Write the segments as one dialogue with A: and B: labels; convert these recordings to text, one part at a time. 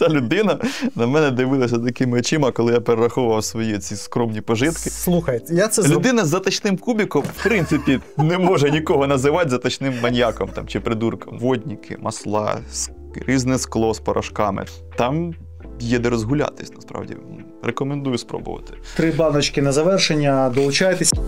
A: ця людина на мене дивилася такими очима, коли я перераховував свої ці скромні пожитки.
B: Слухай, я це
A: Людина з заточним кубиком, в принципі, не може нікого називати заточним маньяком там, чи придурком. Водники, масла, різне скло з порошками. Там є де розгулятись, насправді. Рекомендую спробувати.
B: 3 баночки на завершення, долучайтесь. –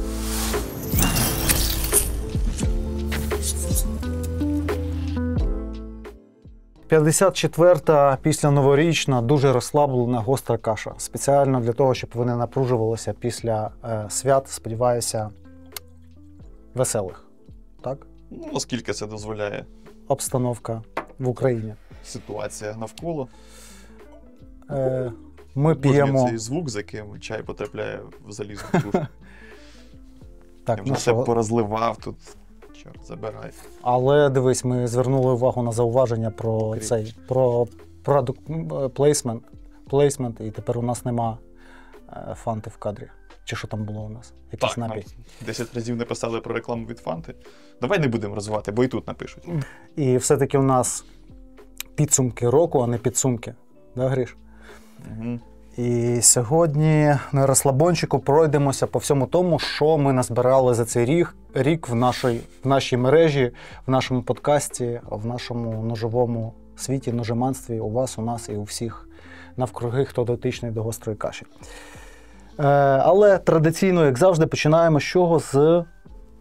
B: 54-та після новорічна, дуже розслаблена, гостра каша. Спеціально для того, щоб ви не напружувалися після свят, сподіваюся, веселих. Так?
A: Ну, оскільки це дозволяє
B: обстановка в Україні.
A: Ситуація навколо.
B: Ми п'ємо...
A: цей звук, з яким чай потрапляє в залізну кружку.
B: Так,
A: я вже все порозливав тут. Чорт, забирай.
B: Але дивись, ми звернули увагу на зауваження про цей, про product placement, і тепер у нас нема фанти в кадрі. Чи що там було у нас? Якийсь напій.
A: 10 разів не писали про рекламу від фанти. Давай не будемо розвивати, бо і тут напишуть.
B: І все-таки у нас підсумки року, а не підсумки. Да, Гриш?
A: Угу.
B: І сьогодні на розслабончику пройдемося по всьому тому, що ми назбирали за цей рік в нашій мережі, в нашому подкасті, в нашому ножовому світі, ножеманстві, у вас, у нас і у всіх навкруги, хто дотичний до гострої каші. Але традиційно, як завжди, починаємо з чого? З...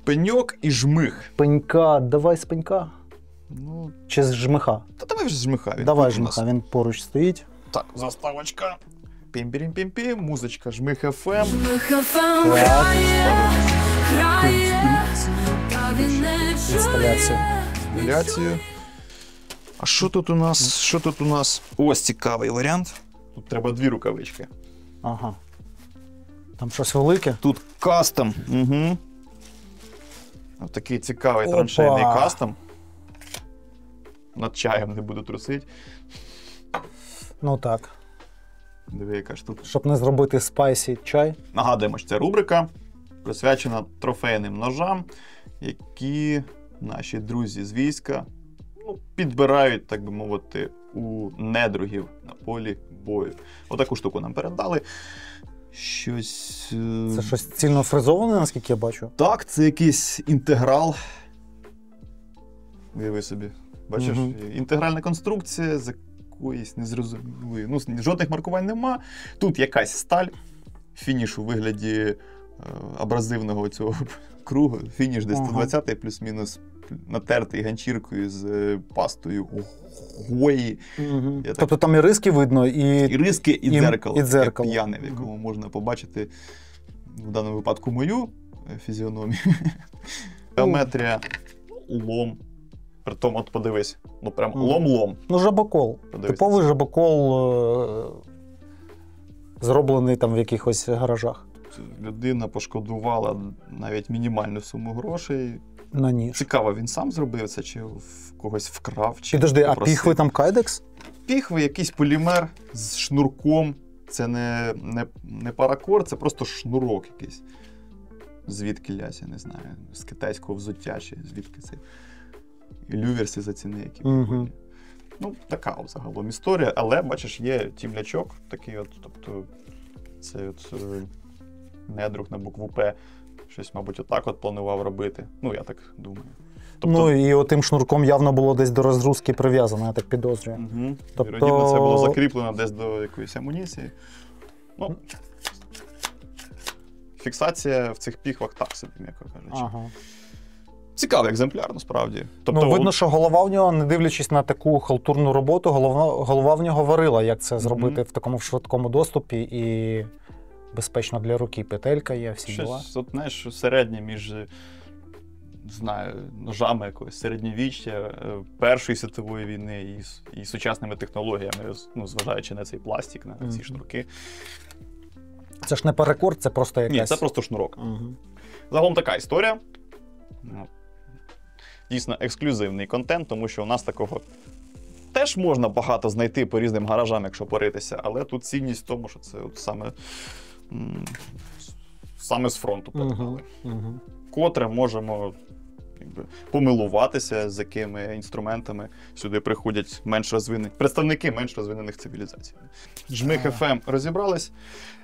A: Пеньок і жмих.
B: Пенька. Давай з пенька?
A: Ну...
B: Чи з жмиха?
A: Та давай вже з жмиха.
B: Давай жмиха, він поруч стоїть.
A: Так, заставочка. Пім-пім-пім-пім, музичка Жмих ФМ. Інсталяцію. А що тут у нас? Ось цікавий варіант. Тут треба 2 рукавички.
B: Ага. Там щось велике?
A: Тут кастом. Угу. Ось такий цікавий траншейний кастом. Над чаєм не буду трусити.
B: Ну так.
A: Диви, яка ж тут.
B: Щоб не зробити спайсі чай.
A: Нагадуємо, що ця рубрика присвячена трофейним ножам, які наші друзі з війська підбирають, так би мовити, у недругів на полі бою. Отаку штуку нам передали. Щось...
B: Це щось цільно фрезоване, наскільки я бачу?
A: Так, це якийсь інтеграл. Уяви собі. Бачиш, інтегральна конструкція з якоїсь незрозумілої. Ну, жодних маркувань нема. Тут якась сталь. Фініш у вигляді абразивного цього кругу. Фініш десь 120-й, плюс-мінус натертий ганчіркою з пастою Гої.
B: Тобто там і риски видно,
A: і риски, і дзеркало.
B: І дзеркало.
A: П'яне, в якому можна побачити, в даному випадку, мою фізіономію. Геометрія, лом. Притом, от подивись, ну прям лом-лом.
B: Ну, жабокол.
A: Подивись.
B: Типовий жабокол, зроблений там в якихось гаражах.
A: Людина пошкодувала навіть мінімальну суму грошей.
B: На ніж.
A: Цікаво, він сам зробив це, чи в когось вкрав, чи
B: підожди,
A: попросив.
B: А піхви там кайдекс?
A: Піхви, якийсь полімер з шнурком. Це не паракор, це просто шнурок якийсь. Звідки лясь, я не знаю, з китайського взуття, чи звідки це. І люверси за ціни, які прикольні. Ну, така загалом історія, але, бачиш, є тімлячок такий от, тобто, це от недруг на букву П. Щось, мабуть, отак от планував робити. Ну, я так думаю. Тобто...
B: Ну, і отим шнурком явно було десь до розгрузки прив'язано, я так підозрюю.
A: Тобто... Вірогідно, це було закріплено десь до якоїсь амуніції. Ну, фіксація в цих піхвах так собі, м'яко кажучи. Цікавий екземпляр, насправді.
B: Тобто, ну, видно, що голова в нього, не дивлячись на таку халтурну роботу, голова в нього варила, як це зробити в такому швидкому доступі і безпечно для руки. Петелька є, всі діла.
A: Щось, от, знаєш, середнє між, знаю, ножами якогось середньовіччя, Першої світової війни і сучасними технологіями, ну, зважаючи на цей пластик, на ці шнурки.
B: Це ж не паракорд, це просто якась...
A: Ні, це просто шнурок. Загалом така історія. Дійсно ексклюзивний контент, тому що у нас такого теж можна багато знайти по різним гаражам, якщо поритися, але тут цінність в тому, що це от саме з фронту передали. Котре можемо якби, помилуватися, з якими інструментами сюди приходять представники менш розвинених цивілізацій. Жмих ФМ розібрались.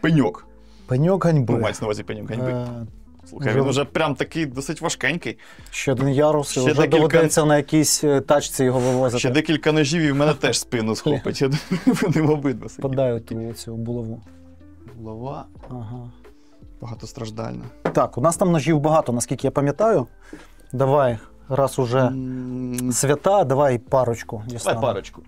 A: Пеньок.
B: Пеньок ганьби.
A: Мається на увазі пеньок ганьби. Слухай, він вже прям такий досить важкенький.
B: Ще один ярус, і вже доведеться на якійсь тачці його вивозити.
A: Ще декілька ножів і в мене теж спину схопить. Я думаю, вони обидва сидять.
B: Подай цю булаву.
A: Булава.
B: Ага.
A: Багатостраждальна.
B: Так, у нас там ножів багато, наскільки я пам'ятаю. Давай, раз уже свята, давай парочку дістанемо.
A: Давай парочку.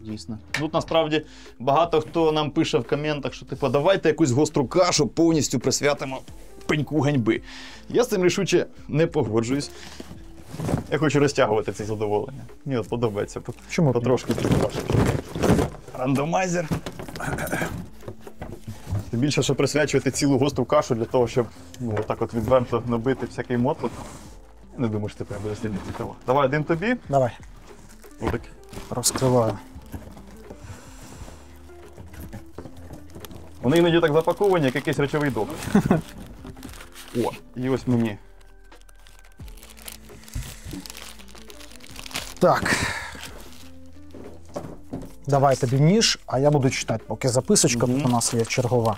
A: Дійсно. Тут насправді багато хто нам пише в коментах, що типу, давайте якусь гостру кашу повністю присвятимо пеньку ганьби. Я з цим рішуче не погоджуюсь. Я хочу розтягувати це задоволення. Мені от подобається.
B: Чому?
A: Потрошки. Рандомайзер. Тим більше, що присвячувати цілу гостру кашу для того, щоб отак от відверто набити всякий мотлок. Я не думаю, що це прям буде сильно цікаво. Давай один тобі.
B: Давай.
A: Отак.
B: Розкриваю.
A: Вони іноді так запаковані, як якийсь речовий доказ. О, і ось мені.
B: Так. Давай тобі ніж, а я буду читати, поки записочка тут у нас є чергова.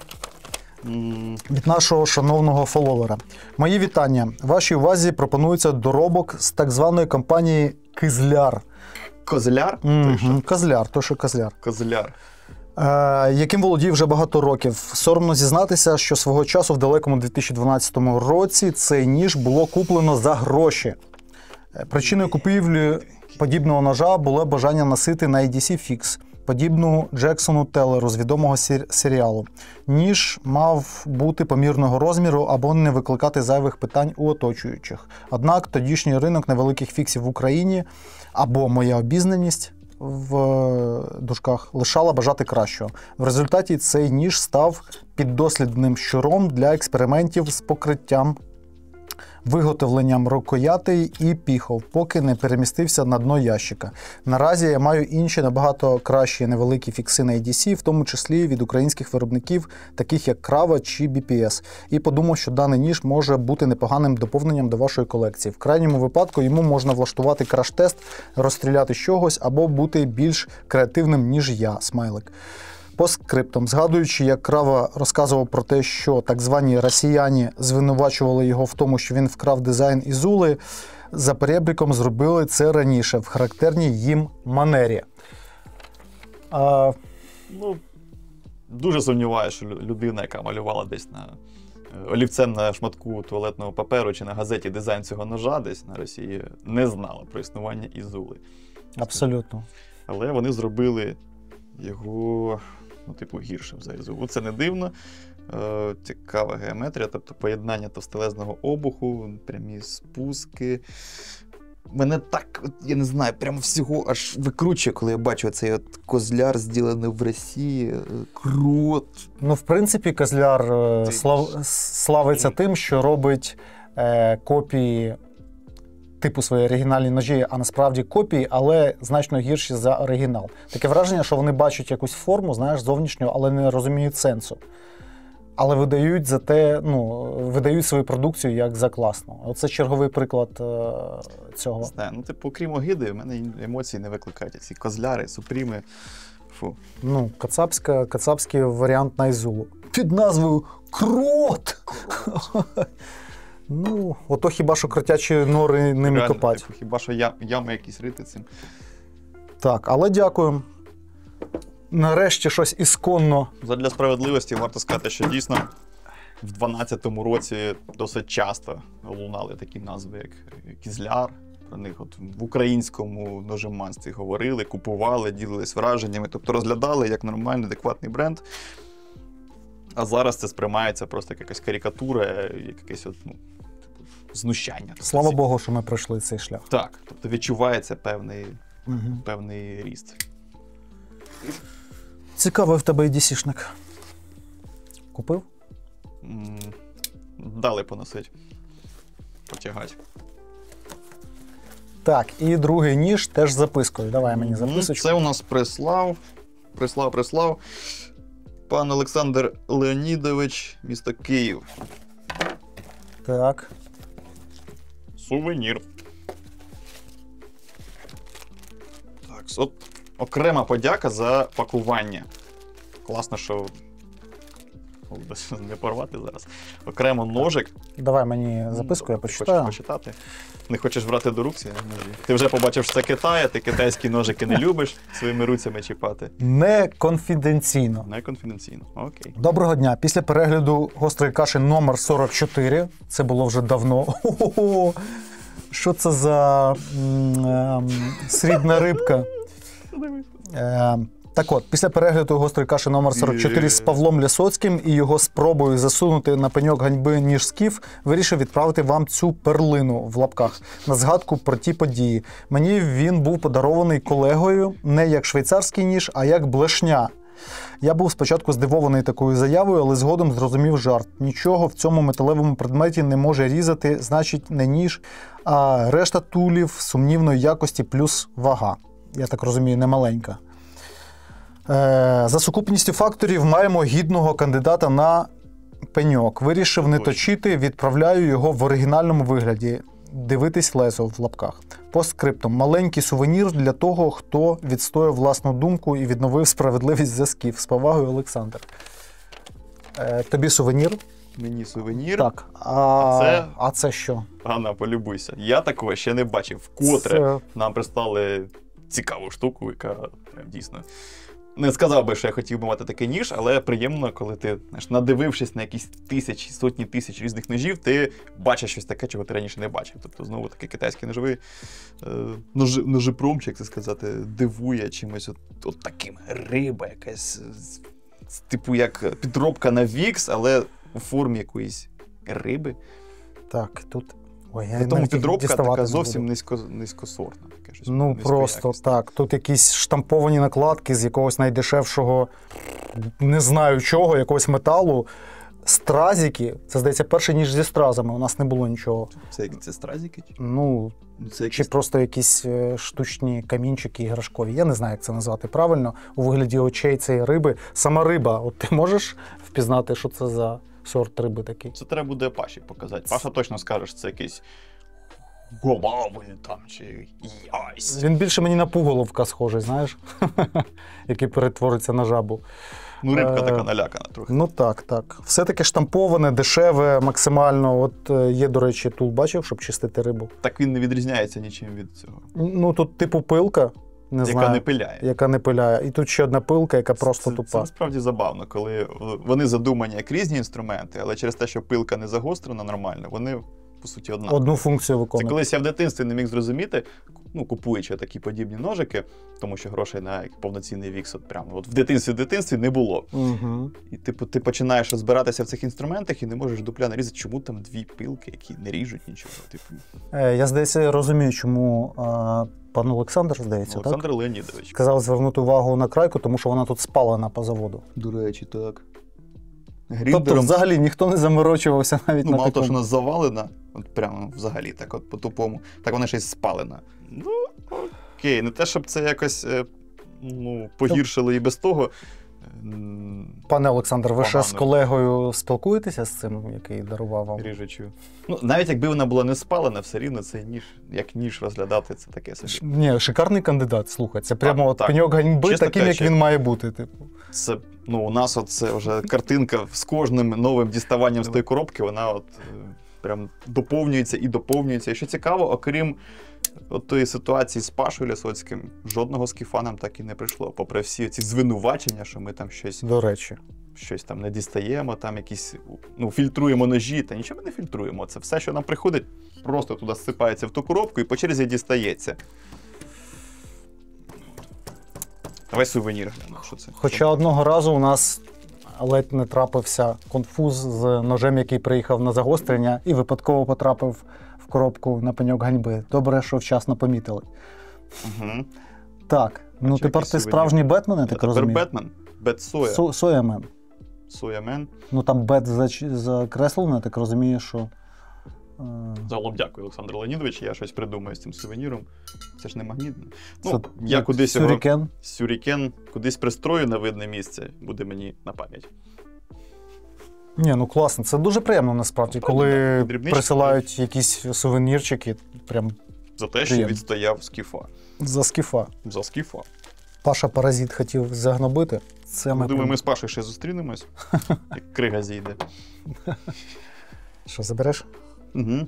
B: Від нашого шановного фоловера. Мої вітання. Вашій увазі пропонується доробок з так званої компанії Кизляр.
A: Козляр?
B: Козляр, то що Козляр.
A: Козляр.
B: Яким володів вже багато років. Соромно зізнатися, що свого часу в далекому 2012 році цей ніж було куплено за гроші. Причиною купівлі подібного ножа було бажання носити на EDC Fix, подібну Джексону Телеру з відомого серіалу. Ніж мав бути помірного розміру або не викликати зайвих питань у оточуючих. Однак тодішній ринок невеликих фіксів в Україні або моя обізнаність в дужках лишала бажати кращого. В результаті цей ніж став піддослідним щуром для експериментів з покриттям, виготовленням рукоятей і піхов, поки не перемістився на дно ящика. Наразі я маю інші набагато кращі невеликі фікси на EDC, в тому числі від українських виробників, таких як Крава чи BPS. І подумав, що даний ніж може бути непоганим доповненням до вашої колекції. В крайньому випадку йому можна влаштувати краш-тест, розстріляти з чогось або бути більш креативним, ніж я, смайлик. По скриптам, згадуючи, як Крава розказував про те, що так звані росіяни звинувачували його в тому, що він вкрав дизайн Ізули, за перебріком зробили це раніше, в характерній їм манері.
A: Дуже сумніваюся, що людина, яка малювала десь олівцем на шматку туалетного паперу чи на газеті дизайн цього ножа десь на Росії, не знала про існування Ізули.
B: Абсолютно.
A: Але вони зробили його, гіршим за Ізулу. Це не дивно. Цікава геометрія, тобто поєднання товстелезного обуху, прямі спуски. Мене так, я не знаю, прямо всього аж викручує, коли я бачу цей Козляр, зроблений в Росії, крот.
B: В принципі, Козляр славиться тим, що робить копії типу свої оригінальні ножі, а насправді копії, але значно гірші за оригінал. Таке враження, що вони бачать якусь форму, зовнішню, але не розуміють сенсу. Але видають свою продукцію як за класну. Оце черговий приклад цього.
A: Знаю, окрім огиди, в мене емоції не викликають. Ці козляри, супріми. Фу.
B: Кацапський варіант на Ізулу. Під назвою Крот! Ото хіба що кротячі нори ними копати.
A: Хіба що ями якісь рити цим.
B: Так, але дякую. Нарешті щось ісконно.
A: Задля справедливості варто сказати, що дійсно в 12-му році досить часто лунали такі назви, як Кізляр. Про них в українському ножеманстві говорили, купували, ділились враженнями, тобто розглядали як нормальний, адекватний бренд. А зараз це сприймається просто як якась карикатура, як якесь знущання.
B: Слава Богу, що ми пройшли цей шлях.
A: Так, тобто відчувається певний ріст.
B: Цікавий в тебе EDC-шник. Купив?
A: Дали поносить. Потягать.
B: Так, і другий ніж теж з запискою. Давай мені записочку.
A: Це у нас прислав пан Олександр Леонідович, місто Київ.
B: Так.
A: Сувенір. От окрема подяка за пакування. Класно, що не порвати зараз. Окремо ножик.
B: Давай мені записку, я
A: Ти
B: почитаю.
A: хочеш почитати? Не хочеш брати до рук? Ти вже побачив, що це Китай, а ти китайські ножики не любиш своїми руцями чіпати.
B: Не конфіденційно.
A: Не конфіденційно. Окей.
B: Доброго дня. Після перегляду гострої каші номер 44, це було вже давно. О-о-о! Що це за срібна рибка? Так от, після перегляду гострої каші номер 44 з Павлом Лясоцьким і його спробою засунути на пеньок ганьби ніж скіф, вирішив відправити вам цю перлину в лапках на згадку про ті події. Мені він був подарований колегою не як швейцарський ніж, а як блешня. Я був спочатку здивований такою заявою, але згодом зрозумів жарт. Нічого в цьому металевому предметі не може різати, значить не ніж, а решта тулів сумнівної якості плюс вага. Я так розумію, не маленька. За сукупністю факторів маємо гідного кандидата на пеньок. Вирішив не точити, відправляю його в оригінальному вигляді. Дивитись лезо в лапках. Постскриптум. Маленький сувенір для того, хто відстояв власну думку і відновив справедливість зв'язків. З повагою, Олександр. Тобі сувенір?
A: Мені сувенір.
B: Так. А це що?
A: Ганна, полюбуйся. Я такого ще не бачив. Вкотре нам прислали цікаву штуку, яка дійсно... Не сказав би, що я хотів би мати такий ніж, але приємно, коли ти, знаєш, надивившись на якісь тисячі, сотні тисяч різних ножів, ти бачиш щось таке, чого ти раніше не бачив. Тобто, знову такий китайський ножовий ножепром, чи як це сказати, дивує чимось от таким. Риба якась, типу як підробка на Вікс, але у формі якоїсь риби.
B: Так, тут... Ой,
A: тому підробка така зовсім низькосортна. Таке,
B: ну просто так. Тут якісь штамповані накладки з якогось найдешевшого, не знаю чого, якогось металу. Стразики. Це, здається, перший ніж зі стразами. У нас не було нічого.
A: Це стразики?
B: Ну, це чи просто якісь штучні камінчики іграшкові. Я не знаю, як це назвати правильно. У вигляді очей цієї риби. Сама риба. От ти можеш впізнати, що це за сорт риби такий?
A: Це треба буде Паші показати. Паша точно скаже, що це якийсь голавль там, чи яйсь.
B: Він більше мені на пуголовка схожий, знаєш? Який перетвориться на жабу.
A: Ну, рибка така налякана трохи.
B: Ну так. Все-таки штамповане, дешеве, максимально. От є, до речі, тул, бачив, щоб чистити рибу?
A: Так він не відрізняється нічим від цього.
B: Ну, тут типу пилка. Яка не пиляє. І тут ще одна пилка, яка просто тупа.
A: Це насправді забавно, коли вони задумані як різні інструменти, але через те, що пилка не загострена нормально, вони, по суті,
B: одну функцію виконують.
A: Це колись я в дитинстві не міг зрозуміти, купуючи такі подібні ножики, тому що грошей на повноцінний Вікс от в дитинстві не було.
B: Угу.
A: І ти починаєш розбиратися в цих інструментах і не можеш дупля нарізати, чому там дві пилки, які не ріжуть нічого.
B: Я, здається, розумію, чому пан Олександр, здається,
A: Олександр Леонідович
B: сказав звернути увагу на крайку, тому що вона тут спалена по заводу.
A: До речі, так.
B: Тобто взагалі ніхто не заморочувався навіть на такому.
A: Мало того, що вона завалена, от прямо взагалі, так от по-тупому, так вона ще й спалена. Ну, окей, не те, щоб це якось погіршило і без того.
B: Пане Олександр, ви ще з колегою спілкуєтеся з цим, який дарував вам?
A: Ріжучу. Навіть якби вона була не спалена, все рівно цей ніж, як ніж розглядати, це таке собі.
B: Ні, шикарний кандидат, слухай. Це прямо пеньок ганьби, чесно таким, як він має бути. Типу.
A: Це, у нас це вже картинка з кожним новим діставанням з тої коробки, вона прям доповнюється і доповнюється. І що цікаво, окрім тої ситуації з Пашою Лясоцьким, жодного скіфа нам так і не прийшло. Попри всі ці звинувачення, що ми там щось...
B: До речі.
A: Щось там не дістаємо, там якісь, фільтруємо ножі, та нічого ми не фільтруємо. Це все, що нам приходить, просто туди зсипається в ту коробку і по черзі дістається. Давай сувенір. Що це?
B: Хоча одного разу у нас ледь не трапився конфуз з ножем, який приїхав на загострення і випадково потрапив в коробку на пеньок ганьби. Добре, що вчасно помітили.
A: Угу.
B: Так, тепер ти справжній Бетмен, я так розумію?
A: Тепер Бетмен. Бет-Соя.
B: Соямен.
A: Соямен.
B: Там бет закреслено, я так розумію, що...
A: Загалом дякую, Олександр Леонідович, я щось придумаю з цим сувеніром. Це ж не магнітно.
B: Я
A: кудись
B: Сюрікен
A: кудись пристрою на видне місце, буде мені на пам'ять.
B: Ні, класно. Це дуже приємно, насправді, коли присилають якісь сувенірчики, прям
A: За те, що
B: Приємно.
A: відстояв скіфа.
B: За скіфа.
A: За скіфа.
B: Паша Паразит хотів загнобити. Це ми
A: Думаю, ми з Пашою ще зустрінемось, як крига зійде.
B: Що, забереш?
A: Угу.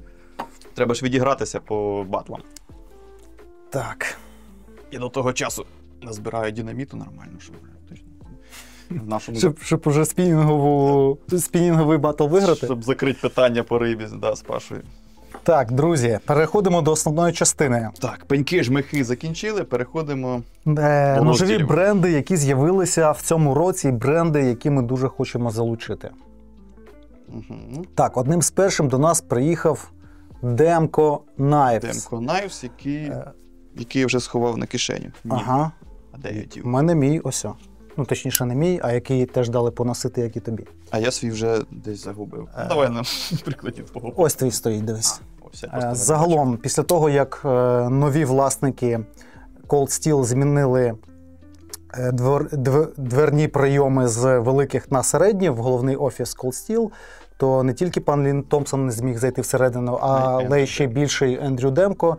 A: Треба ж відігратися по батлам.
B: Так.
A: І до того часу назбираю динаміту нормально, щоб точно в нашому...
B: Щоб уже спінінговий батл виграти?
A: Щоб закрити питання по рибі, да, з Пашою.
B: Так, друзі, переходимо до основної частини.
A: Так, пеньки, жмихи закінчили, переходимо...
B: Ножові
A: розділів.
B: бренди, які з'явилися в цьому році, бренди, які ми дуже хочемо залучити.
A: Угу.
B: Так, одним з першим до нас приїхав Demco Knives.
A: Demco Knives, який я вже сховав на кишеню. Ні.
B: Ага.
A: А де я
B: У
A: дів?
B: мене мій ось. Ну, точніше, не мій, а який теж дали поносити, як і тобі.
A: А я свій вже десь загубив. Давай на прикладі твого.
B: Ось твій стоїть, дивись.
A: Ось, я просто не
B: Загалом, після того, як нові власники Cold Steel змінили дверні прийоми з великих на середні в головний офіс Cold Steel, то не тільки пан Лін Томпсон не зміг зайти всередину, але й ще більший Ендрю Демко,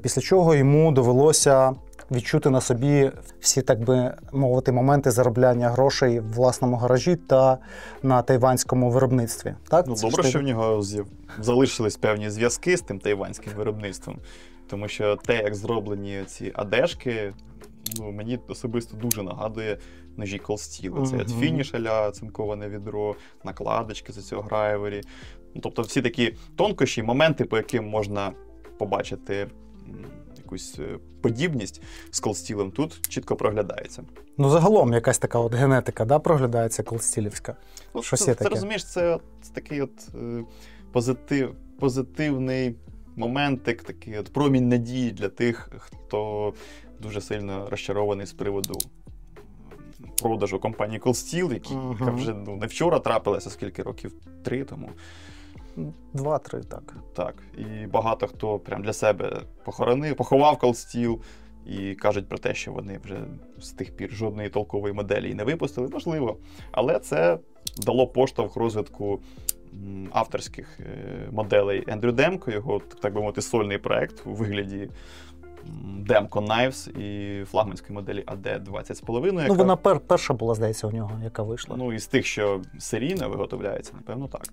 B: після чого йому довелося відчути на собі всі, так би мовити, моменти заробляння грошей в власному гаражі та на тайванському виробництві. Так?
A: Ну,
B: Це
A: добре,
B: ж
A: що в нього залишились певні зв'язки з тим тайванським виробництвом. Тому що те, як зроблені ці адешки, ну, мені особисто дуже нагадує ножі Cold Steel. Це фініш а-ля цинковане відро, накладочки з цього грайвері. Ну, тобто всі такі тонкощі, моменти, по яким можна побачити якусь подібність з Cold Steel, тут чітко проглядається.
B: Ну, загалом якась така от генетика, да, проглядається колстілівська.
A: Ну,
B: Щось
A: це,
B: є таке.
A: Це, розумієш, це такий от позитивний моментик, такий от промінь надії для тих, хто дуже сильно розчарований з приводу продажу компанії Cold Steel, яка вже не вчора трапилася, скільки років? 3 тому.
B: 2-3, так.
A: Так. І багато хто прям для себе поховав Cold Steel і кажуть про те, що вони вже з тих пір жодної толкової моделі не випустили. Можливо. Але це дало поштовх розвитку авторських моделей Ендрю Демко, його, так би мовити, сольний проект у вигляді Demco Knives і флагманської моделі AD-20,5.
B: Ну, вона перша була, здається, у нього, яка вийшла.
A: Ну, із тих, що серійно виготовляється, напевно, так.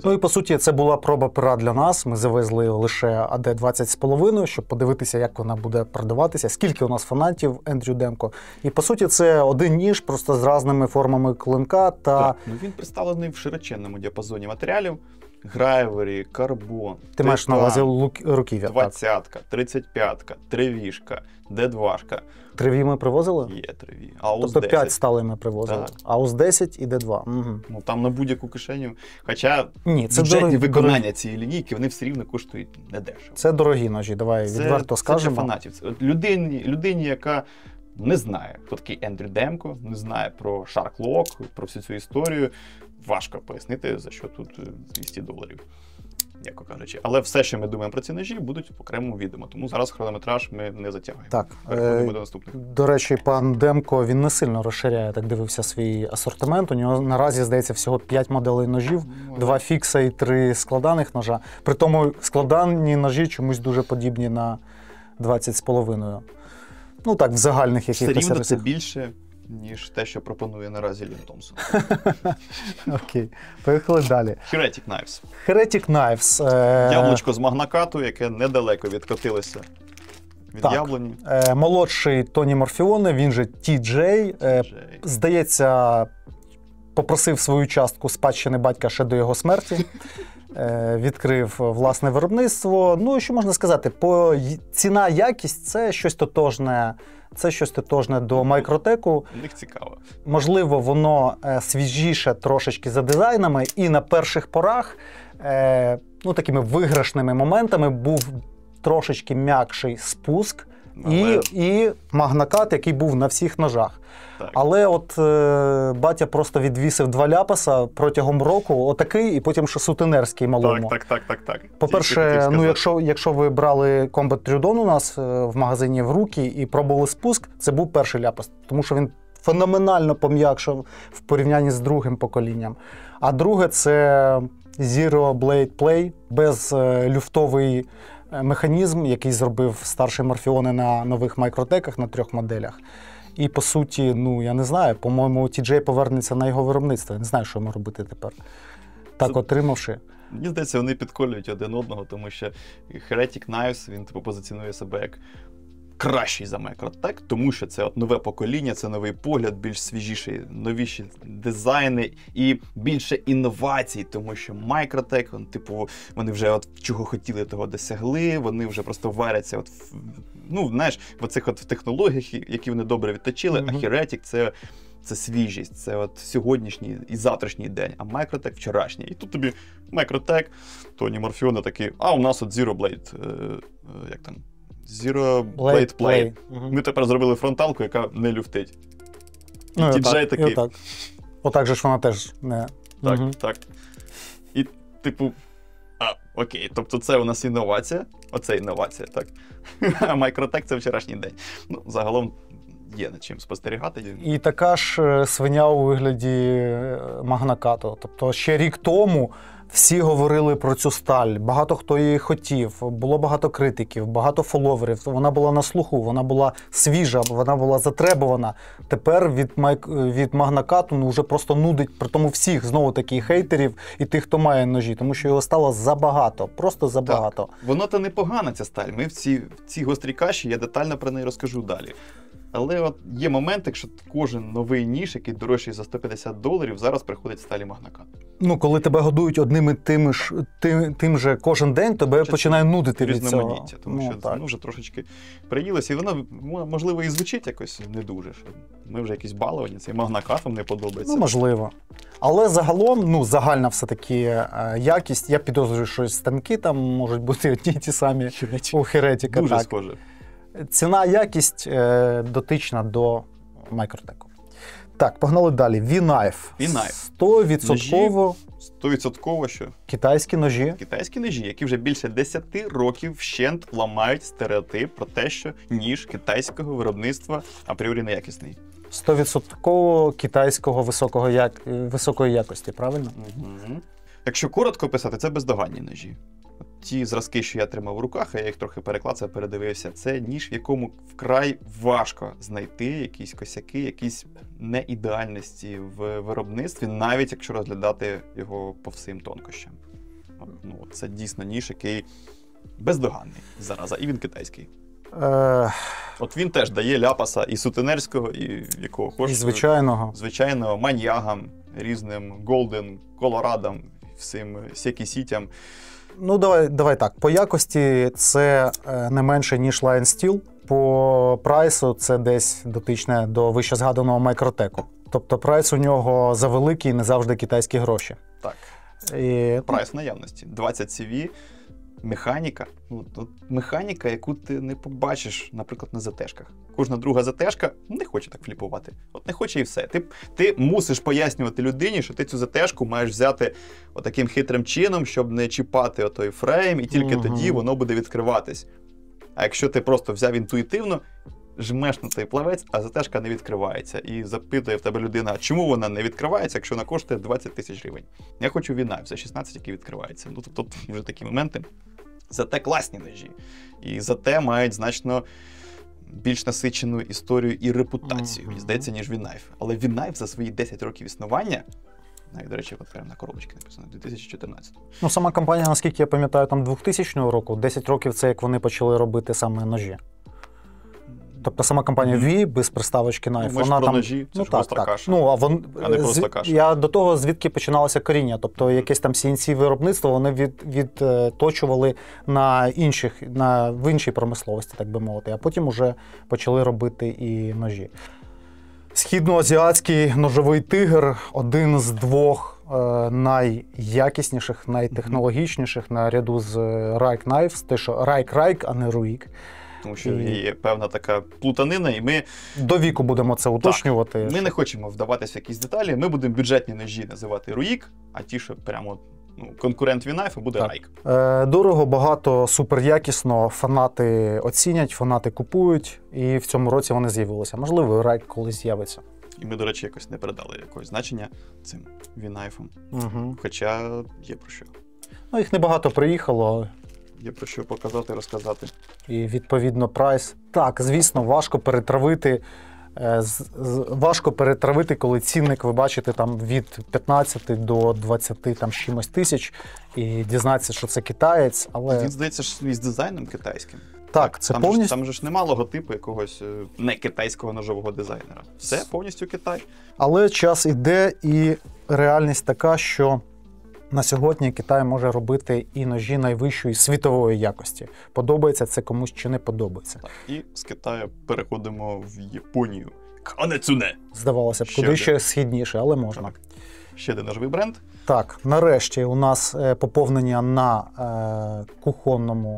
B: Ну і, по суті, це була проба пера для нас. Ми завезли лише AD-20,5, щоб подивитися, як вона буде продаватися, скільки у нас фанатів Ендрю Демко. І, по суті, це один ніж, просто з різними формами клинка та...
A: Так, ну він представлений в широченному діапазоні матеріалів. Грайвері, карбон,
B: Ти маєш на увазі руків'я, так?
A: 20-ка, 35-ка, 3-вішка, D2-шка.
B: 3 ми привозили?
A: Є 3-ві. AUS
B: Тобто
A: 10.
B: 5 стали ми привозили.
A: Так.
B: AUS 10 і D2. Угу.
A: Ну, там на будь-яку кишеню. Хоча
B: Ні, це
A: бюджетні
B: дорогі,
A: виконання цієї лінійки, вони все рівно коштують недешево.
B: Це дорогі ножі, давай відверто скажемо.
A: Це для фанатів. Це людині, яка не знає, хто такий Ендрю Демко, не знає про Shark Lock, про всю цю історію, важко пояснити, за що тут $200, яко кажучи. Але все, що ми думаємо про ці ножі, будуть в окремому відео. Тому зараз хронометраж ми не затягуємо.
B: Так.
A: Переходимо до наступних.
B: До речі, пан Демко, він не сильно розширяє, так дивився, свій асортимент. У нього наразі, здається, всього 5 моделей ножів, 2 фікса і 3 складаних ножа. При тому складані ножі чомусь дуже подібні на 20,5. Ну так, в загальних
A: Все
B: якихось
A: рівно це
B: рисах.
A: більше, ніж те, що пропонує наразі Лін Томпсон.
B: Окей, поїхали далі.
A: Heretic Knives.
B: Heretic Knives.
A: Яблучко з магнакату, яке недалеко відкотилося від
B: Так.
A: яблуні.
B: Молодший Тоні Морфіоне, він же TJ. Здається, попросив свою частку спадщини батька ще до його смерті. Відкрив власне виробництво. Ну, і що можна сказати, ціна-якість – це щось тотожне. Це щось тотожне до Мікротеку.
A: У них цікаво.
B: Можливо, воно свіжіше трошечки за дизайнами, і на перших порах ну, такими виграшними моментами був трошечки м'якший спуск і магнакат, який був на всіх ножах.
A: Так.
B: Але от батя просто відвісив 2 ляпаса протягом року, отакий, і потім ще сутенерський малому.
A: Так.
B: По-перше, ну, якщо ви брали Combat Trudon у нас в магазині в руки і пробували спуск, це був перший ляпас, тому що він феноменально пом'якшав в порівнянні з другим поколінням. А друге – це Zero Blade Play, безлюфтовий механізм, який зробив старший Морфіони на нових Microtech, на 3 моделях. І, по суті, я не знаю, по-моєму, TJ повернеться на його виробництво. Я не знаю, що йому робити тепер. Так, отримавши.
A: Мені здається, вони підколюють один одного, тому що Heretic Knives, він позиціонує себе як кращий за Microtech, тому що це нове покоління, це новий погляд, більш свіжіші, новіші дизайни і більше інновацій, тому що Microtech, вони вже чого хотіли, того досягли, вони вже просто варяться в оцих в технологіях, які вони добре відточили, а Heretic це свіжість, це сьогоднішній і завтрашній день, а Microtech вчорашній. І тут тобі Microtech, Тоні Морфіони такі, у нас Zero Blade, Zero Blade Play. Ми тепер зробили фронталку, яка не люфтить. І TJ такий.
B: Отак же ж вона теж не...
A: Так. І окей, тобто це у нас інновація, оце інновація, так. А Microtech це вчорашній день. Загалом є над чим спостерігати.
B: І така ж свиня у вигляді Магнакату. Тобто ще рік тому всі говорили про цю сталь, багато хто її хотів, було багато критиків, багато фоловерів, вона була на слуху, вона була свіжа, вона була затребувана. Тепер від Магнакату вже просто нудить, при тому всіх, знову-таки, хейтерів і тих, хто має ножі, тому що його стало забагато, просто забагато.
A: Так, воно-то непогана ця сталь, ми в цій гострій каші, я детально про неї розкажу далі. Але є момент, якщо кожен новий ніж, який дорожчий за $150, зараз приходить в сталі Магнакат.
B: Коли тебе годують одним і тим же кожен день, тебе починає нудити від цього.
A: Різноманіття, тому що вже трошечки приїлося, і воно, можливо, і звучить якось не дуже, що ми вже якісь баловані, цей Магнакат вам не подобається.
B: Можливо. Але загалом, загальна все-таки якість, я підозрюю, що станки там можуть бути одні й ті самі у Heretic.
A: Дуже схоже.
B: Ціна, якість дотична до Microtech. Так, погнали далі. V-Knife. 100%
A: що?
B: Китайські ножі.
A: Китайські ножі, які вже більше 10 років вщент ламають стереотип про те, що ніж китайського виробництва апріорі неякісний.
B: 100% китайського високої якості, правильно?
A: Угу. Якщо коротко писати, це бездоганні ножі. Ті зразки, що я тримав в руках, а я їх трохи переклацав, передивився, це ніж, в якому вкрай важко знайти якісь косяки, якісь неідеальності в виробництві, навіть якщо розглядати його по всім тонкощам. Це дійсно ніж, який бездоганний, зараза, і він китайський. От він теж дає ляпаса і сутенерського, і якого хочеш.
B: І звичайного.
A: Звичайного, маньягам, різним голден, колорадам, всім сікісітям.
B: Давай так. По якості це не менше, ніж Lion Steel. По прайсу це десь дотичне до вище згаданого Microtech. Тобто прайс у нього завеликий, не завжди китайські гроші.
A: Так. Прайс наявності. 20 CV, механіка. Механіка, яку ти не побачиш, наприклад, на ЗТ-шках. Кожна друга ЗТ-шка не хоче так фліпувати. Не хоче і все. Ти мусиш пояснювати людині, що ти цю ЗТ-шку маєш взяти отаким хитрим чином, щоб не чіпати отой фрейм, і тільки тоді воно буде відкриватись. А якщо ти просто взяв інтуїтивно, жмеш на цей плавець, а ЗТ-шка не відкривається. І запитує в тебе людина, чому вона не відкривається, якщо вона коштує 20 тисяч гривень. Я хочу V-Knife за 16, який відкривається. Тобто вже такі моменти. Зате класні ножі. І зате мають значно більш насичену історію і репутацію, мені здається, ніж V-Knife. Але V-Knife за свої 10 років існування, навіть, до речі, от прямо на коробочці написано, 2014.
B: Сама компанія, наскільки я пам'ятаю, там 2000 року, 10 років це як вони почали робити саме ножі. Тобто сама компанія V без приставочки Knife.
A: Ми ж про ножі, це ж гостра каша. А не просто каша.
B: Я до того, звідки починалося коріння. Тобто якесь там CNC-виробництво вони відточували в іншій промисловості, так би мовити. А потім вже почали робити і ножі. Східноазіатський ножовий тигр – один з двох найякісніших, найтехнологічніших наряду з Reich Knives. Те, що Reich, а не Ruik.
A: Тому що є певна така плутанина, і ми...
B: До віку будемо це уточнювати.
A: Так, ми не хочемо вдаватися в якісь деталі, ми будемо бюджетні ножі називати Ruik, а ті, що прямо конкурент V-Knife, буде Reich.
B: Дорого, багато, суперякісно, фанати оцінять, фанати купують, і в цьому році вони з'явилися. Можливо, Reich колись з'явиться.
A: І ми, до речі, якось не передали якогось значення цим V-Knife. Хоча є про що.
B: Їх небагато приїхало.
A: є про що показати, розказати.
B: І відповідно прайс. Так, звісно, важко перетравити. Важко перетравити, коли цінник ви бачите там від 15 до 20 там, з чимось тисяч і дізнатися, що це китаєць, але...
A: Він, здається, ж із дизайном китайським.
B: Так, це
A: там
B: повністю...
A: Там же ж нема логотипу якогось не китайського ножового дизайнера. Все повністю Китай.
B: Але час іде, і реальність така, що на сьогодні Китай може робити і ножі найвищої світової якості. Подобається це комусь чи не подобається.
A: Так, і з Китаю переходимо в Японію. Канецуне!
B: Здавалося б, куди ще східніше, але можна.
A: Так. Ще один ножовий бренд.
B: Так, нарешті у нас поповнення на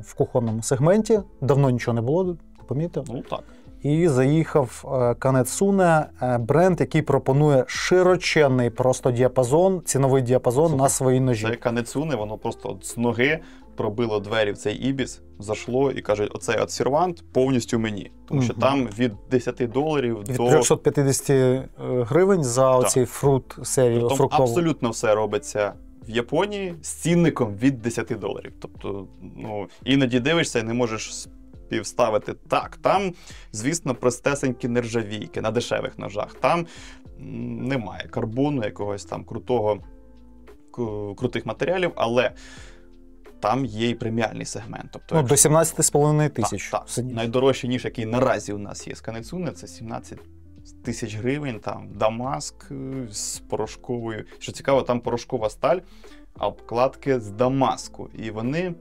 B: в кухонному сегменті. Давно нічого не було, ти помітив?
A: Ну так.
B: І заїхав Канецуне, бренд, який пропонує широченний просто діапазон, ціновий діапазон на свої ножі.
A: Це Канецуне, воно просто з ноги пробило двері в цей Ібіс, зайшло і каже, оцей от сервант повністю мені. Тому що там від $10
B: від
A: до...
B: 350 гривень за оцей фрут серію фруктову.
A: Абсолютно все робиться в Японії з цінником від $10. Тобто, ну, іноді дивишся і не можеш співставити. Так, там, звісно, простесенькі нержавійки на дешевих ножах. Там немає карбону, якогось там крутих матеріалів, але там є і преміальний сегмент. Тобто,
B: до 17,5 тисяч.
A: Так. Найдорожчий ніж, який наразі у нас є з Канецуне, це 17 тисяч гривень, там Дамаск з порошковою. Що цікаво, там порошкова сталь, а обкладки з Дамаску. І вони...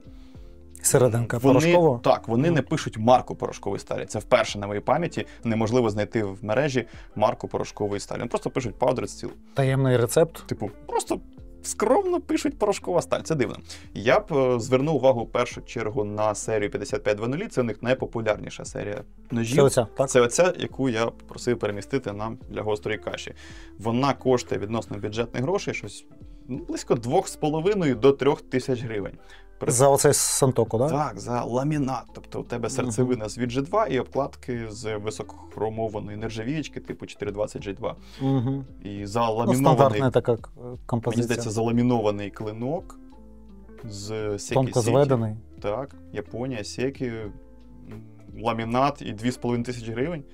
B: Серединка порошкова?
A: Так, вони не пишуть марку порошкової сталі. Це вперше на моїй пам'яті неможливо знайти в мережі марку порошкової сталі. Вони просто пишуть Powdered Steel.
B: Таємний рецепт?
A: Типу, просто скромно пишуть порошкова сталь. Це дивно. Я б звернув увагу в першу чергу на серію 5500. Це у них найпопулярніша серія ножів.
B: Це оця, так?
A: Це оця, яку я попросив перемістити нам для гострої каші. Вона коштує відносно бюджетних грошей щось близько 2,5 до 3 тисяч гривень.
B: За оцей Сантоку, так?
A: Так, за ламінат. Тобто у тебе серцевина з від G2 і обкладки з високохромованої нержавієчки типу 420 G2. І заламінований...
B: стандартна така композиція.
A: Мені здається, заламінований клинок з Секі.
B: Тонко зведений.
A: Так, Японія, Секі, ламінат і 2,5 тисячі гривень.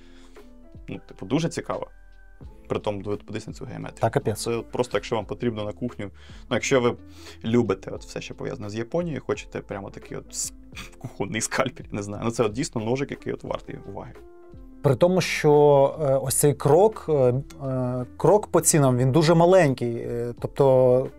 A: Ну, типу, дуже цікаво. Притом, подивись на цю геометрію.
B: Так, капець.
A: Це просто, якщо вам потрібно на кухню, ну, якщо ви любите от все, що пов'язане з Японією, хочете прямо такий от кухонний скальпель, не знаю. Ну, це от дійсно ножик, який от вартий уваги.
B: При тому, що ось цей крок по цінам, він дуже маленький. Тобто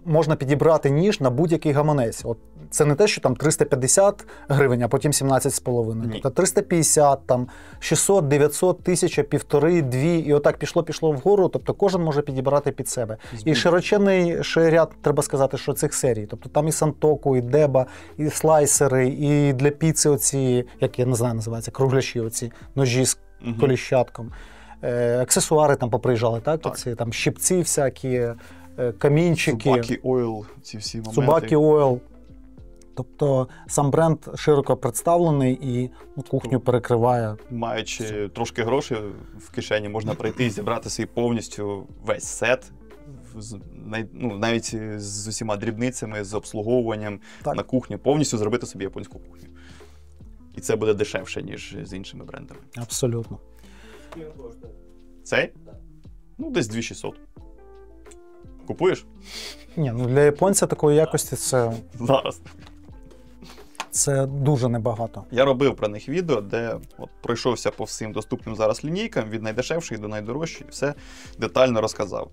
B: можна підібрати ніж на будь-який гаманець. От це не те, що там 350 гривень, а потім 17,5. Тобто 350, там 600, 900, 1000, 1,5, 2, і отак пішло вгору. Тобто кожен може підібрати під себе. І широченний ще ряд, треба сказати, що цих серій. Тобто там і Сантоку, і Деба, і слайсери, і для піци оці, як я не знаю, називаються, кругляші оці, ножі з коліщатком. Аксесуари там поприїжджали, так? Оці, там щипці всякі, камінчики.
A: Цубакі ойл, ці всі моменти.
B: Цубакі ойл. Тобто сам бренд широко представлений і кухню перекриває.
A: Маючи трошки грошей в кишені, можна прийти і зібрати свій повністю весь сет, навіть з усіма дрібницями, з обслуговуванням на кухню, повністю зробити собі японську кухню. І це буде дешевше, ніж з іншими брендами.
B: Абсолютно.
A: Цей? Ну, десь 2600. Купуєш?
B: Ні, ну для японця такої якості це...
A: Зараз.
B: Це дуже небагато.
A: Я робив про них відео, де от пройшовся по всім доступним зараз лінійкам, від найдешевших до найдорожчих, і все детально розказав.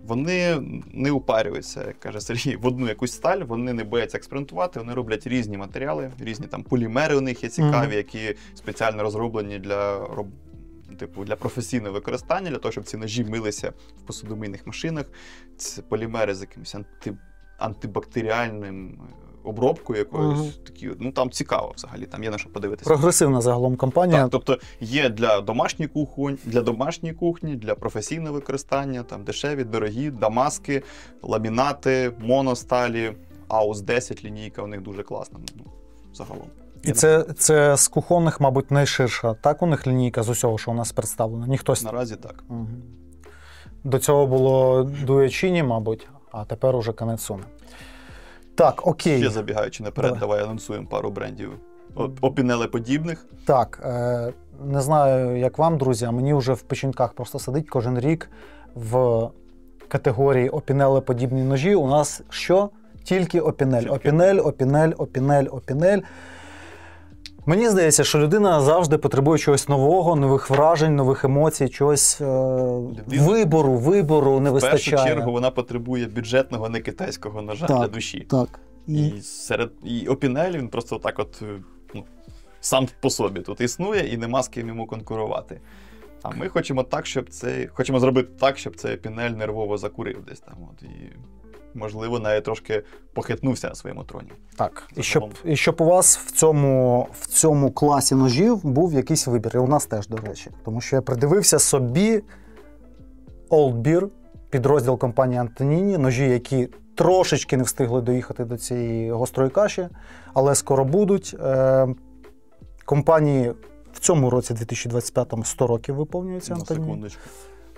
A: Вони не упарюються, як каже Сергій, в одну якусь сталь, вони не бояться експериментувати, вони роблять різні матеріали, різні там полімери у них є цікаві, які спеціально розроблені для професійного використання, для того, щоб ці ножі милися в посудомийних машинах. Це полімери з якимось антибактеріальним обробкою якоюсь. Такі, ну там цікаво взагалі, там є на що подивитися.
B: Прогресивна загалом компанія.
A: Так, тобто є для домашньої кухні, для професійного використання, там дешеві, дорогі, дамаски, ламінати, моносталі, AUS 10 лінійка, у них дуже класна, загалом.
B: І це з кухонних, мабуть, найширша, так, у них лінійка з усього, що у нас представлено? Ніхтось...
A: Наразі так.
B: Угу. До цього було Дуечіні, мабуть, а тепер уже Канецуне. Так, окей.
A: Ще забігаючи наперед, давай анонсуємо пару брендів опінелеподібних.
B: Так, не знаю, як вам, друзі, а мені вже в печінках просто сидить кожен рік в категорії опінелеподібні ножі. У нас що? Тільки опінель. Опінель. Мені здається, що людина завжди потребує чогось нового, нових вражень, нових емоцій, чогось вибору не вистачає.
A: В першу чергу вона потребує бюджетного, не китайського ножа для душі.
B: Так.
A: І опінель, він просто так от сам по собі тут існує і нема з ким йому конкурувати. А ми хочемо зробити так, щоб цей опінель нервово закурив десь там. І, можливо, навіть трошки похитнувся на своєму троні.
B: Так. І щоб у вас в цьому класі ножів був якийсь вибір. І у нас теж, до речі. Тому що я придивився собі Old Beer, підрозділ компанії Antonini, ножі, які трошечки не встигли доїхати до цієї гострої каші, але скоро будуть. Компанії в цьому році, 2025-му, 100 років виповнюється Antonini.
A: Секундочку.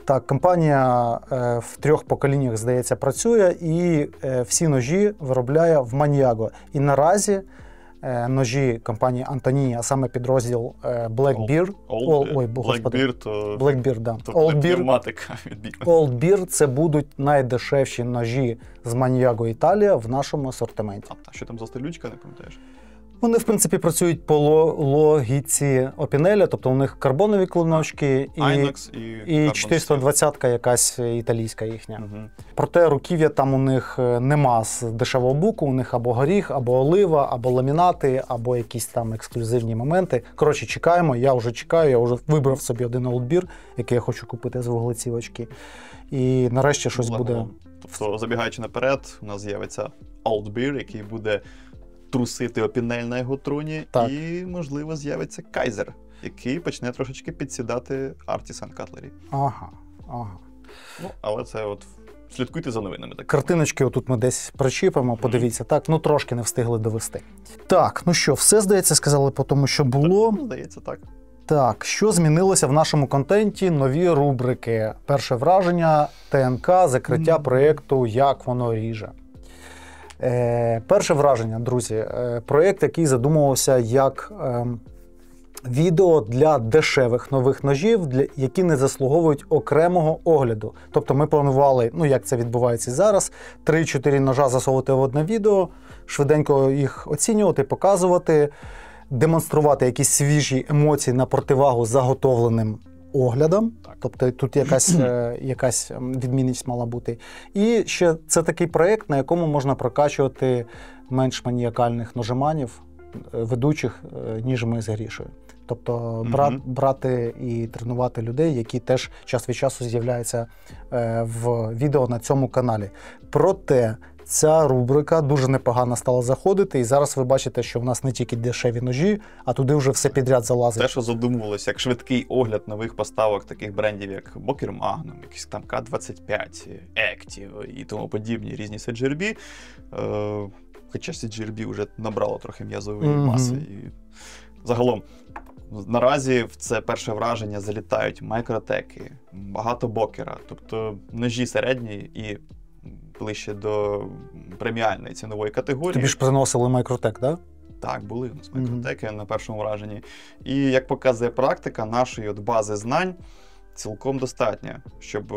B: Так, компанія в 3 поколіннях, здається, працює і всі ножі виробляє в Маньяго. І наразі ножі компанії Antonini, а саме підрозділ Black Bear.
A: Black Bear,
B: да.
A: Old
B: Bear – це будуть найдешевші ножі з Маньяго Італія в нашому асортименті.
A: А що там за стилючка, не пам'ятаєш?
B: Вони, в принципі, працюють по логіці опінеля, тобто у них карбонові клиночки і 420-ка якась італійська їхня. Угу. Проте руків'я там у них нема з дешевого буку, у них або горіх, або олива, або ламінати, або якісь там ексклюзивні моменти. Коротше, чекаємо, я вже чекаю, я вже вибрав собі один Old Beer, який я хочу купити з вуглецівочки. І нарешті щось буде.
A: Тобто, забігаючи наперед, у нас з'явиться Old Beer, який буде трусити опінель на його троні, так. І, можливо, з'явиться Кайзер, який почне трошечки підсідати Artisan Cutlery.
B: Ага.
A: Але це от слідкуйте за новинами. Так.
B: Картиночки отут ми десь причіпимо, подивіться, так, трошки не встигли довести. Так, що, все, здається, сказали по тому, що було.
A: Так, здається, так.
B: Так, що змінилося в нашому контенті? Нові рубрики. Перше враження, ТНК, закриття проєкту «Як воно ріже». Перше враження, друзі, проєкт, який задумувався як відео для дешевих нових ножів, які не заслуговують окремого огляду. Тобто ми планували, як це відбувається зараз, 3-4 ножа засовувати в одне відео, швиденько їх оцінювати, показувати, демонструвати якісь свіжі емоції на противагу заготовленим оглядам. Так. Тобто тут якась відмінність мала бути. І ще це такий проєкт, на якому можна прокачувати менш маніакальних ножеманів, ведучих, ніж ми з Грішою. Тобто брати і тренувати людей, які теж час від часу з'являються в відео на цьому каналі. Проте ця рубрика дуже непогано стала заходити, і зараз ви бачите, що в нас не тільки дешеві ножі, а туди вже все підряд залазить.
A: Те, що задумувалося, як швидкий огляд нових поставок таких брендів, як Boker Magnum, якісь там K25, Active і тому подібні різні CGRB. Хоча CGRB вже набрало трохи м'язової маси. І загалом, наразі в це перше враження залітають мікротеки, багато бокера, тобто ножі середні і ближче до преміальної цінової категорії.
B: Тобі ж приносили мікротек, так?
A: Так, були у нас мікротеки на першому враженні. І як показує практика, нашої бази знань цілком достатньо, щоб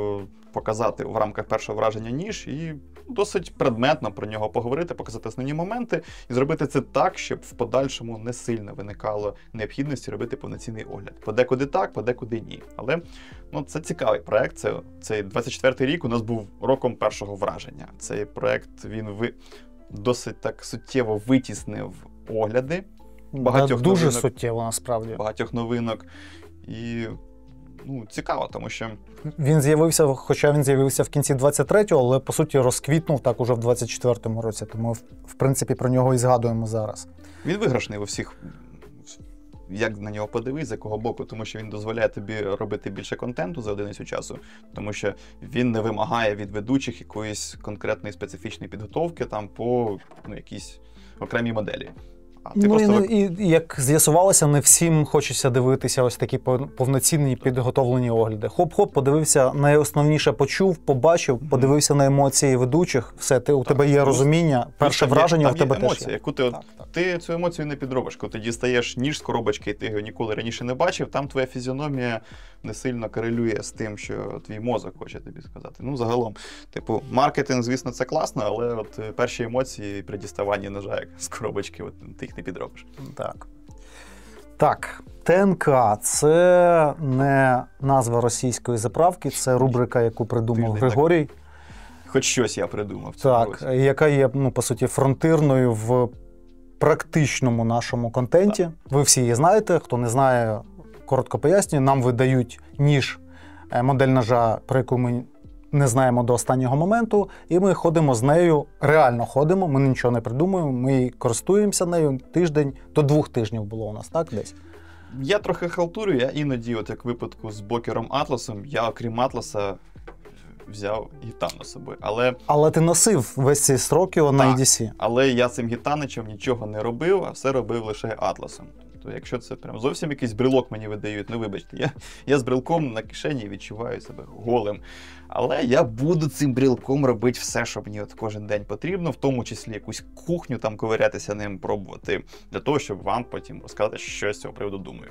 A: показати в рамках першого враження ніж і досить предметно про нього поговорити, показати основні моменти і зробити це так, щоб в подальшому не сильно виникало необхідності робити повноцінний огляд. Подекуди так, подекуди ні. Але це цікавий проект. Цей 24-й рік у нас був роком першого враження. Цей проект, він досить так суттєво витіснив огляди.
B: Дуже суттєво, насправді.
A: Багатьох новинок. І цікаво, тому що
B: він з'явився в кінці 23-го, але, по суті, розквітнув так уже в 24-му році. Тому, в принципі, про нього і згадуємо зараз.
A: Він виграшний у всіх, як на нього подивись, з якого боку, тому що він дозволяє тобі робити більше контенту за одиницю часу, тому що він не вимагає від ведучих якоїсь конкретної специфічної підготовки там по якійсь окремій моделі. А ти просто...
B: і як з'ясувалося, не всім хочеться дивитися ось такі повноцінні підготовлені огляди. Хоп-хоп, подивився, найосновніше почув, побачив, подивився на емоції ведучих, все, у тебе є розуміння, перше враження у тебе теж є.
A: Яку ти цю емоцію не підробиш, коли ти дістаєш ніж з коробочки, і ти його ніколи раніше не бачив, там твоя фізіономія не сильно корелює з тим, що твій мозок хоче тобі сказати. Ну, загалом, типу, маркетинг, звісно, це класно, але от перші емоції при діставанні ножа з коробочки, от, ти їх не підробиш.
B: Так, ТНК – це не назва російської заправки, це рубрика, яку придумав Григорій.
A: Хоч щось я придумав.
B: Так, яка є, по суті, фронтирною в практичному нашому контенті. Так. Ви всі її знаєте, хто не знає, коротко пояснюю, нам видають ніж, модель ножа, про яку ми не знаємо до останнього моменту, і ми ходимо з нею, реально ходимо, ми нічого не придумуємо, ми користуємося нею тиждень, до 2 тижнів було у нас, так, десь?
A: Я трохи халтурю, я іноді, от як в випадку з блокером Атласом, я окрім Атласа взяв гітану з собою.
B: Але ти носив весь ці строки на EDC.
A: Але я цим гітаничем нічого не робив, а все робив лише Атласом. Тобто, якщо це прям зовсім якийсь брелок мені видають, ну вибачте, я з брелком на кишені відчуваю себе голим. Але я буду цим брелком робити все, що мені от кожен день потрібно, в тому числі якусь кухню там ковирятися ним, пробувати, для того, щоб вам потім розказати, що з цього приводу думаю.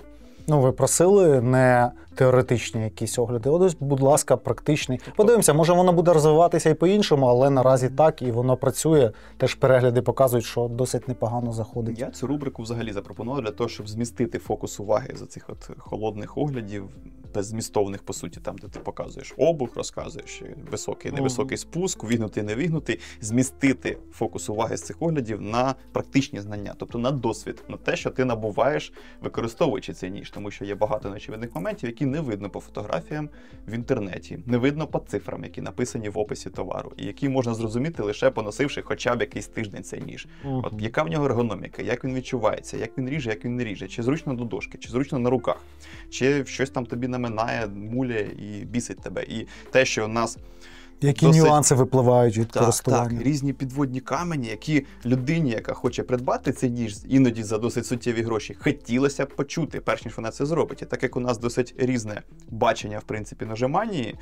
B: Ну, ви просили не теоретичні якісь огляди, ось, будь ласка, практичний. Подивимося, може воно буде розвиватися і по-іншому, але наразі так, і воно працює. Теж перегляди показують, що досить непогано заходить.
A: Я цю рубрику взагалі запропонував для того, щоб змістити фокус уваги з цих от холодних оглядів, беззмістовних, по суті, там, де ти показуєш обух, розказуєш високий, невисокий спуск, вигнутий, невигнутий, змістити фокус уваги з цих оглядів на практичні знання, тобто на досвід, на те, що ти набуваєш, використовуючи цей ніж. Тому що є багато неочевидних моментів, які не видно по фотографіям в інтернеті, не видно по цифрам, які написані в описі товару, і які можна зрозуміти лише поносивши хоча б якийсь тиждень цей ніж. От яка в нього ергономіка, як він відчувається, як він ріже, як він не ріже, чи зручно до дошки, чи зручно на руках, чи щось там тобі наминає, муляє і бісить тебе. І те, що у нас
B: які нюанси випливають від користування.
A: Так, різні підводні камені, які людині, яка хоче придбати цей ніж, іноді за досить суттєві гроші, хотілося б почути, перш ніж вона це зробить. І так як у нас досить різне бачення, в принципі, ножеманії,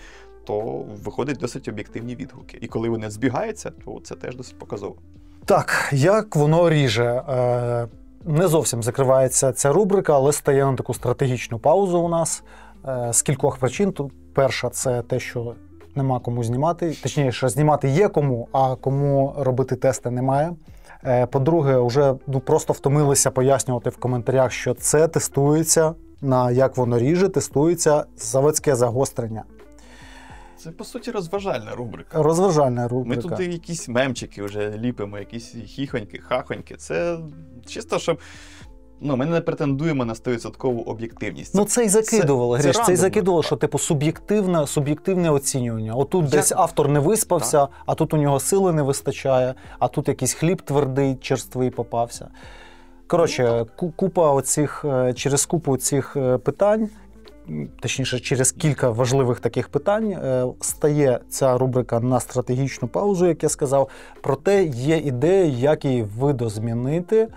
A: то виходять досить об'єктивні відгуки. І коли вони збігаються, то це теж досить показово.
B: Так, як воно ріже? Не зовсім закривається ця рубрика, але стає на таку стратегічну паузу у нас. З кількох причин. Перша – це те, що нема кому знімати. Точніше, знімати є кому, а кому робити тести немає. По-друге, вже просто втомилися пояснювати в коментарях, що це тестується, на як воно ріже, тестується заводське загострення.
A: Це, по суті, розважальна рубрика.
B: Розважальна рубрика.
A: Ми тут якісь мемчики вже ліпимо, якісь хіхоньки, хахоньки. Це чисто, щоб... ми не претендуємо на 100% об'єктивність.
B: Це й закидувало, Гриш, це й закидувало, що типу суб'єктивне оцінювання. Отут десь автор не виспався, а тут у нього сили не вистачає, а тут якийсь хліб твердий, черствий попався. Коротше, через купу цих питань, точніше, через кілька важливих таких питань, стає ця рубрика на стратегічну паузу, як я сказав. Проте є ідея, як її видозмінити.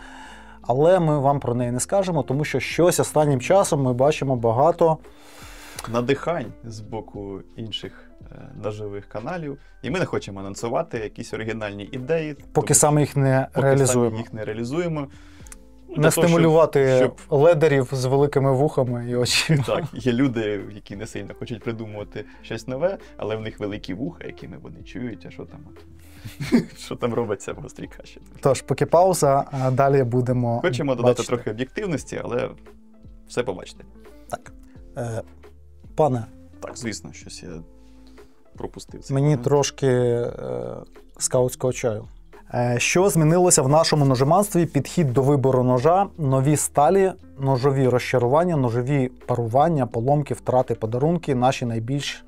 B: Але ми вам про неї не скажемо, тому що щось останнім часом ми бачимо багато
A: надихань з боку інших ножових каналів. І ми не хочемо анонсувати якісь оригінальні ідеї.
B: Поки саме їх не
A: реалізуємо.
B: Не стимулювати ледерів з великими вухами і очима.
A: Так, є люди, які не сильно хочуть придумувати щось нове, але в них великі вуха, якими вони чують, а що там робиться в гострій каші.
B: Тож, поки пауза, а далі будемо
A: Хочемо додати трохи об'єктивності, але все побачите.
B: Так. Пане.
A: Так, звісно, щось я пропустив.
B: Мені трошки скаутського чаю. Що змінилося в нашому ножеманстві? Підхід до вибору ножа, нові сталі, ножові розчарування, ножові парування, поломки, втрати, подарунки, наші найбільш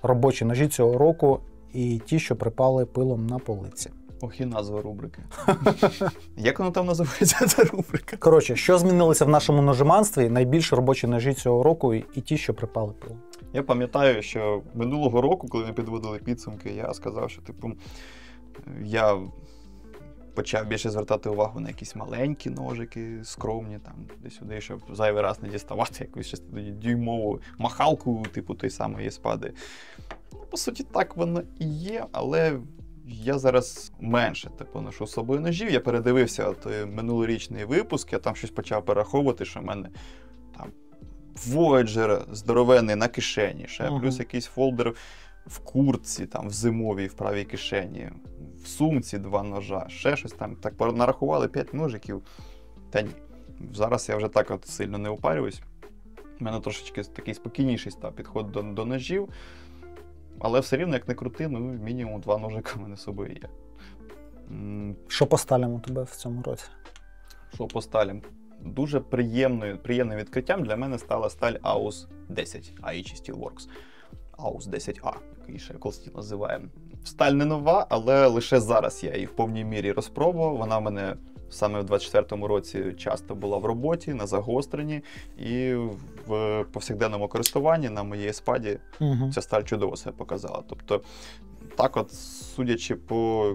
B: робочі ножі цього року і ті, що припали пилом на полиці.
A: Ох, і назва рубрики. Як воно там називається, ця рубрика?
B: Коротше, що змінилося в нашому ножеманстві? Найбільш робочі ножі цього року і ті, що припали пилом.
A: Я пам'ятаю, що минулого року, коли ми підводили підсумки, я сказав, що я почав більше звертати увагу на якісь маленькі ножики, скромні, там, де-сюди, щоб зайвий раз не діставати якусь 6-дюймову махалку, типу той самої Еспади. По суті, так воно і є, але я зараз менше ношу з собою ножів. Я передивився минулорічний випуск, я там щось почав перераховувати, що в мене там Voyager здоровенний на кишені, ще плюс якийсь фолдер в куртці, там, в зимовій, в правій кишені, в сумці 2 ножа, ще щось там. Так нарахували 5 ножиків. Та ні, зараз я вже так от сильно не упарююсь. У мене трошечки такий спокійніший став підход до ножів. Але все рівно, як не крути, ну, мінімум 2 ножика в мене з собою є.
B: Що по сталям у тебе в цьому році?
A: Що по сталям? Дуже приємним відкриттям для мене стала сталь AUS 10, Aichi Steelworks. AUS 10A, який ще Колстіл називає. Сталь не нова, але лише зараз я її в повній мірі розпробував. Вона в мене саме в 24-му році часто була в роботі, на загостренні, і в повсякденному користуванні на моїй Еспаді ця сталь чудово себе показала. Тобто, так от, судячи по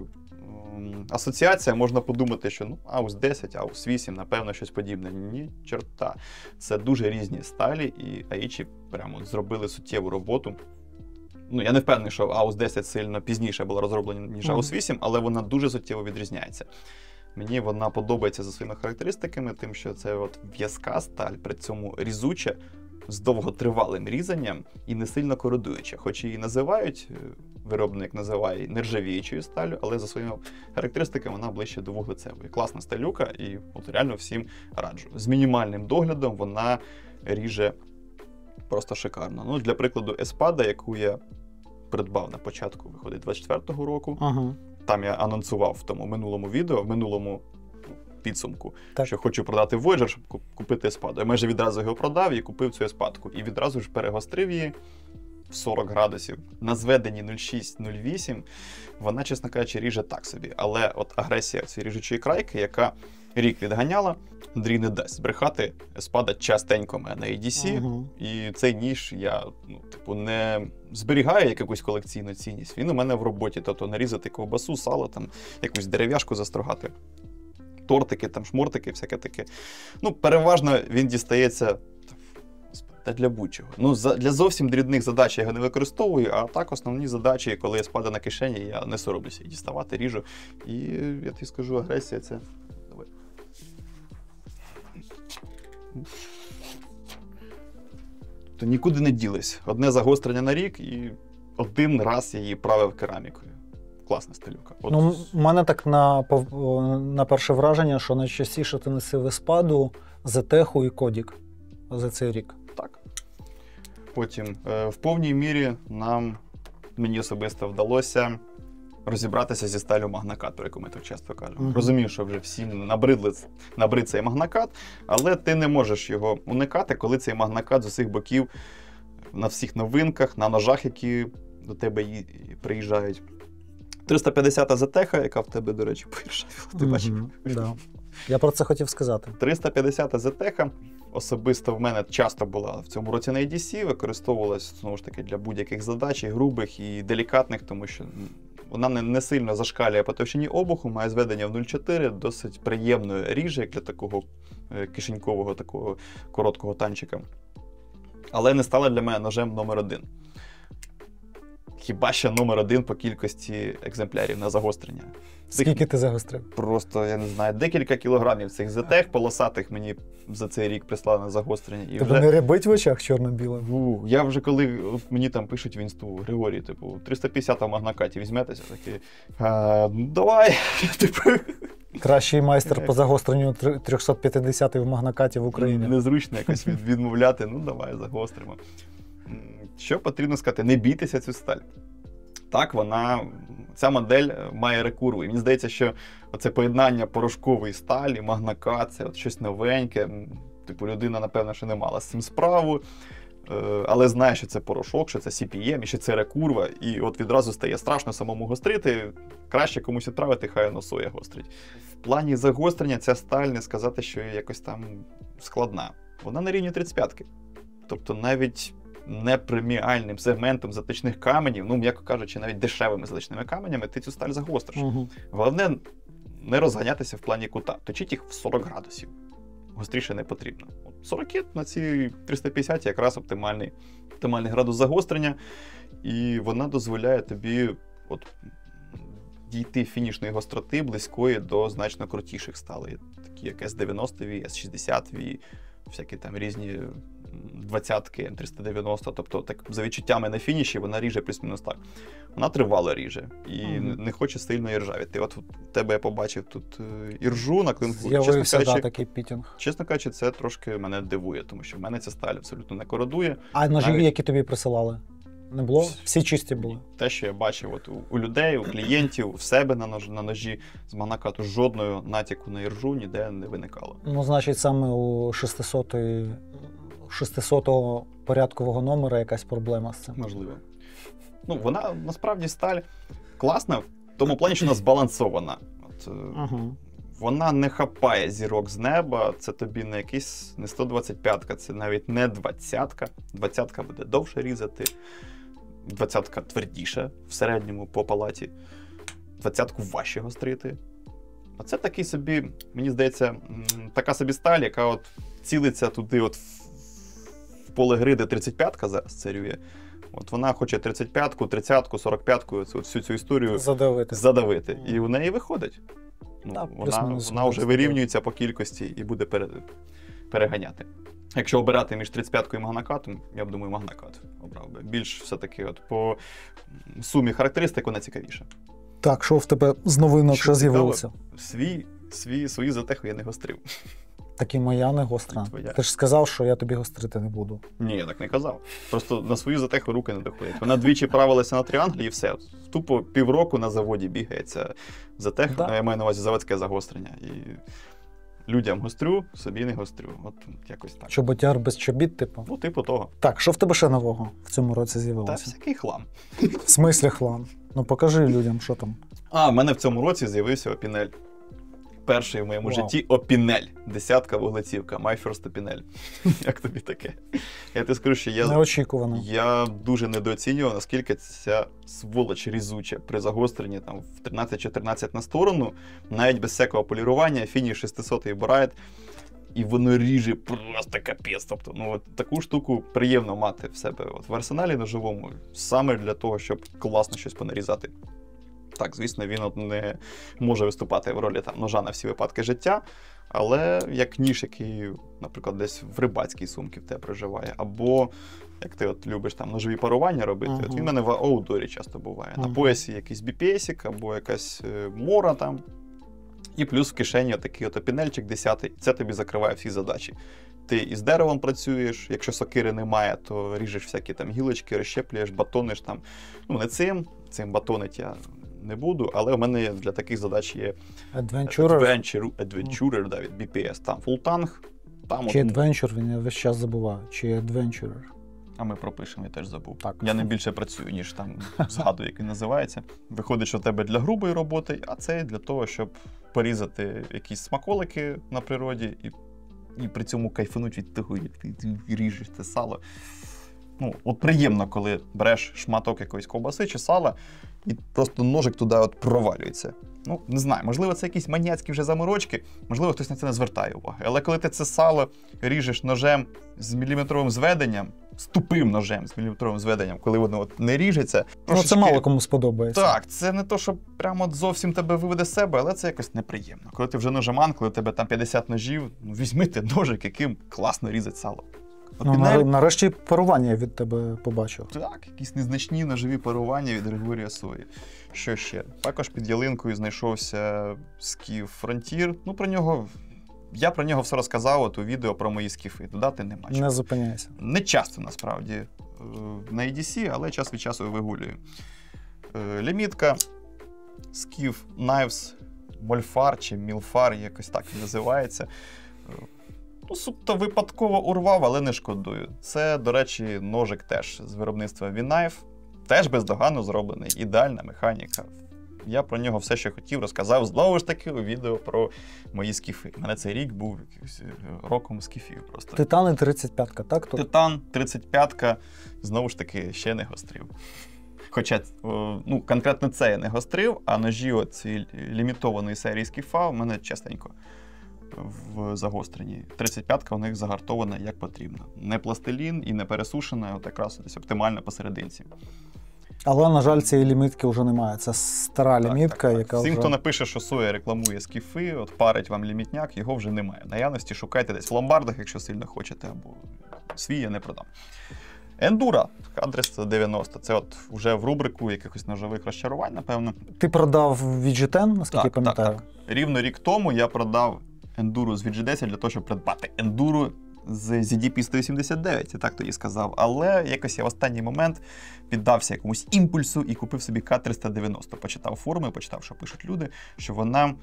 A: асоціаціям, можна подумати, що AUS 10, AUS 8, напевно, щось подібне. Ні, чорта. Це дуже різні сталі, і Aichi прямо зробили суттєву роботу. Ну, я не впевнений, що AUS 10 сильно пізніше була розроблена, ніж AUS 8, але вона дуже суттєво відрізняється. Мені вона подобається за своїми характеристиками, тим, що це от в'язка сталь, при цьому різуча, з довготривалим різанням і не сильно кородуюча. Хоч її називають, виробник називає нержавіючою сталю, але за своїми характеристиками вона ближче до вуглецевої. Класна сталюка і от реально всім раджу. З мінімальним доглядом вона ріже просто шикарно. Ну, для прикладу, Еспада, яку я придбав на початку, виходить, 24-го року. Там я анонсував в тому минулому відео, в минулому підсумку, що хочу продати Voyager, щоб купити Еспаду. Я майже відразу його продав і купив цю Еспадку. І відразу ж перегострив її в 40 градусів. На зведенні 0,6-0,8 вона, чесно кажучи, ріже так собі. Але от агресія цієї ріжучої крайки, яка рік відганяла, Андрій не дасть збрехати. Еспада частенько мене на EDC, і цей ніж я, не зберігаю як якусь колекційну цінність. Він у мене в роботі, тобто нарізати ковбасу, сало, там, якусь дерев'яшку застрогати, тортики, там, шмортики, всяке таке. Ну, переважно він дістається та для будь-чого. Ну, для зовсім дрібних задач я його не використовую, а так основні задачі, коли Еспада на кишені, я не соромлюся діставати, ріжу. І я тобі скажу, агресія це... Давай. То нікуди не ділись. Одне загострення на рік і один раз я її правив керамікою. Класна сталюка. От.
B: Ну, у мене так на перше враження, що найчастіше ти носив Еспаду, Зетеху і Кодік за цей рік.
A: Так. Потім в повній мірі мені особисто вдалося розібратися зі сталю магнакат, про яку ми так часто кажемо. Розумію, що вже всім набрид цей магнакат, але ти не можеш його уникати, коли цей магнакат з усіх боків на всіх новинках, на ножах, які до тебе приїжджають. 350-та Зетеха, яка в тебе, до речі, поіршавіла, ти бачив?
B: Да. Я про це хотів сказати.
A: 350-та Зетеха особисто в мене часто була в цьому році на EDC, використовувалась, знову ж таки, для будь-яких задач, і грубих, і делікатних, тому що вона не сильно зашкалює по товщині обуху, має зведення в 0,4, досить приємно ріже, як для такого кишенькового, такого короткого танчика. Але не стала для мене ножем номер 1. Хіба що номер 1 по кількості екземплярів на загострення.
B: Скільки ти загострив?
A: Просто, я не знаю, декілька кілограмів цих Зетех полосатих мені за цей рік прислали на загострення. І
B: тебе не рябить в очах чорно-біле?
A: Я вже коли мені там пишуть в інсту, Григорій, 350 в магнакаті візьметеся, такий, давай.
B: Кращий майстер по загостренню 350 в магнакаті в Україні.
A: Незручно якось відмовляти, давай загостримо. Що потрібно сказати? Не бійтеся цю сталь. Так, ця модель має рекурву. І мені здається, що оце поєднання порошкової сталі, магнакат, це щось новеньке. Людина, напевно, що не мала з цим справу, але знає, що це порошок, що це CPM, і що це рекурва. І от відразу стає страшно самому гострити. Краще комусь відправити, хай воно соя гострить. В плані загострення ця сталь, не сказати, що якось там складна. Вона на рівні 35-ки. Тобто навіть не преміальним сегментом затичних каменів, м'яко кажучи, навіть дешевими затичними каменями, ти цю сталь загостриш. Головне не розганятися в плані кута. Точіть їх в 40 градусів. Гостріше не потрібно. 40 на ці 350 якраз оптимальний градус загострення. І вона дозволяє тобі дійти фінішної гостроти близької до значно крутіших сталей. Такі як S90V, S60V, всякі там різні 20-ки, М390. Тобто так, за відчуттями на фініші вона ріже плюс-мінус так. Вона тривало ріже і не хоче сильно іржавіти. От у тебе я побачив тут іржу на клинку.
B: З'явився такий пітінг.
A: Чесно кажучи, це трошки мене дивує, тому що в мене ця сталь абсолютно не кородує.
B: А ножі, які тобі присилали? Не було? Всі чисті були?
A: Те, що я бачив у людей, у клієнтів, в себе на ножі з Магнакату, жодного натяку на іржу ніде не виникало.
B: Ну, значить, саме у 600-го порядкового номера якась проблема з цим.
A: Можливо. Ну, вона, насправді, сталь класна в тому плані, що вона збалансована. Вона не хапає зірок з неба, це тобі не якийсь, не 125-ка, це навіть не 20-ка. 20-ка буде довше різати, 20-ка твердіша в середньому по палаті, 20-ку важче гострити. А це такий собі, мені здається, така собі сталь, яка цілиться туди в поле гри, де 35-ка зараз царює. Вона хоче 35-ку, 30-ку, 45-ку, всю цю історію задавити. І у неї виходить. Вона вже вирівнюється по кількості і буде переганяти. Якщо обирати між 35-кою і Магнакатом, я б думаю, Магнакат обрав би. Більш все-таки по сумі характеристик вона цікавіша.
B: Так, що в тебе з новинок ще з'явилося?
A: Свою затеху я не гострив.
B: Так і моя не гостра. Ти ж сказав, що я тобі гострити не буду.
A: Ні, я так не казав. Просто на свою затеху руки не доходять. Вона двічі правилася на тріанглі і все. Тупо півроку на заводі бігається затеха, я маю на увазі заводське загострення. І людям гострю, собі не гострю. От якось так.
B: Чоботяр без чобіт, типу?
A: Ну, типу того.
B: Так, що в тебе ще нового в цьому році з'явилося?
A: Та всякий хлам.
B: В смислі хлам? Ну покажи людям, що там.
A: В мене в цьому році з'явився опінель. Перший в моєму житті опінель. 10-ка вуглецівка. My first опінель. Як тобі таке? Я тобі скажу, що
B: неочікувано.
A: Я дуже недооцінював, наскільки ця сволоч різуча при загостренні там, в 13-14 на сторону, навіть без всякого полірування, фініш 600-й Bright, і воно ріже просто капець. Тобто, таку штуку приємно мати в себе в арсеналі ножовому, саме для того, щоб класно щось понарізати. Так, звісно, він не може виступати в ролі ножа на всі випадки життя, але як ніж, який, наприклад, десь в рибацькій сумці в тебе проживає, або як ти любиш ножові парування робити, він в мене в аудорі часто буває. На поясі якийсь BPS-ик або якась мора там, і плюс в кишені такий опінельчик 10-й, це тобі закриває всі задачі. Ти із деревом працюєш, якщо сокири немає, то ріжеш всякі гілочки, розщеплюєш, батониш там. Не цим батонить я не буду, але у мене для таких задач є Adventurer від BPS, там фултанг.
B: Чи Adventure, він я весь час забуваю, чи Adventurer.
A: А ми пропишемо, я теж забув.
B: Так.
A: Я не більше працюю, ніж там згадую, як він називається. Виходить, що в тебе для грубої роботи, а це для того, щоб порізати якісь смаколики на природі і при цьому кайфануть від того, як ти ріжеш це сало. Приємно, коли береш шматок якоїсь ковбаси чи сала, і просто ножик туди провалюється. Не знаю, можливо, це якісь маніацькі вже заморочки, можливо, хтось на це не звертає уваги. Але коли ти це сало ріжеш ножем з міліметровим зведенням, з тупим ножем з міліметровим зведенням, коли воно не ріжеться.
B: Це мало кому сподобається.
A: Так, це не то, що прямо зовсім тебе виведе з себе, але це якось неприємно. Коли ти вже ножеман, коли у тебе там 50 ножів, візьми ти ножик, яким класно різать сало.
B: Нарешті парування від тебе побачив.
A: Так, якісь незначні ножові парування від Григорія Сої. Що ще? Також під ялинкою знайшовся скіф Frontier. Я про нього все розказав у відео про мої скіфи. Додати нема чого.
B: Не зупиняйся.
A: Не часто, насправді, на EDC, але час від часу вигулюю. Лімітка, скіф, Knives, Мольфар чи Мілфар, якось так і називається. Суто випадково урвав, але не шкодую. Це, до речі, ножик теж з виробництва V-Knife. Теж бездоганно зроблений, ідеальна механіка. Я про нього все, що хотів, розказав знову ж таки у відео про мої скіфи. У мене цей рік був роком скіфів просто.
B: Титан 35-ка, так?
A: Титан 35-ка, знову ж таки, ще не гострів. Хоча ну, конкретно це я не гострив, а ножі оці лімітованої серії Скіфа у мене частенько в загостренні. 35-ка у них загартована як потрібно. Не пластилін і не пересушена, от якраз десь оптимально посерединці.
B: Але, на жаль, цієї лімітки вже немає. Це стара лімітка, яка
A: Всім,
B: вже...
A: хто напише, що Соя рекламує Скіфи, от парить вам лімітняк, його вже немає. Наявності шукайте десь в ломбардах, якщо сильно хочете, або свій я не продам. Ендура К390. Це от вже в рубрику якихось ножових розчарувань, напевно.
B: Ти продав VG10, наскільки я пам'ятаю?
A: Так. Рівно рік тому я продав ендуру з VG10 для того, щоб придбати ендуру з ZDP-189, я так тоді сказав. Але якось я в останній момент піддався якомусь імпульсу і купив собі К390. Почитав форуми, почитав, що пишуть люди, що вона,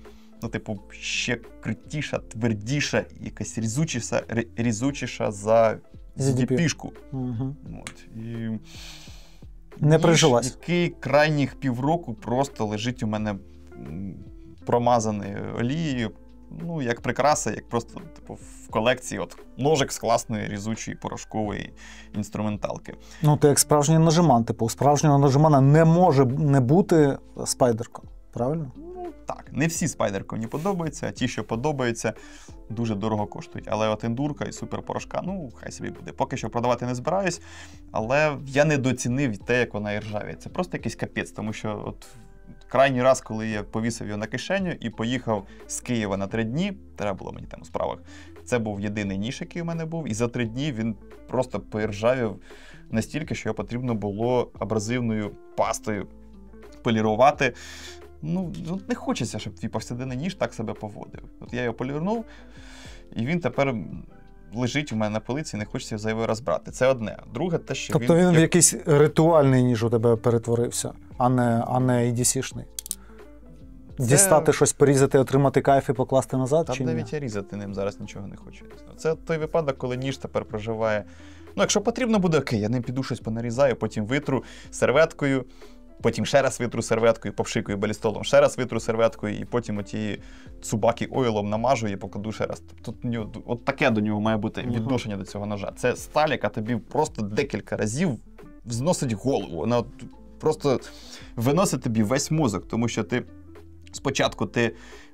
A: ну, типу, ще крутіша, твердіша, якась різучіша за ZDP-шку.
B: Угу.
A: От. І
B: не прижилась.
A: Який крайніх півроку просто лежить у мене промазаний олією. Ну, як прикраса, як просто типу, в колекції от, ножик з класної різучої порошкової інструменталки.
B: Ну, ти як справжній ножиман. Типу, у справжнього ножимана не може не бути спайдеркон, правильно?
A: Ну, так. Не всі спайдерконі подобаються, а ті, що подобаються, дуже дорого коштують. Але от ендурка і суперпорошка, ну, хай собі буде. Поки що продавати не збираюсь, але я недооцінив те, як вона іржавіє. Це просто якийсь капець, тому що от крайній раз, коли я повісив його на кишеню і поїхав з Києва на 3 дні, треба було мені там у справах, це був єдиний ніж, який у мене був, і за 3 дні він просто поіржавів настільки, що його потрібно було абразивною пастою полірувати. Ну, не хочеться, щоб твій повсякденний ніж так себе поводив. От я його полірнув, і він тепер лежить у мене на полиці, не хочеться його зайвий раз брати. Це одне. Друге, те, що
B: тобто він в якийсь ритуальний ніж у тебе перетворився, а не EDC-шний? Дістати щось, порізати, отримати кайф і покласти назад?
A: Та
B: чи
A: навіть я різати ним зараз нічого не хочу. Це той випадок, коли ніж тепер проживає. Ну, якщо потрібно буде, окей, я ним піду щось понарізаю, потім витру серветкою, потім ще раз витру серветкою, попшикую балістолом, ще раз витру серветкою, і потім оті цубаки ойлом намажу і покладу ще раз. Тут от таке до нього має бути відношення до цього ножа. Це сталь, яка тобі просто декілька разів зносить голову. Вона просто виносить тобі весь мозок, тому що ти спочатку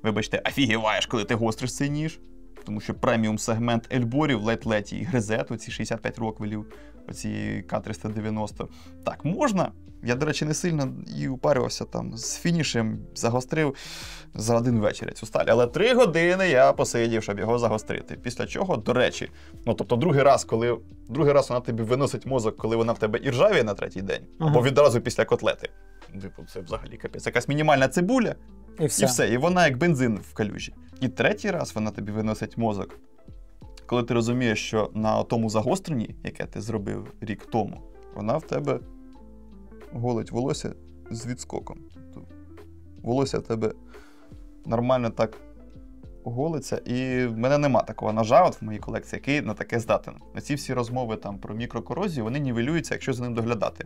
A: вибачте, офігіваєш, коли ти гостриш цей ніж, тому що преміум-сегмент ельборів ледь-ледь і гризе, оці 65 роквелів, оці К390. Так, можна. Я, до речі, не сильно і упарювався там з фінішем, загострив за 1 вечір цю сталь. Але 3 години я посидів, щоб його загострити. Після чого, до речі, ну тобто другий раз вона тобі виносить мозок, коли вона в тебе іржавіє на 3-й день, або відразу після котлети. Типу, це взагалі капець. Якась мінімальна цибуля, і все. І вона як бензин в калюжі. І 3-й раз вона тобі виносить мозок, коли ти розумієш, що на тому загостренні, яке ти зробив рік тому, вона в тебе голить волосся з відскоком. Тобто волосся в тебе нормально так голиться, і в мене нема такого ножа от в моїй колекції, який на таке здатен. На ці всі розмови там про мікрокорозію, вони нівелюються, якщо за ним доглядати.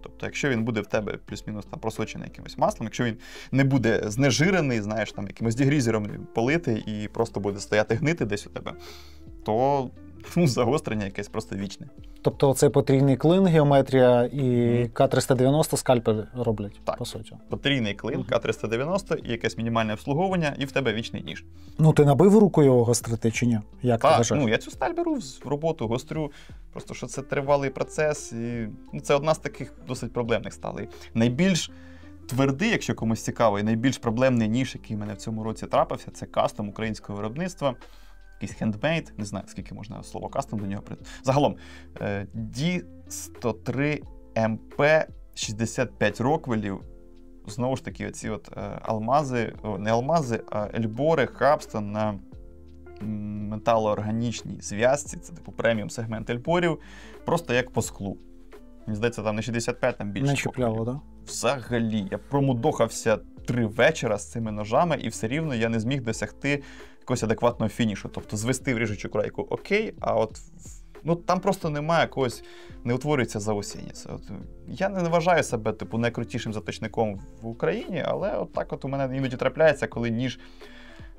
A: Тобто, якщо він буде в тебе плюс-мінус там просочений якимось маслом, якщо він не буде знежирений, знаєш, там якимось дегрізером политий і просто буде стояти гнити десь у тебе, то загострення якесь просто вічне.
B: Тобто оцей потрійний клин, геометрія і К390 скальпель роблять,
A: так,
B: по суті.
A: Потрійний клин, К390 і якесь мінімальне обслуговування, і в тебе вічний ніж.
B: Ну, ти набив руку його гострити чи ні? Як ти вважаєш?
A: Ну, я цю сталь беру в роботу, гострю. Просто що це тривалий процес, і це одна з таких досить проблемних сталей. Найбільш твердий, якщо комусь цікаво, і найбільш проблемний ніж, який в мене в цьому році трапився, це кастом українського виробництва. Якийсь хендмейд, не знаю, скільки можна слово кастом до нього прийти. Загалом, D103 MP 65 роквелів, знову ж таки, оці от алмази, не алмази, а ельбори, хабстон на металоорганічній зв'язці, це типу преміум-сегмент ельборів, просто як по склу. Мені здається, там не 65, там більше.
B: Не чіпляло, так?
A: Взагалі, я промудохався 3 вечора з цими ножами, і все рівно я не зміг досягти якогось адекватного фінішу. Тобто звести в ріжучу крайку окей, а от там просто немає якогось, не утворюється заусінець. Я не вважаю себе типу найкрутішим заточником в Україні, але от так от у мене іноді трапляється, коли ніж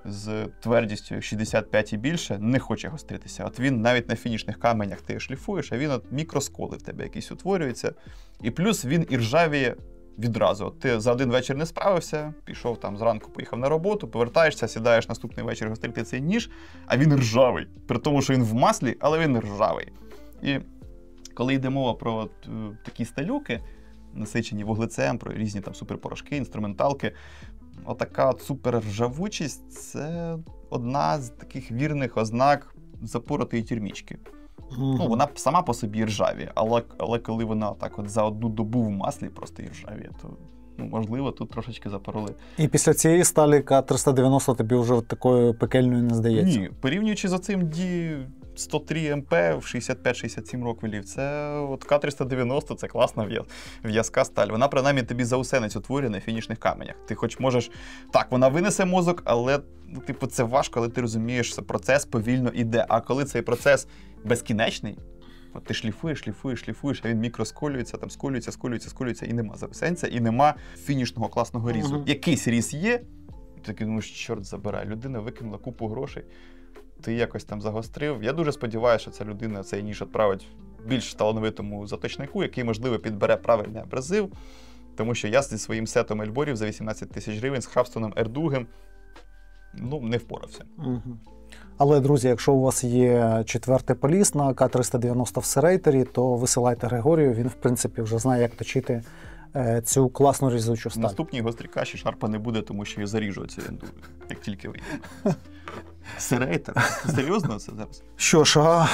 A: з твердістю 65 і більше не хоче гостритися. От він навіть на фінішних каменях ти шліфуєш, а він от мікросколи в тебе якісь утворюються. І плюс він і ржавіє відразу. От ти за один вечір не справився, пішов там зранку, поїхав на роботу, повертаєшся, сідаєш наступний вечір гострити цей ніж, а він ржавий. При тому, що він в маслі, але він ржавий. І коли йде мова про от, такі сталюки, насичені вуглецем, про різні там суперпорошки, інструменталки, отака от суперржавучість – це одна з таких вірних ознак запоротої термічки. Ну, вона сама по собі ржавіє, але коли вона так от за одну добу в маслі просто і ржавіє, то можливо тут трошечки запороли.
B: І після цієї сталі К390 тобі вже такою пекельною не здається?
A: Ні, порівнюючи за цим D103 МП в 65-67 роквелів, це от К390 це класна в'язка сталь. Вона принаймні тобі заусенець утворює на фінішних каменях. Ти хоч можеш, так, вона винесе мозок, але типу, це важко, але ти розумієш, що процес повільно йде. А коли цей процес безкінечний, от ти шліфуєш, а він мікросколюється, там сколюється, і нема заусенця, і нема фінішного класного різу. Якийсь різ є, ти такий думаєш, чорт забирай, людина викинула купу грошей, ти якось там загострив. Я дуже сподіваюся, що ця людина цей ніж відправить більш талановитому заточнику, який, можливо, підбере правильний абразив, тому що я зі своїм сетом ельборів за 18 тисяч гривень з Храфстоном R2 не впорався.
B: Але, друзі, якщо у вас є 4-й поліс на К390 в серейтері, то висилайте Григорію, він, в принципі, вже знає, як точити цю класну різучу сталь.
A: Наступній гострій каші шарпа не буде, тому що я заріжу цю ендуру, як тільки вийде. Серейтер? Серйозно це зараз?
B: Що ж,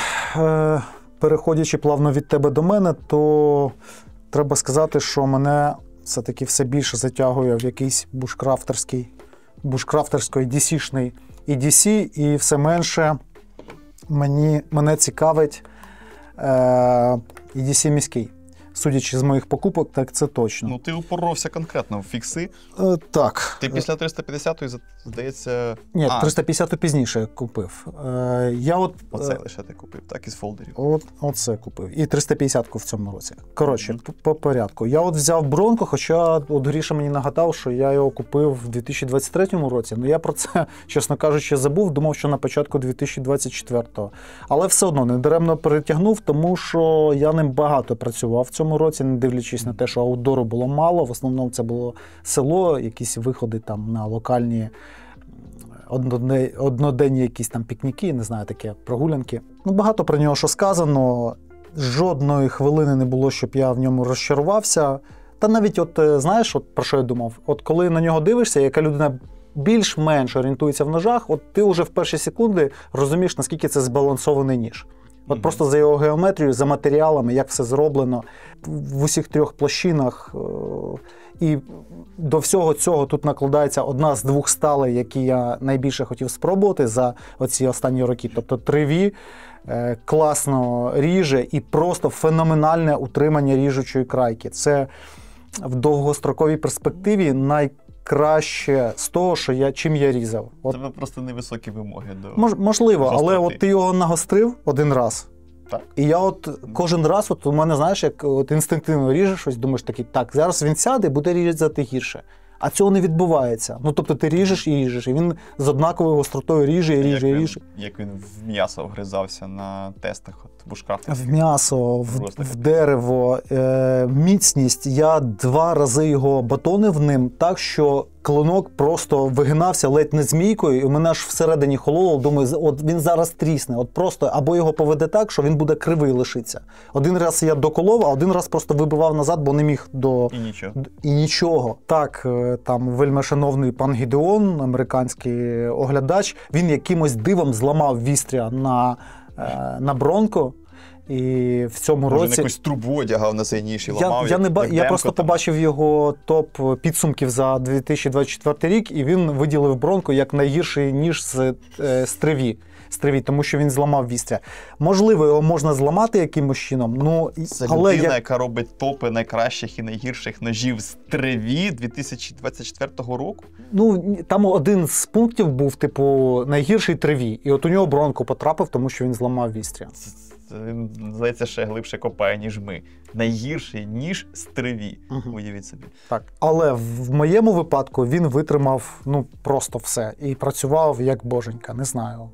B: переходячи плавно від тебе до мене, то треба сказати, що мене все-таки все більше затягує в якийсь бушкрафтерський DC-шний EDC, і все менше мене цікавить EDC міський. Судячи з моїх покупок, так це точно.
A: Ну, ти упоровся конкретно в фікси.
B: Так.
A: Ти після 350-ї, здається...
B: Ні, 350-ту пізніше купив.
A: Оце лише ти купив, так, із фолдерів.
B: Оце купив. І 350-ку в цьому році. Коротше, по порядку. Я взяв Бронко, хоча Гріша мені нагадав, що я його купив в 2023 році. Ну, я про це, чесно кажучи, забув. Думав, що на початку 2024-го. Але все одно, недаремно перетягнув, тому що я ним багато працював в цьому році, не дивлячись на те, що аутдору було мало. В основному це було село, якісь виходи там на локальні одноденні якісь там пікніки, не знаю, такі прогулянки. Ну, багато про нього що сказано. Жодної хвилини не було, щоб я в ньому розчарувався. Та навіть, знаєш, про що я думав? От коли на нього дивишся, яка людина більш-менш орієнтується в ножах, от ти вже в перші секунди розумієш, наскільки це збалансований ніж. От просто за його геометрією, за матеріалами, як все зроблено в усіх трьох площинах. І до всього цього тут накладається одна з двох сталей, які я найбільше хотів спробувати за оці останні роки. Тобто 3V класно ріже і просто феноменальне утримання ріжучої крайки. Це в довгостроковій перспективі найкраще з того, чим я різав.
A: Це просто невисокі вимоги до
B: можливо, гостроти. Але от ти його нагострив один раз.
A: Так.
B: І я кожен раз, у мене, знаєш, як інстинктивно ріжеш щось, думаєш такий, так, зараз він сяде і буде різати гірше. А цього не відбувається. Ну, тобто ти ріжеш, і він з однаковою гостротою ріже, і ріже.
A: Як він в м'ясо вгризався на тестах бушкрафтів.
B: В м'ясо, в дерево, міцність. Я 2 рази його батонив ним так, що клинок просто вигинався ледь не змійкою, і у мене аж всередині хололо, думаю, от він зараз трісне. От просто або його поведе так, що він буде кривий лишиться. Один раз я доколов, а один раз просто вибивав назад, бо не міг І нічого. Так, там вельмишановний пан Гідеон, американський оглядач, він якимось дивом зламав вістря на Бронко. І в цьому році...
A: якусь трубу одягав на цей ніж і ламав.
B: Я просто побачив його топ підсумків за 2024 рік, і він виділив Бронко як найгірший ніж з 3V, тому що він зламав вістря. Можливо, його можна зламати якимось чином,
A: це людина, яка робить топи найкращих і найгірших ножів з 3V 2024 року?
B: Ну, там один з пунктів був, найгірший 3V, і от у нього Бронко потрапив, тому що він зламав вістря.
A: Він, здається, ще глибше копає, ніж ми. Найгірший ніж стриві. Уявіть собі.
B: Так. Але в моєму випадку він витримав просто все. І працював як боженька, не знаю.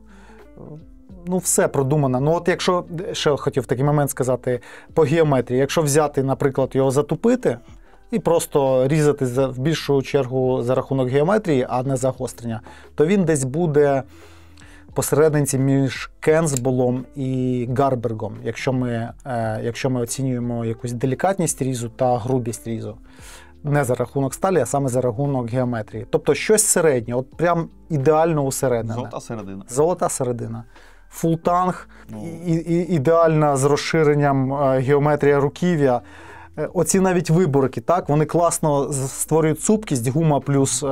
B: Все продумано. От якщо, ще хотів в такий момент сказати, по геометрії, якщо взяти, наприклад, його затупити і просто різати в більшу чергу за рахунок геометрії, а не загострення, то він десь буде посерединці між Кенсболом і Гарбергом, якщо ми оцінюємо якусь делікатність різу та грубість різу. Не за рахунок сталі, а саме за рахунок геометрії. Тобто щось середнє, от прям ідеально усереднене.
A: Золота середина.
B: Золота середина. Фултанг, ідеальна з розширенням геометрія руків'я. Оці навіть виборки, так, вони класно створюють цупкість, гума плюс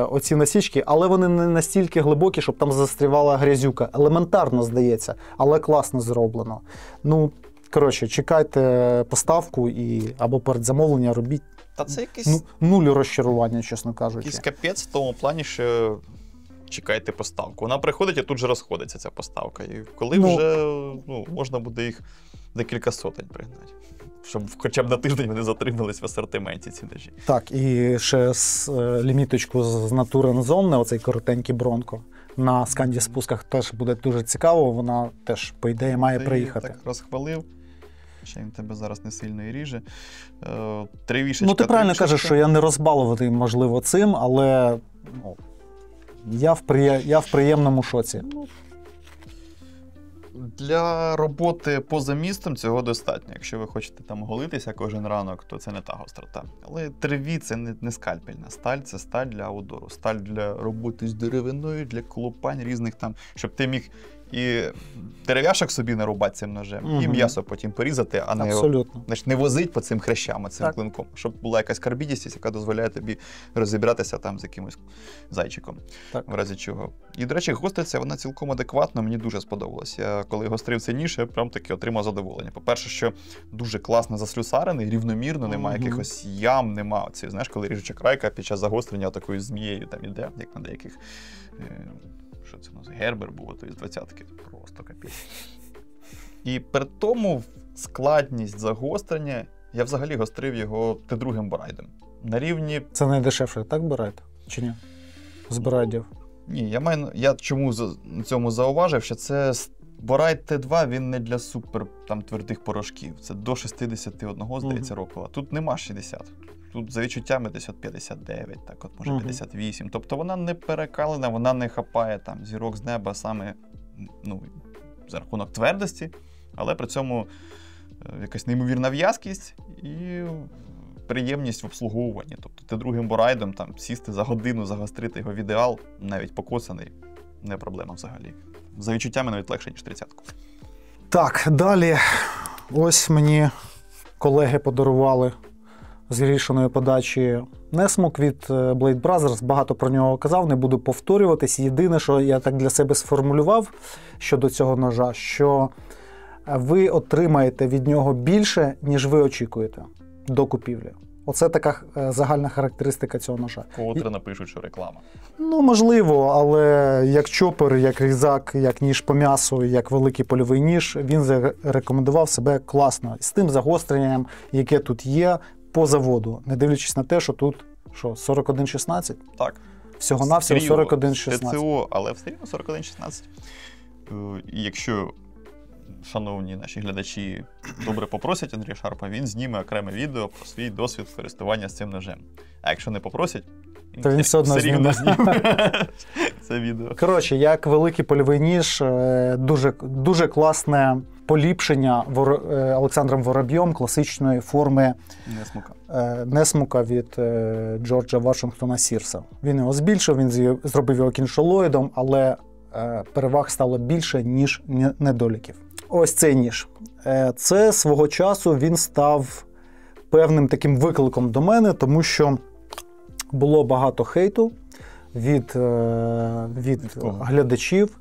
B: оці насічки, але вони не настільки глибокі, щоб там застрівала грязюка. Елементарно, здається, але класно зроблено. Чекайте поставку або передзамовлення робіть.
A: Та це якийсь...
B: Нуль розчарування, чесно кажучи.
A: Якийсь капець в тому плані, що чекайте поставку. Вона приходить, і тут же розходиться ця поставка. І коли вже можна буде їх декілька сотень пригнати. Щоб хоча б на тиждень вони затримались в асортименті, ці ножі.
B: Так, і ще ліміточку з Naturen Zone, оцей коротенький Бронко, на сканді-спусках теж буде дуже цікаво, вона теж, по ідеї, має приїхати.
A: Ти так розхвалив, ще він тебе зараз не сильно і ріже. Тривішечка.
B: Ти правильно кажеш, що я не розбалований, можливо, цим, але я в приємному шоці.
A: Для роботи поза містом цього достатньо. Якщо ви хочете там голитися кожен ранок, то це не та гострота. Але триві – це не скальпельна сталь, це сталь для аутдору. Сталь для роботи з деревиною, для колупань різних там, щоб ти міг і дерев'яшок собі нарубати цим ножем, і м'ясо потім порізати, а не возить по цим хрящам, цим клинком. Щоб була якась карбідістість, яка дозволяє тобі розібратися там з якимось зайчиком, в разі чого. І, до речі, гостриця, вона цілком адекватна, мені дуже сподобалась. Я коли гострив цей ніж, я прям таки отримав задоволення. По-перше, що дуже класно заслюсарений, рівномірно, немає якихось ям, немає оці, знаєш, коли ріжуча крайка під час загострення такою змією там іде, як на деяких... Що це у нас? Гербер був, то із 20-ки. Просто капець. І при тому складність загострення, я взагалі гострив його Т2 Борайдом. На рівні...
B: Це найдешевше, так, Борайд? Чи ні? З Борайдів?
A: Ні, я чому на цьому зауважив, що це Борайд Т2, він не для супер там твердих порошків. Це до 61, здається, рокова. Тут нема 60. Тут за відчуттями десь 59, так от може 58. Тобто вона не перекалена, вона не хапає там зірок з неба саме за рахунок твердості, але при цьому якась неймовірна в'язкість і приємність в обслуговуванні. Тобто Т2 Борайдом там сісти за годину, загострити його в ідеал, навіть покоцаний, не проблема взагалі. За відчуттями навіть легше, ніж 30-ку.
B: Так, далі ось мені колеги подарували з рішеної подачі Несмок від Blade Brothers. Багато про нього казав, не буду повторюватись. Єдине, що я так для себе сформулював щодо цього ножа, що ви отримаєте від нього більше, ніж ви очікуєте до купівлі. Оце така загальна характеристика цього ножа.
A: Коутри напишуть, що реклама.
B: Можливо, але як чопер, як різак, як ніж по м'ясу, як великий польовий ніж, він зарекомендував себе класно. З тим загостренням, яке тут є, по заводу, не дивлячись на те, що тут 41.16?
A: Так.
B: Всього-навсього 41.16.
A: ТЦО, але все рівно 41.16. І якщо шановні наші глядачі добре попросять Андрія Шарпа, він зніме окреме відео про свій досвід користування з цим ножем. А якщо не попросять,
B: то він все одно зніме
A: це відео.
B: Коротше, як великий польовий ніж, дуже класне поліпшення Олександром Воробйом класичної форми Несмока від Джорджа Вашингтона Сірса. Він його збільшив, він зробив його кіншолоїдом, але переваг стало більше, ніж недоліків. Ось цей ніж. Це свого часу він став певним таким викликом до мене, тому що було багато хейту від глядачів,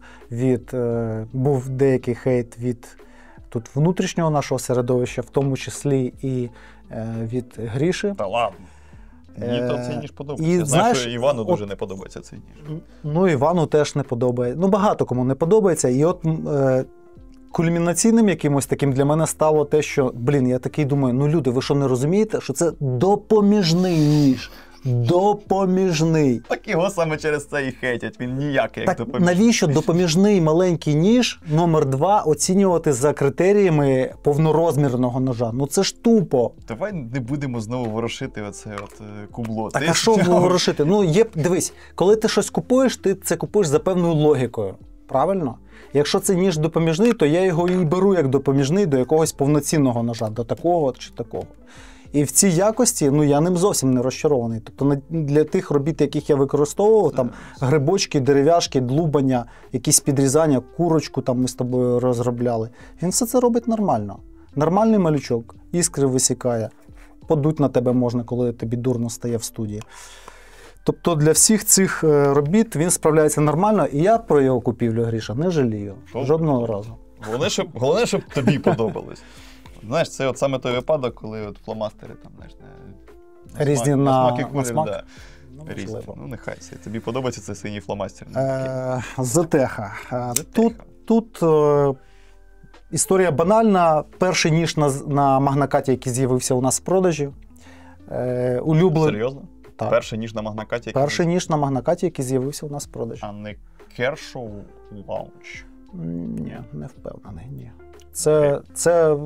B: був деякий хейт від тут внутрішнього нашого середовища, в тому числі і від Гріші.
A: Та ладно. Мені то цей ніж подобається. Я знаю, що Івану дуже не подобається цей ніж.
B: Івану теж не подобається. Багато кому не подобається. І от кульмінаційним якимось таким для мене стало те, що, я такий думаю, ну люди, ви що не розумієте, що це допоміжний ніж. Допоміжний.
A: Так його саме через це і хейтять, він ніякий як
B: Так
A: допоміжний.
B: навіщо допоміжний маленький ніж номер 2 оцінювати за критеріями повнорозмірного ножа? Ну це ж тупо.
A: Давай не будемо знову ворошити оце кубло.
B: Так, а що ворошити? Ну, дивись, коли ти щось купуєш, ти це купуєш за певною логікою. Правильно? Якщо це ніж допоміжний, то я його і беру як допоміжний до якогось повноцінного ножа, до такого чи такого. І в цій якості, я ним зовсім не розчарований. Тобто для тих робіт, яких я використовував, там грибочки, дерев'яшки, длубання, якісь підрізання, курочку там ми з тобою розробляли, він все це робить нормально. Нормальний малючок, іскри висікає, подуть на тебе можна, коли тобі дурно стає в студії. Тобто для всіх цих робіт він справляється нормально, і я про його купівлю, Гріша, не жалію. Жодного разу.
A: Головне, щоб тобі подобалось. Знаєш, це саме той випадок, коли фломастери там,
B: різні
A: на
B: смак.
A: Да. Різні. Нехай це. Тобі подобається цей синій фломастер.
B: Зетеха. Тут історія банальна. Перший ніж на магнакаті, який з'явився у нас в продажі.
A: Серйозно?
B: Так.
A: Перший ніж на магнакаті?
B: Перший ніж на магнакаті, який з'явився у нас в продажі.
A: А не Kershaw Launch?
B: Ні, не впевнений, ні. Це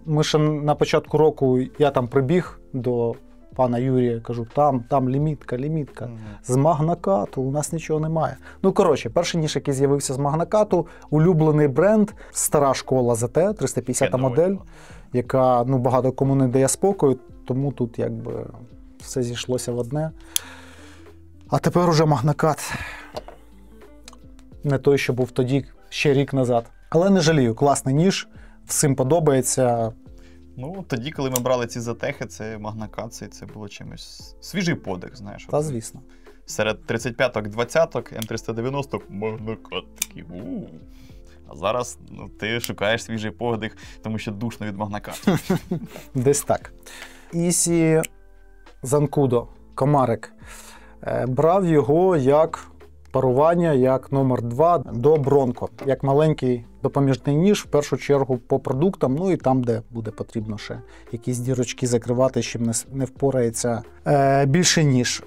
B: ми ще на початку року, я там прибіг до пана Юрія, кажу, там лімітка. З магнакату у нас нічого немає. Перший ніж, який з'явився з магнакату, улюблений бренд, стара школа ЗТ, 350 модель, яка багато кому не дає спокою, тому тут все зійшлося в одне. А тепер уже магнакат. Не той, що був тоді, ще рік назад. Але не жалію, класний ніж, всім подобається.
A: Тоді, коли ми брали ці затехи, це магнакат, це було чимось свіжий подих, знаєш.
B: Та, звісно.
A: Серед 35-ок, 20-ок, М390 магнакат такий, А зараз ти шукаєш свіжий подих, тому що душно від магнакату.
B: Десь так. Ісі Занкудо, комарик. Брав його як парування, як номер 2 до Бронко. Як маленький допоміжний ніж, в першу чергу по продуктам, і там, де буде потрібно ще якісь дірочки закривати, щоб не впорається більше ніж.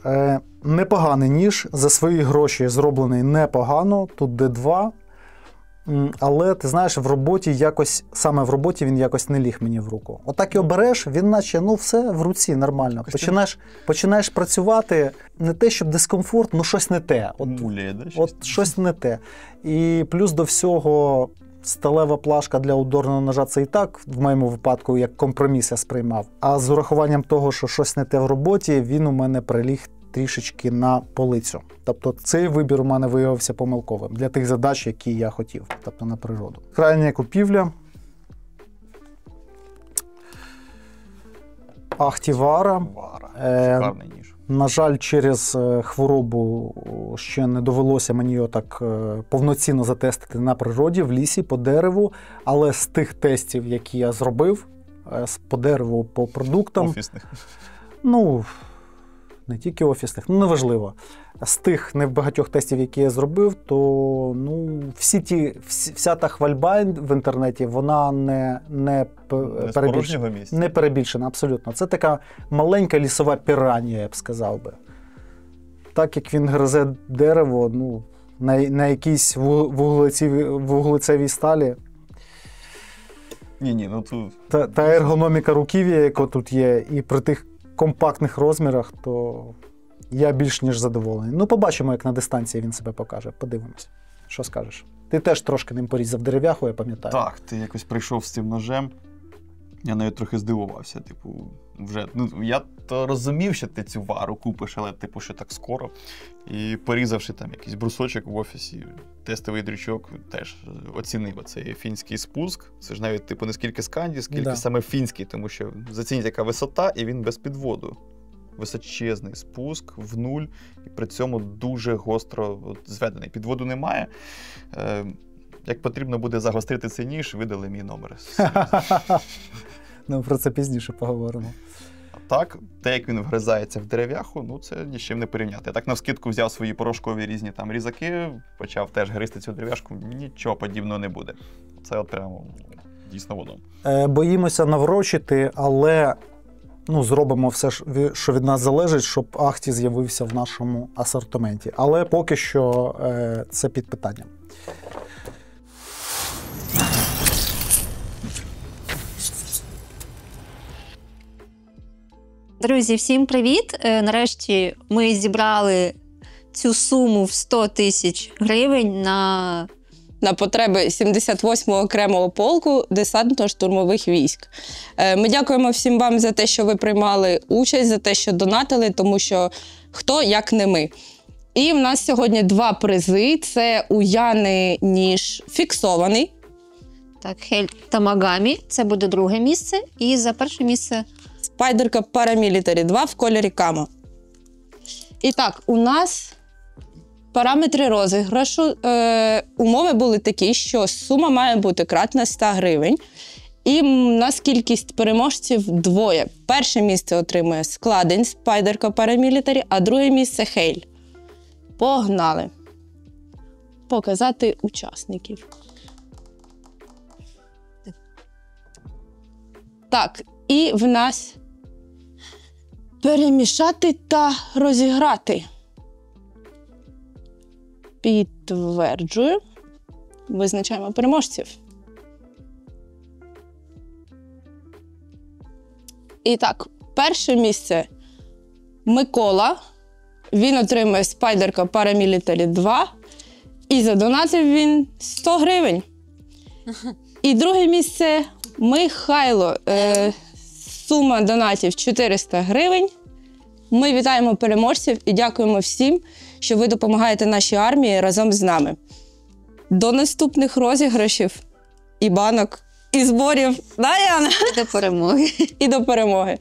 B: Непоганий ніж, за свої гроші зроблений непогано, тут Д2. Але, ти знаєш, саме в роботі він якось не ліг мені в руку. Отак його береш, він наче, все в руці нормально. Починаєш працювати, не те, щоб дискомфорт, щось не те. Щось не те. І плюс до всього, сталева плашка для ударного ножа, це і так, в моєму випадку, як компроміс я сприймав. А з урахуванням того, що щось не те в роботі, він у мене приліг трішечки на полицю. Тобто цей вибір у мене виявився помилковим для тих задач, які я хотів, тобто на природу. Крайня купівля. Ахтівара.
A: Шикарний ніж.
B: На жаль, через хворобу ще не довелося мені його так повноцінно затестити на природі, в лісі, по дереву. Але з тих тестів, які я зробив, по дереву, по продуктам...
A: Офісних.
B: Не тільки офісних, неважливо. З тих небагатьох тестів, які я зробив, то вся та хвальба в інтернеті, вона не перебільшена, абсолютно. Це така маленька лісова піранія, я б сказав би. Так як він гризе дерево, на якійсь вуглецевій сталі. Та ергономіка руків'я, яка тут є, і при тих компактних розмірах, то я більш ніж задоволений. Побачимо, як на дистанції він себе покаже. Подивимось. Що скажеш? Ти теж трошки ним порізав дерев'яху, я пам'ятаю.
A: Так, ти якось прийшов з цим ножем. Я навіть трохи здивувався. Я то розумів, що ти цю вару купиш, але що так скоро. І порізавши там якийсь брусочок в офісі, тестовий дрючок, теж оцінив оцей фінський спуск. Це ж навіть не скільки сканді, скільки саме фінський, тому що зацініть, яка висота, і він без підводу. Височезний спуск в нуль, і при цьому дуже гостро зведений. Підводу немає. Як потрібно буде загострити цей ніж, видали мій номер.
B: Про це пізніше поговоримо.
A: Так, те, як він вгризається в дерев'яху, це ні з чим не порівняти. Я так навскидку взяв свої порошкові різні різаки, почав теж гризти цю дерев'яшку, нічого подібного не буде. Це от прямо дійсно воно.
B: Боїмося наврочити, але зробимо все, що від нас залежить, щоб Ахті з'явився в нашому асортименті. Але поки що це під питанням.
C: Друзі, всім привіт! Нарешті ми зібрали цю суму в 100 тисяч гривень на
D: потреби 78-го окремого полку десантно-штурмових військ. Ми дякуємо всім вам за те, що ви приймали участь, за те, що донатили, тому що хто, як не ми. І в нас сьогодні 2 призи. Це у Яни ніж фіксований.
C: так, Хель Тамагамі, це буде друге місце. І за перше місце
D: Спайдерка Paramilitary 2 в кольорі Кама. І так, у нас параметри розіграшу. Умови були такі, що сума має бути кратна 100 гривень. І у нас кількість переможців 2. Перше місце отримує складень Спайдерка Paramilitary, а друге місце Хейль. Погнали. Показати учасників. Так, і в нас перемішати та розіграти. Підтверджую. Визначаємо переможців. І так, перше місце Микола. Він отримує Спайдерка Paramilitary 2. І задонатив він 100 гривень. І друге місце Михайло. Сума донатів 400 гривень. Ми вітаємо переможців і дякуємо всім, що ви допомагаєте нашій армії разом з нами. До наступних розіграшів і банок, і зборів. Да, Яна?
C: і до перемоги.
D: І до перемоги.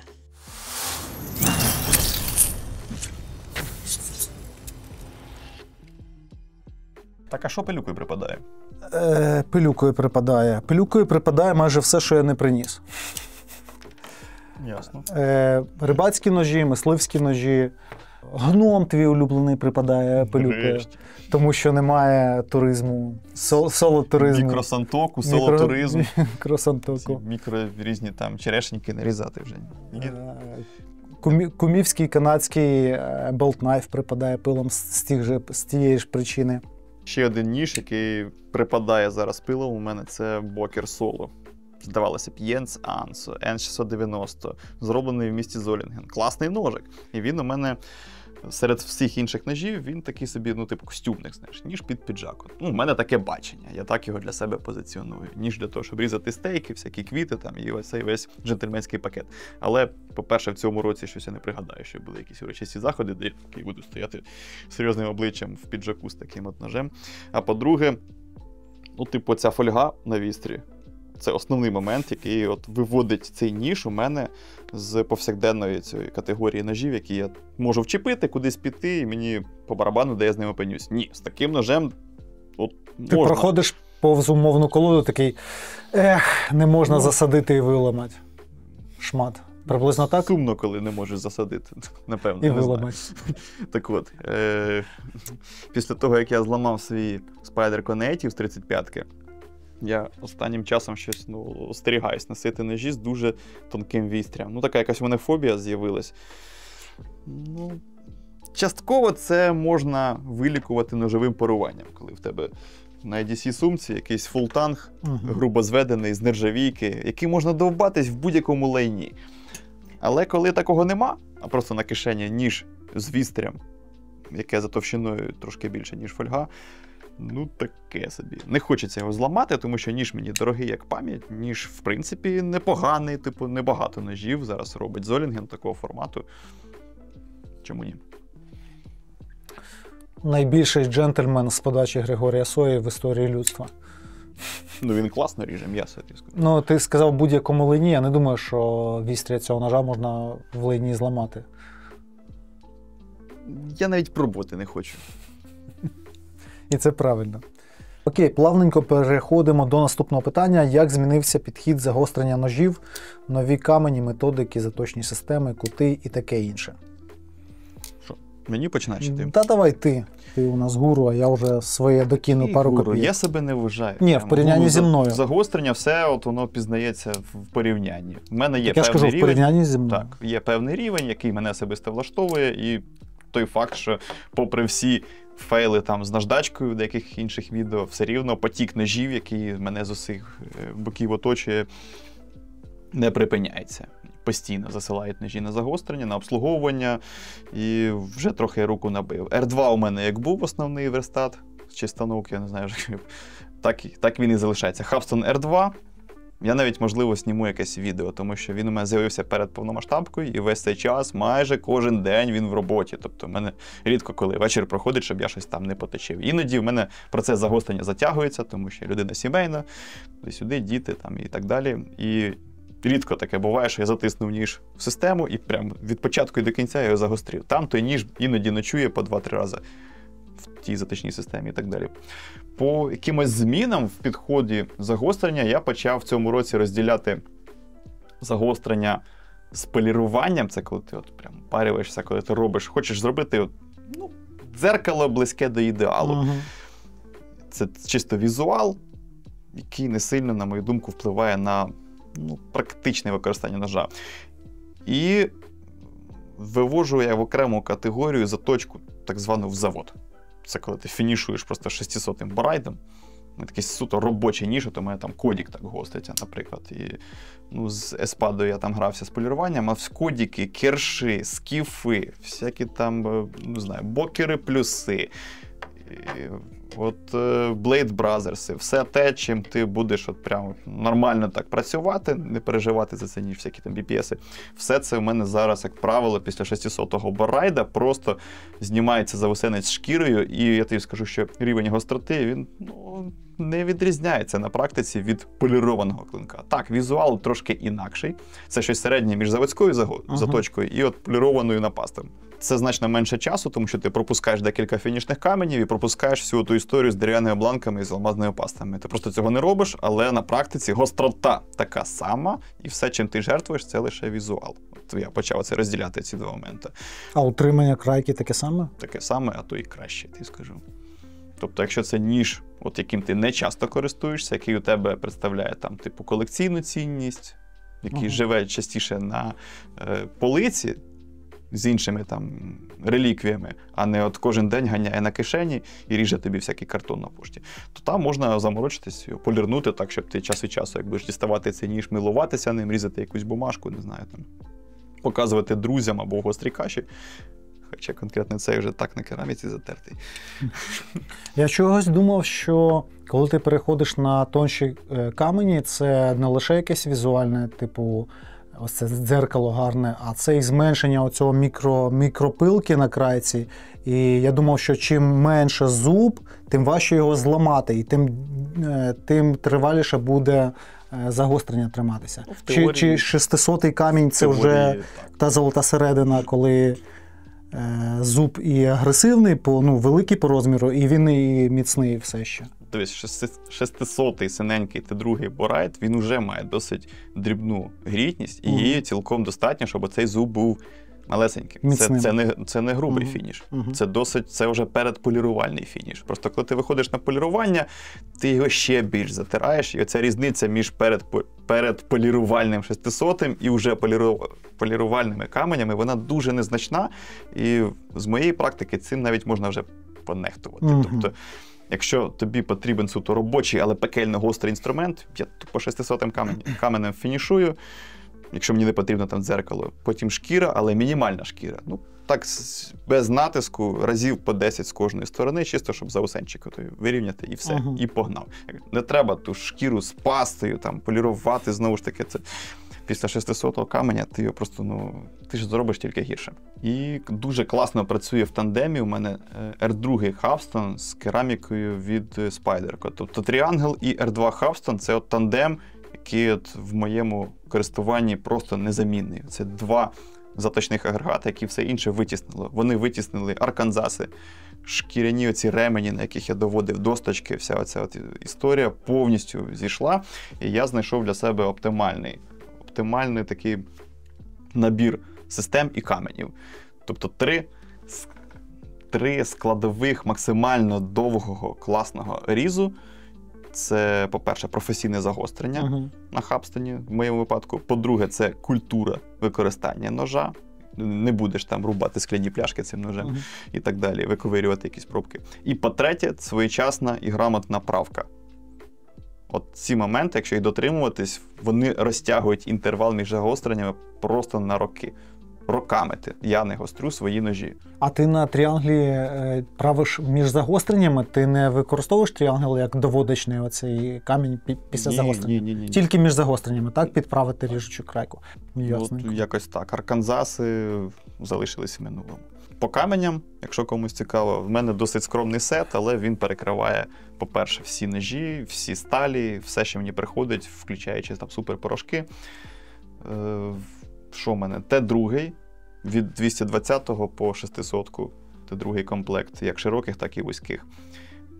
A: Так, а що пилюкою припадає?
B: Пилюкою припадає. Пилюкою припадає майже все, що я не приніс.
A: Ясно.
B: Рибацькі ножі, мисливські ножі. Гном твій улюблений припадає пилюкою.
A: Нарешті.
B: Тому що немає туризму, соло-туризму.
A: Мікросантоку, соло-туризм.
B: Мікросантоку.
A: Мікро різні там черешеньки нарізати вже. Ні?
B: Кумівський, канадський болт-найф припадає пилом з тієї ж причини.
A: Ще один ніж, який припадає зараз пилом, у мене це Бокер Соло. Здавалося б, Єнс Ансо, N690, зроблений в місті Золінген. Класний ножик. І він у мене серед всіх інших ножів, він такий собі, типу костюмник, знаєш, ніж під піджак. У мене таке бачення, я так його для себе позиціоную. Ніж для того, щоб різати стейки, всякі квіти там і ось цей весь джентльменський пакет. Але, по-перше, в цьому році щось я не пригадаю, що були якісь урочисті заходи, де я буду стояти серйозним обличчям в піджаку з таким от ножем. А по-друге, ця фольга на вістрі. Це основний момент, який виводить цей ніж у мене з повсякденної цієї категорії ножів, які я можу вчепити, кудись піти, і мені по барабану, де я з ним опинюсь. Ні, з таким ножем можна.
B: Ти проходиш повз умовну колоду, такий, не можна засадити і виламати. Шмат. Приблизно так?
A: Сумно, коли не можеш засадити, напевно.
B: І виламати.
A: Так от, після того, як я зламав свій Spyder Conative з 35-ки, я останнім часом щось остерігаюсь носити ножі з дуже тонким вістрям. Така якась у мене фобія з'явилась. Частково це можна вилікувати ножовим паруванням, коли в тебе на EDC-сумці якийсь фултанг, грубо зведений з нержавійки, який можна довбатись в будь-якому лайні. Але коли такого нема, а просто на кишені ніж з вістрям, яке за товщиною трошки більше, ніж фольга, таке собі. Не хочеться його зламати, тому що ніж мені дорогий як пам'ять, ніж, в принципі, непоганий, небагато ножів зараз робить Золінген такого формату. Чому ні?
B: Найбільший джентльмен з подачі Григорія Сої в історії людства.
A: Він класно ріже м'ясо, я скажу.
B: Ти сказав будь-якому лайні, я не думаю, що вістря цього ножа можна в лайні зламати.
A: Я навіть пробувати не хочу.
B: І це правильно. Окей, плавненько переходимо до наступного питання. Як змінився підхід загострення ножів, нові камені, методики, заточні системи, кути і таке інше?
A: Мені починає чи ти?
B: Та давай ти. Ти у нас гуру, а я вже своє докину пару
A: Гуру,
B: копійок.
A: я себе не вважаю.
B: Ні,
A: Прям
B: в порівнянні
A: гуру
B: зі мною.
A: Загострення, все от воно пізнається в порівнянні. У мене є
B: Я ж
A: певний
B: кажу, в
A: рівень.
B: порівнянні зі мною.
A: Так, є певний рівень, який мене особисто влаштовує, і той факт, що попри всі фейли там з наждачкою в деяких інших відео, все рівно потік ножів, який мене з усіх боків оточує, не припиняється. Постійно засилають ножі на загострення, на обслуговування, і вже трохи руку набив. R2 у мене як був основний верстат, чи станок, я не знаю, так він і залишається. Хабстон R2, я навіть, можливо, зніму якесь відео, тому що він у мене з'явився перед повномасштабкою, і весь цей час, майже кожен день він в роботі. Тобто в мене рідко коли вечір проходить, щоб я щось там не поточив. Іноді в мене процес загострення затягується, тому що людина сімейна, сюди діти там і так далі. І рідко таке буває, що я затиснув ніж в систему і прямо від початку і до кінця я його загострив. Там той ніж іноді ночує по 2-3 рази в тій затичній системі і так далі. По якимось змінам в підході загострення я почав в цьому році розділяти загострення з поліруванням. Це коли ти от прям парюєшся, коли ти робиш, хочеш зробити дзеркало близьке до ідеалу.
B: Угу.
A: Це чисто візуал, який не сильно, на мою думку, впливає на практичне використання ножа. І вивожу я в окрему категорію заточку, так звану в завод. Це коли ти фінішуєш просто 600-м барайдом, такий суто робочий ніж, от у мене там кодік так гоститься, наприклад. І, з еспадою я там грався з поліруванням, а в кодіки, керши, скіфи, всякі там, не знаю, бокери плюси, от Blade Brothers, все те, чим ти будеш от прямо нормально так працювати, не переживати за це ніж, всякі там BPS. Все це в мене зараз, як правило, після 600-го барайда просто знімається заусенець шкірою, і я тобі скажу, що рівень гостроти, він не відрізняється на практиці від полірованого клинка. Так, візуал трошки інакший. Це щось середнє між заводською заточкою і от полірованою напастом. Це значно менше часу, тому що ти пропускаєш декілька фінішних каменів і пропускаєш всю ту історію з дерев'яними бланками і з алмазними пастами. Ти просто цього не робиш, але на практиці гострота така сама, і все, чим ти жертвуєш, це лише візуал. От я почав це розділяти, ці два моменти.
B: А утримання крайки таке саме?
A: Таке саме, а то і краще, ти скажу. Тобто, якщо це ніж, от яким ти не часто користуєшся, який у тебе представляє там, типу, колекційну цінність, який живе частіше на полиці, з іншими там реліквіями, а не от кожен день ганяє на кишені і ріже тобі всякий картон на пошті, то там можна заморочитись, полірнути так, щоб ти час від часу, як будеш діставати цей ніж, милуватися ним, різати якусь бумажку, не знаю, там, показувати друзям або в гострій каші. Хоча конкретно цей вже так на кераміці затертий.
B: Я чогось думав, що коли ти переходиш на тонші камені, це не лише якесь візуальне, типу, ось це дзеркало гарне, а це і зменшення оцього мікропилки на крайці. І я думав, що чим менше зуб, тим важче його зламати, і тим триваліше буде загострення триматися. Чи 600-й камінь – це вже та золота середина, коли зуб і агресивний, великий по розміру, і він і міцний все ще.
A: Дивись, 600-й синенький Т2 Борайт, він вже має досить дрібну грітність, і її цілком достатньо, щоб цей зуб був малесеньким. Це не грубий фініш. Це вже передполірувальний фініш. Просто коли ти виходиш на полірування, ти його ще більш затираєш, і оця різниця між передполірувальним 600-м і вже полірувальними каменями, вона дуже незначна, і з моєї практики цим навіть можна вже понехтувати. Тобто, якщо тобі потрібен суто робочий, але пекельно гострий інструмент, я по 600-м каменем фінішую, якщо мені не потрібно там дзеркало, потім шкіра, але мінімальна шкіра. Так, без натиску, разів по 10 з кожної сторони, чисто, щоб заусенчик вирівняти і все, і погнав. Не треба ту шкіру з пастою, там, полірувати, знову ж таки, це після 600-го каменя ти його просто, ти ж зробиш тільки гірше. І дуже класно працює в тандемі у мене R2 Хабстон з керамікою від Spyderco. Тобто Triangle і R2 Хабстон – це от тандем, який от в моєму користуванні просто незамінний. Це два заточних агрегати, які все інше витіснили. Вони витіснили арканзаси, шкіряні оці ремені, на яких я доводив досточки, вся оця от історія повністю зійшла, і я знайшов для себе оптимальний такий набір систем і каменів. Тобто 3 3 складових максимально довгого класного різу. Це, по-перше, професійне загострення на хабстоні, в моєму випадку. По-друге, це культура використання ножа. Не будеш там рубати скляні пляшки цим ножем і так далі, виковирювати якісь пробки. І по-третє, своєчасна і грамотна правка. От ці моменти, якщо їх дотримуватись, вони розтягують інтервал між загостреннями просто на роки. Роками я не гострю свої ножі.
B: А ти на тріанглі правиш між загостреннями? Ти не використовуєш тріангл як доводочний оцей камінь після загострення?
A: Ні.
B: Тільки між загостреннями, так? Підправити ріжучу крайку. Ясненько.
A: От якось так. Арканзаси залишились в минулому. По каменям, якщо комусь цікаво, в мене досить скромний сет, але він перекриває, по-перше, всі ножі, всі сталі, все, що мені приходить, включаючи там суперпорошки. Що в мене? Т2 від 220 по 600. Т2 комплект, як широких, так і вузьких.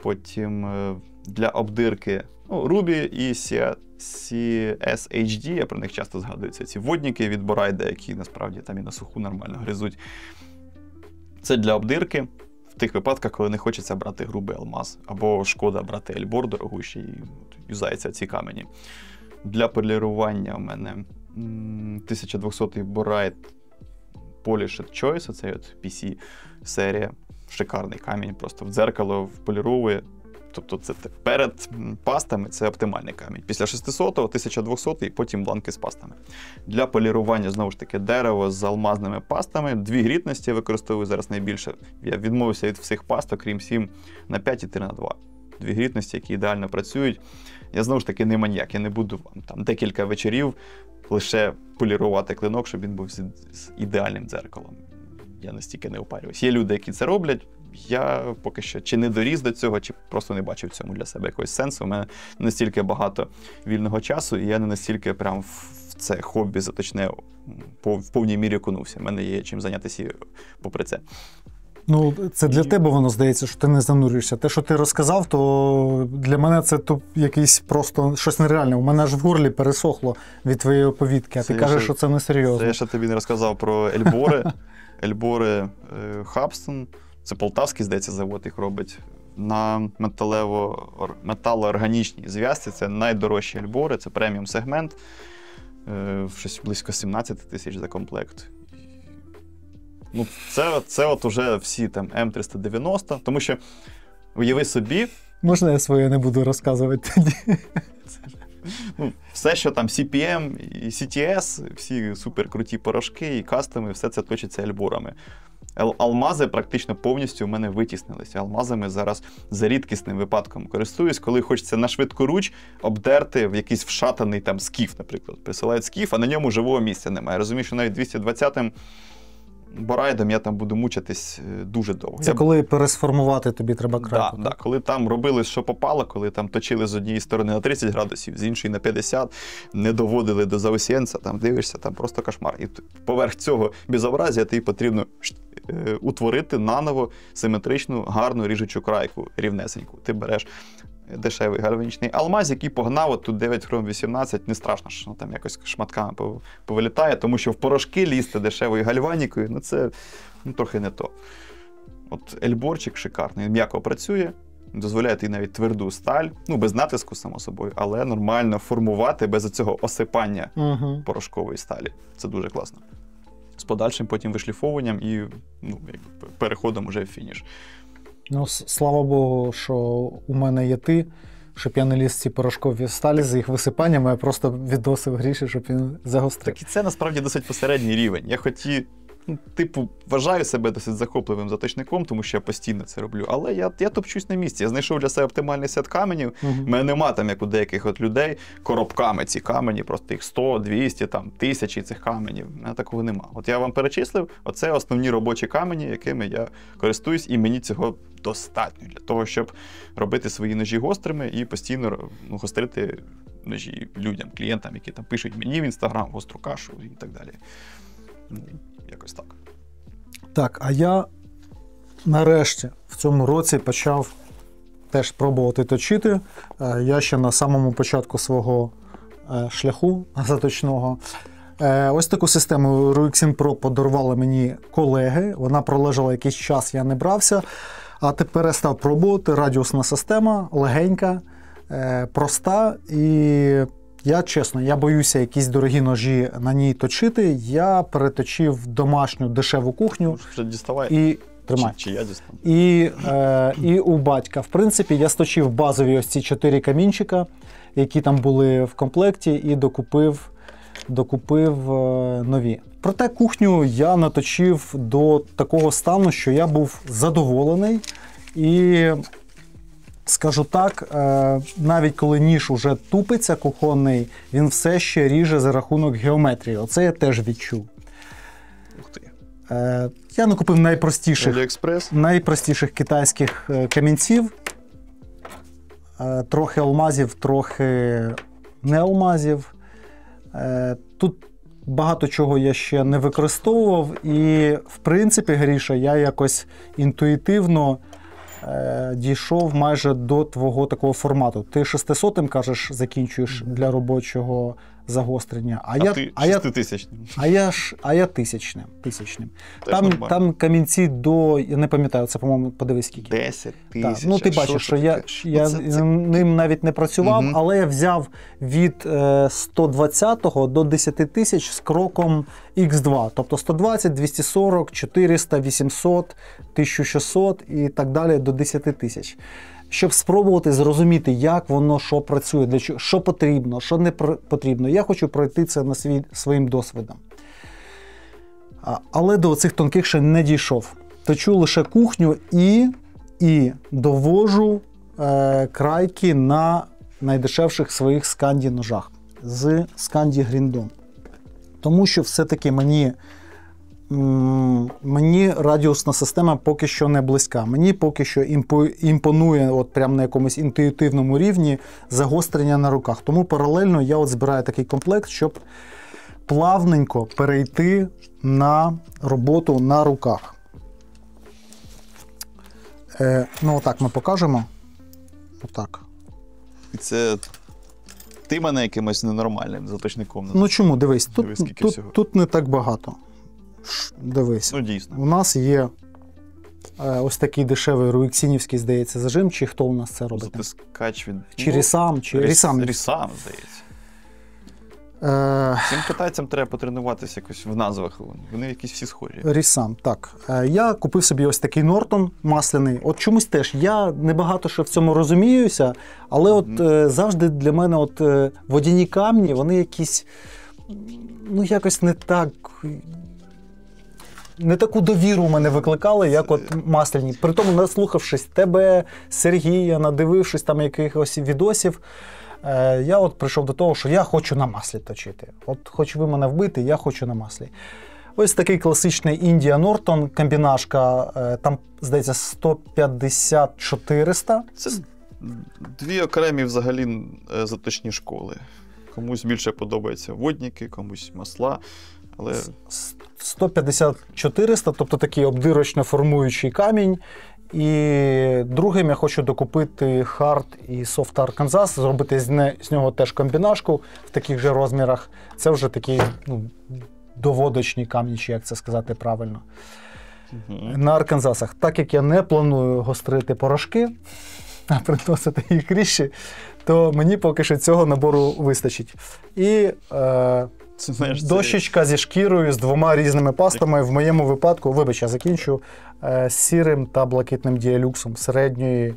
A: Потім для обдирки Ruby і CSHD, я про них часто згадую, це ці водники від Борайда, які насправді там і на суху нормально гризуть. Це для обдирки в тих випадках, коли не хочеться брати грубий алмаз, або шкода брати ельбор дорогущий, і юзаються ці камені. Для полірування в мене 1200-й Boride Polished Choice, оцей от PC-серія, шикарний камінь, просто в дзеркало поліровує. Тобто це перед пастами це оптимальний камінь. Після 600-го, 1200-й і потім бланки з пастами. Для полірування, знову ж таки, дерево з алмазними пастами. 2 грітності я використовую зараз найбільше. Я відмовився від всіх паст, окрім 7 на 5 і 3 на 2. 2 грітності, які ідеально працюють. Я, знову ж таки, не маніяк. Я не буду там декілька вечорів лише полірувати клинок, щоб він був з ідеальним дзеркалом. Я настільки не опарююсь. Є люди, які це роблять. Я поки що чи не доріс до цього, чи просто не бачив в цьому для себе якогось сенсу. У мене не настільки багато вільного часу, і я не настільки прям в це хобі заточне в повній мірі окунувся. У мене є чим зайнятися попри це.
B: Ну, це для тебе воно здається, що ти не занурюєшся. Те, що ти розказав, то для мене це якийсь просто щось нереальне. У мене аж в горлі пересохло від твоєї оповідки, а ти кажеш, що це несерйозно.
A: Це я ще тобі не розказав про ельбори. Ельбори Хабстон. Це полтавський, здається, завод їх робить. На металоорганічній зв'язці це найдорожчі ельбори, це преміум-сегмент. Щось близько 17 тисяч за комплект. Ну, це от уже всі там М390, тому що уяви собі...
B: Можна я своє не буду розказувати тоді?
A: Все, що там CPM і CTS, всі суперкруті порошки і кастоми, все це точиться ельборами. Алмази практично повністю в мене витіснилися. Алмазами зараз за рідкісним випадком користуюсь, коли хочеться на швидкоруч обдерти в якийсь вшатаний там скіф, наприклад. Присилають скіф, а на ньому живого місця немає. Розумію, що навіть 220-м Борайдом я там буду мучитись дуже довго.
B: Це коли пересформувати тобі треба крайку.
A: Так, коли там робили, що попало, коли там точили з однієї сторони на 30 градусів, з іншої на 50, не доводили до заусенця, там дивишся, там просто кошмар. І поверх цього безобразія тобі потрібно утворити наново симетричну, гарну ріжучу крайку, рівнесеньку. Ти береш дешевий гальванічний алмаз, який погнав, от тут 9 хром 18, не страшно, що там якось шматками повилітає, тому що в порошки лізти дешевою гальванікою, це трохи не то. От ельборчик шикарний, м'яко працює, дозволяє й навіть тверду сталь, без натиску, само собою, але нормально формувати без цього осипання порошкової сталі. Це дуже класно. З подальшим потім вишліфовуванням і переходом уже в фініш.
B: Слава Богу, що у мене є ти, щоб я не ліз ці порошкові сталі з їх висипаннями, я просто відносив гріші, щоб він загострив.
A: Так і це насправді досить посередній рівень. Я вважаю себе досить захопливим заточником, тому що я постійно це роблю, але я топчусь на місці. Я знайшов для себе оптимальний сет каменів. У мене нема там, як у деяких от людей, коробками ці камені, просто їх 100, 200, там, 1000 цих каменів. У мене такого нема. От я вам перечислив, оце основні робочі камені, якими я користуюсь, і мені цього достатньо для того, щоб робити свої ножі гострими і постійно гострити ножі людям, клієнтам, які там пишуть мені в Інстаграм гостру кашу і так далі. Якось так.
B: Так, а я нарешті в цьому році почав теж пробувати точити. Я ще на самому початку свого шляху заточного. Ось таку систему Ruixin Pro подарували мені колеги. Вона пролежала якийсь час, я не брався. А тепер я став пробувати. Радіусна система, легенька, проста. І я боюся якісь дорогі ножі на ній точити. Я переточив домашню дешеву кухню.
A: Вже діставай.
B: І тримай.
A: Чи я дістану?
B: І у батька. В принципі, я сточив базові ось ці 4 камінчика, які там були в комплекті, і докупив нові. Проте кухню я наточив до такого стану, що я був задоволений. І, скажу так, навіть коли ніж уже тупиться кухонний, він все ще ріже за рахунок геометрії. Оце я теж відчув.
A: Ух ти.
B: Я накупив найпростіших китайських камінців. Трохи алмазів, трохи не алмазів. Тут багато чого я ще не використовував. І, в принципі, Гріша, я якось інтуїтивно дійшов майже до твого такого формату. Ти 600-м, кажеш, закінчуєш для робочого загострення.
A: А ти 6000-ним.
B: А я тисячним. Там камінці до, я не пам'ятаю, це, по-моєму, подивись скільки.
A: 10 тисяч.
B: Ну, ти бачиш, що я ним навіть не працював, але я взяв від 120-го до 10 тисяч з кроком Х2. Тобто 120, 240, 400, 800, 1600 і так далі до 10 тисяч. Щоб спробувати зрозуміти, як воно, що працює, для чого, що потрібно, що не потрібно. Я хочу пройти це на своїм досвідом. Але до цих тонких ще не дійшов. Точу лише кухню і довожу крайки на найдешевших своїх Сканді ножах з Сканді Гріндом. Тому що все-таки мені радіусна система поки що не близька. Мені поки що імпонує от прямо на якомусь інтуїтивному рівні загострення на руках. Тому паралельно я от збираю такий комплект, щоб плавненько перейти на роботу на руках. Ну отак ми покажемо. Отак.
A: І це ти мене якимось ненормальним заточником назвав.
B: Ну чому? Дивись, тут не так багато. Дивись,
A: ну, дійсно.
B: У нас є ось такий дешевий руіксінівський, здається, зажим, чи хто у нас це робить?
A: Затискач від...
B: Чи Рісам, чи Рісам.
A: Рісам, здається. Цим китайцям треба потренуватися якось в назвах. Вони якісь всі схожі.
B: Рісам, так. Я купив собі ось такий Нортон масляний. От чомусь теж, я небагато що в цьому розуміюся, але от завжди для мене от водяні камні, вони якісь, ну якось не таку довіру у мене викликали, як от масляні. Притому, наслухавшись тебе, Сергія, надивившись там якихось відосів, я от прийшов до того, що я хочу на маслі точити. От хоч ви мене вбити, я хочу на маслі. Ось такий класичний Індія Нортон, комбінашка, там, здається, 150-400.
A: Це дві окремі взагалі заточні школи. Комусь більше подобаються водники, комусь масла. Але
B: 150-400, тобто такий обдирочно формуючий камінь. І другим я хочу докупити Hard і Soft Arkansas, зробити з нього теж комбінашку в таких же розмірах. Це вже такі доводочні камні, чи як це сказати правильно. На Арканзасах. Так як я не планую гострити порошки, а приносити їх ріжчі, то мені поки що цього набору вистачить. І дощечка зі шкірою, з 2 різними пастами. В моєму випадку, вибач, я закінчу, з сірим та блакитним діалюксом середньої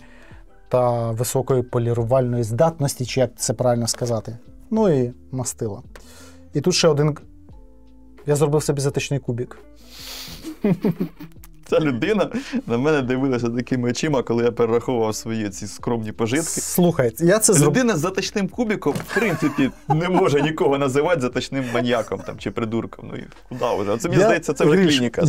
B: та високої полірувальної здатності, чи як це правильно сказати. Ну і мастила. І тут ще один. Я зробив собі заточний кубик.
A: Ця людина на мене дивилася такими очима, коли я перераховував свої ці скромні пожитки.
B: Слухай, я це зробив.
A: Людина з заточним кубиком, в принципі, не може нікого називати заточним маньяком там, чи придурком. Ну і куди вже? Це, мені здається, це вже клініка.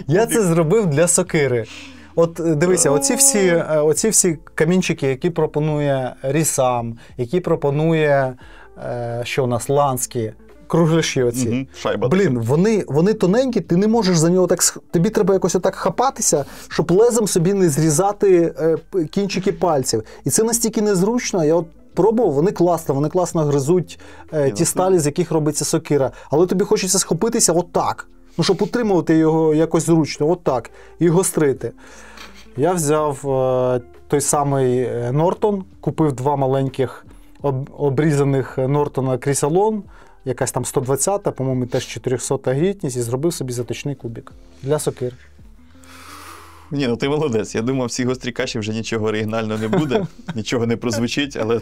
B: Я це зробив для сокири. От дивися, оці всі камінчики, які пропонує Рісам, які пропонує, що у нас, Ланські, кругляші оці.
A: Шайба.
B: Блін, вони тоненькі, ти не можеш за нього так... Тобі треба якось отак хапатися, щоб лезом собі не зрізати кінчики пальців. І це настільки незручно. Я от пробував, вони класно гризуть ті сталі, з яких робиться сокира. Але тобі хочеться схопитися отак. Ну, щоб утримувати його якось зручно, отак, і гострити. Я взяв той самий Нортон, купив 2 маленьких обрізаних Нортона Крісалон, якась там 120-та, по-моєму, теж 400-та грітність, і зробив собі заточний кубик для сокир.
A: Ні, ну ти молодець. Я думав, в цій гострій каші вже нічого оригінального не буде, нічого не прозвучить, але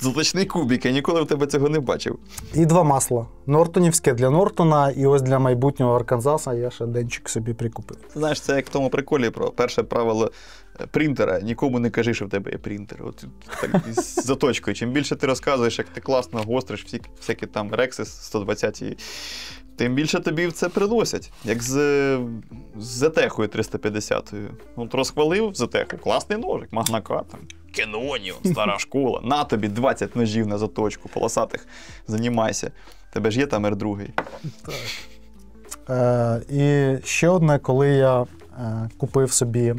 A: заточний кубик, я ніколи в тебе цього не бачив.
B: І 2 масла. Нортонівське для Нортона, і ось для майбутнього Арканзаса я ще денчик собі прикупив.
A: Знаєш, це як в тому приколі про перше правило принтера. Нікому не кажи, що в тебе є принтер. От так з заточкою. Чим більше ти розказуєш, як ти класно гостриш всякі там Rexis 120, тим більше тобі в це приносять. Як з ZTEC 350. От розхвалив ZTEC, класний ножик, Магнака, там, Кеноніо, стара школа. На тобі 20 ножів на заточку, полосатих, займайся. Тебе ж є там R2.
B: Так. І ще одне, коли я купив собі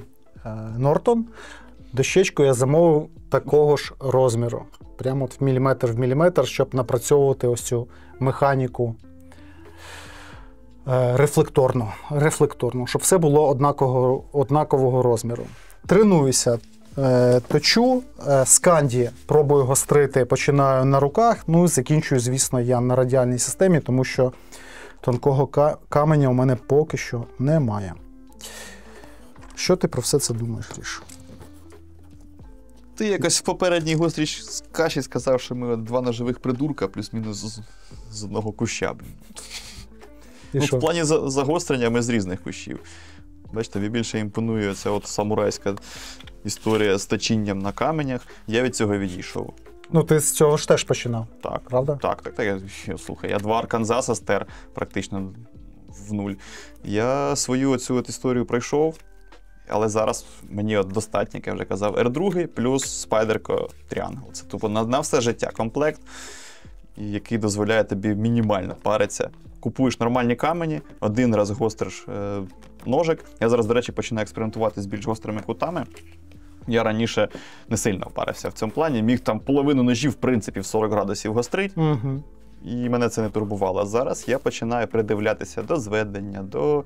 B: Нортон, дощечку я замовив такого ж розміру. Прямо от в міліметр, щоб напрацьовувати ось цю механіку рефлекторну, щоб все було однакового розміру. Тренуюся, точу, сканді пробую гострити, починаю на руках, ну і закінчую, звісно, я на радіальній системі, тому що тонкого каменя у мене поки що немає. Що ти про все це думаєш, Ріш?
A: Ти якось в попередній гострій каші сказав, що ми 2 ножових придурка плюс-мінус з одного куща. В плані загострення ми з різних кущів. Бачите, тобі більше імпонує ця от самурайська історія з точінням на каменях. Я від цього відійшов.
B: Ну, ти з цього ж теж починав,
A: так,
B: правда?
A: Так. Слухай, я 2 Арканзаса стер практично в нуль. Я свою оцю от історію пройшов, але зараз мені от достатньо, як я вже казав, R2 плюс Spyderco Triangle. Це тупо на все життя комплект, який дозволяє тобі мінімально паритися. Купуєш нормальні камені, один раз гостриш ножик. Я зараз, до речі, починаю експериментувати з більш гострими кутами. Я раніше не сильно впарився в цьому плані. Міг там половину ножів, в принципі, в 40 градусів гострить.
B: Угу.
A: І мене це не турбувало. А зараз я починаю придивлятися до зведення, до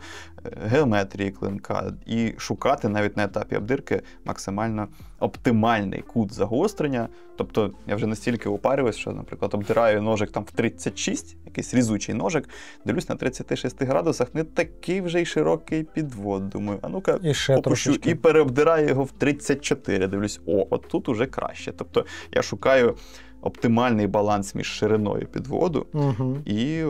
A: геометрії клинка і шукати навіть на етапі обдирки максимально оптимальний кут загострення. Тобто я вже настільки упарююсь, що, наприклад, обдираю ножик там в 36, якийсь різучий ножик, дивлюсь на 36 градусах, не такий вже й широкий підвод. Думаю, а ну-ка попущу і переобдираю його в 34. Дивлюсь, от тут уже краще. Тобто я шукаю оптимальний баланс між шириною підводу і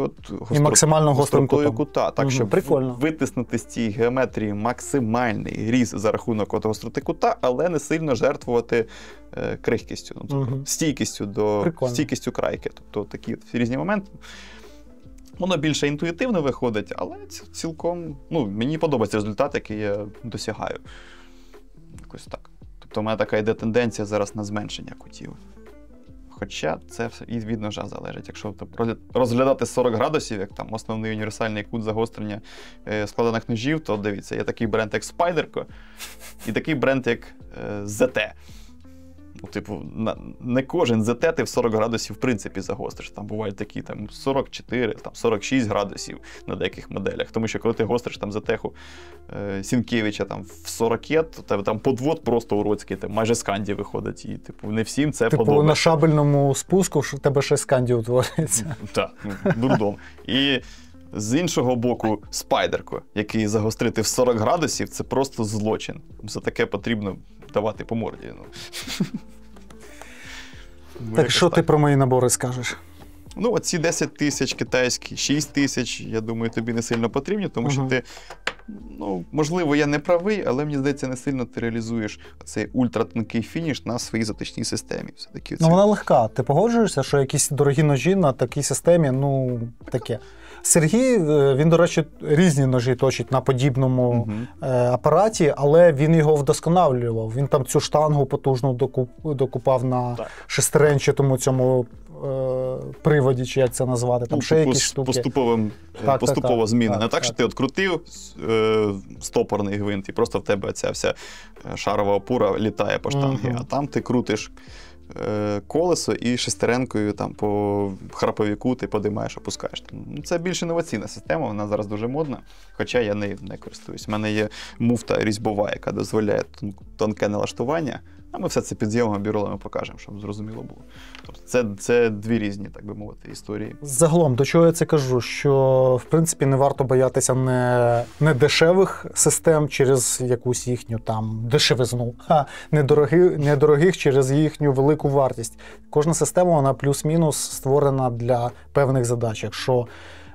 B: максимально гострим
A: кута. Так, щоб витиснути з цієї геометрії максимальний різ за рахунок гостроти кута, але не сильно жертвувати крихкістю, стійкістю крайки. Тобто такі різні моменти. Воно більше інтуїтивно виходить, але цілком мені подобається результат, який я досягаю. Якось так. Тобто у мене така йде тенденція зараз на зменшення кутів. Хоча це все і від ножа залежить. Якщо розглядати 40 градусів, як там основний універсальний кут загострення складених ножів, то дивіться, є такий бренд, як Spyderco, і такий бренд, як ZT. Не кожен ZT ти в 40 градусів в принципі загостриш. Там бувають такі 44, 46 градусів на деяких моделях. Тому що коли ти гостриш ZT Сінкевича в 40, то тебе там подвод просто уродський, майже сканді виходить. І не всім це подобається.
B: На шабельному спуску в тебе ще сканді утворюється.
A: Так, дурдом. І з іншого боку, Spyderco, який загострити в 40 градусів, це просто злочин. За таке потрібно давати по морді.
B: Так що ти про мої набори скажеш?
A: Оці 10 тисяч китайські, 6 тисяч, я думаю, тобі не сильно потрібні, тому що ти, можливо, я не правий, але мені здається, не сильно ти реалізуєш цей ультратонкий фініш на своїй заточній системі.
B: Вона легка. Ти погоджуєшся, що якісь дорогі ножі на такій системі, таке. Сергій, він, до речі, різні ножі точить на подібному апараті, але він його вдосконалював. Він там цю штангу потужну докупав на шестеренчатому цьому приводі, чи як це назвати, там ще якісь штуки.
A: Поступово зміна. Не так, що ти відкрутив стопорний гвинт, і просто в тебе ця вся шарова опора літає по штангі, а там ти крутиш колесо і шестеренкою там, по храповіку ти подимаєш, опускаєш. Це більш інноваційна система, вона зараз дуже модна, хоча я нею не користуюсь. У мене є муфта різьбова, яка дозволяє тонке налаштування, а ми все це під зйомом біролами покажемо, щоб зрозуміло було. Тобто це дві різні, так би мовити, історії.
B: Загалом, до чого я це кажу? Що, в принципі, не варто боятися не дешевих систем через якусь їхню там дешевизну, а недорогих через їхню велику вартість. Кожна система, вона плюс-мінус створена для певних задач. Якщо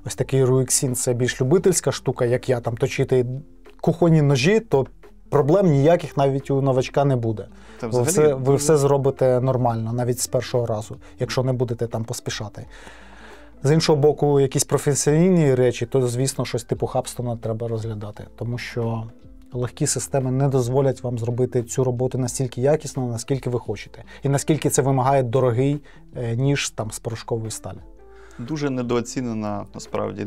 B: ось такий Ruixin – це більш любительська штука, як я, там точити кухонні ножі, то проблем ніяких навіть у новачка не буде. Ви все зробите нормально, навіть з першого разу, якщо не будете там поспішати. З іншого боку, якісь професійні речі, то, звісно, щось типу Хабстона треба розглядати, тому що легкі системи не дозволять вам зробити цю роботу настільки якісно, наскільки ви хочете. І наскільки це вимагає дорогий ніж там з порошкової сталі.
A: Дуже недооцінена, насправді.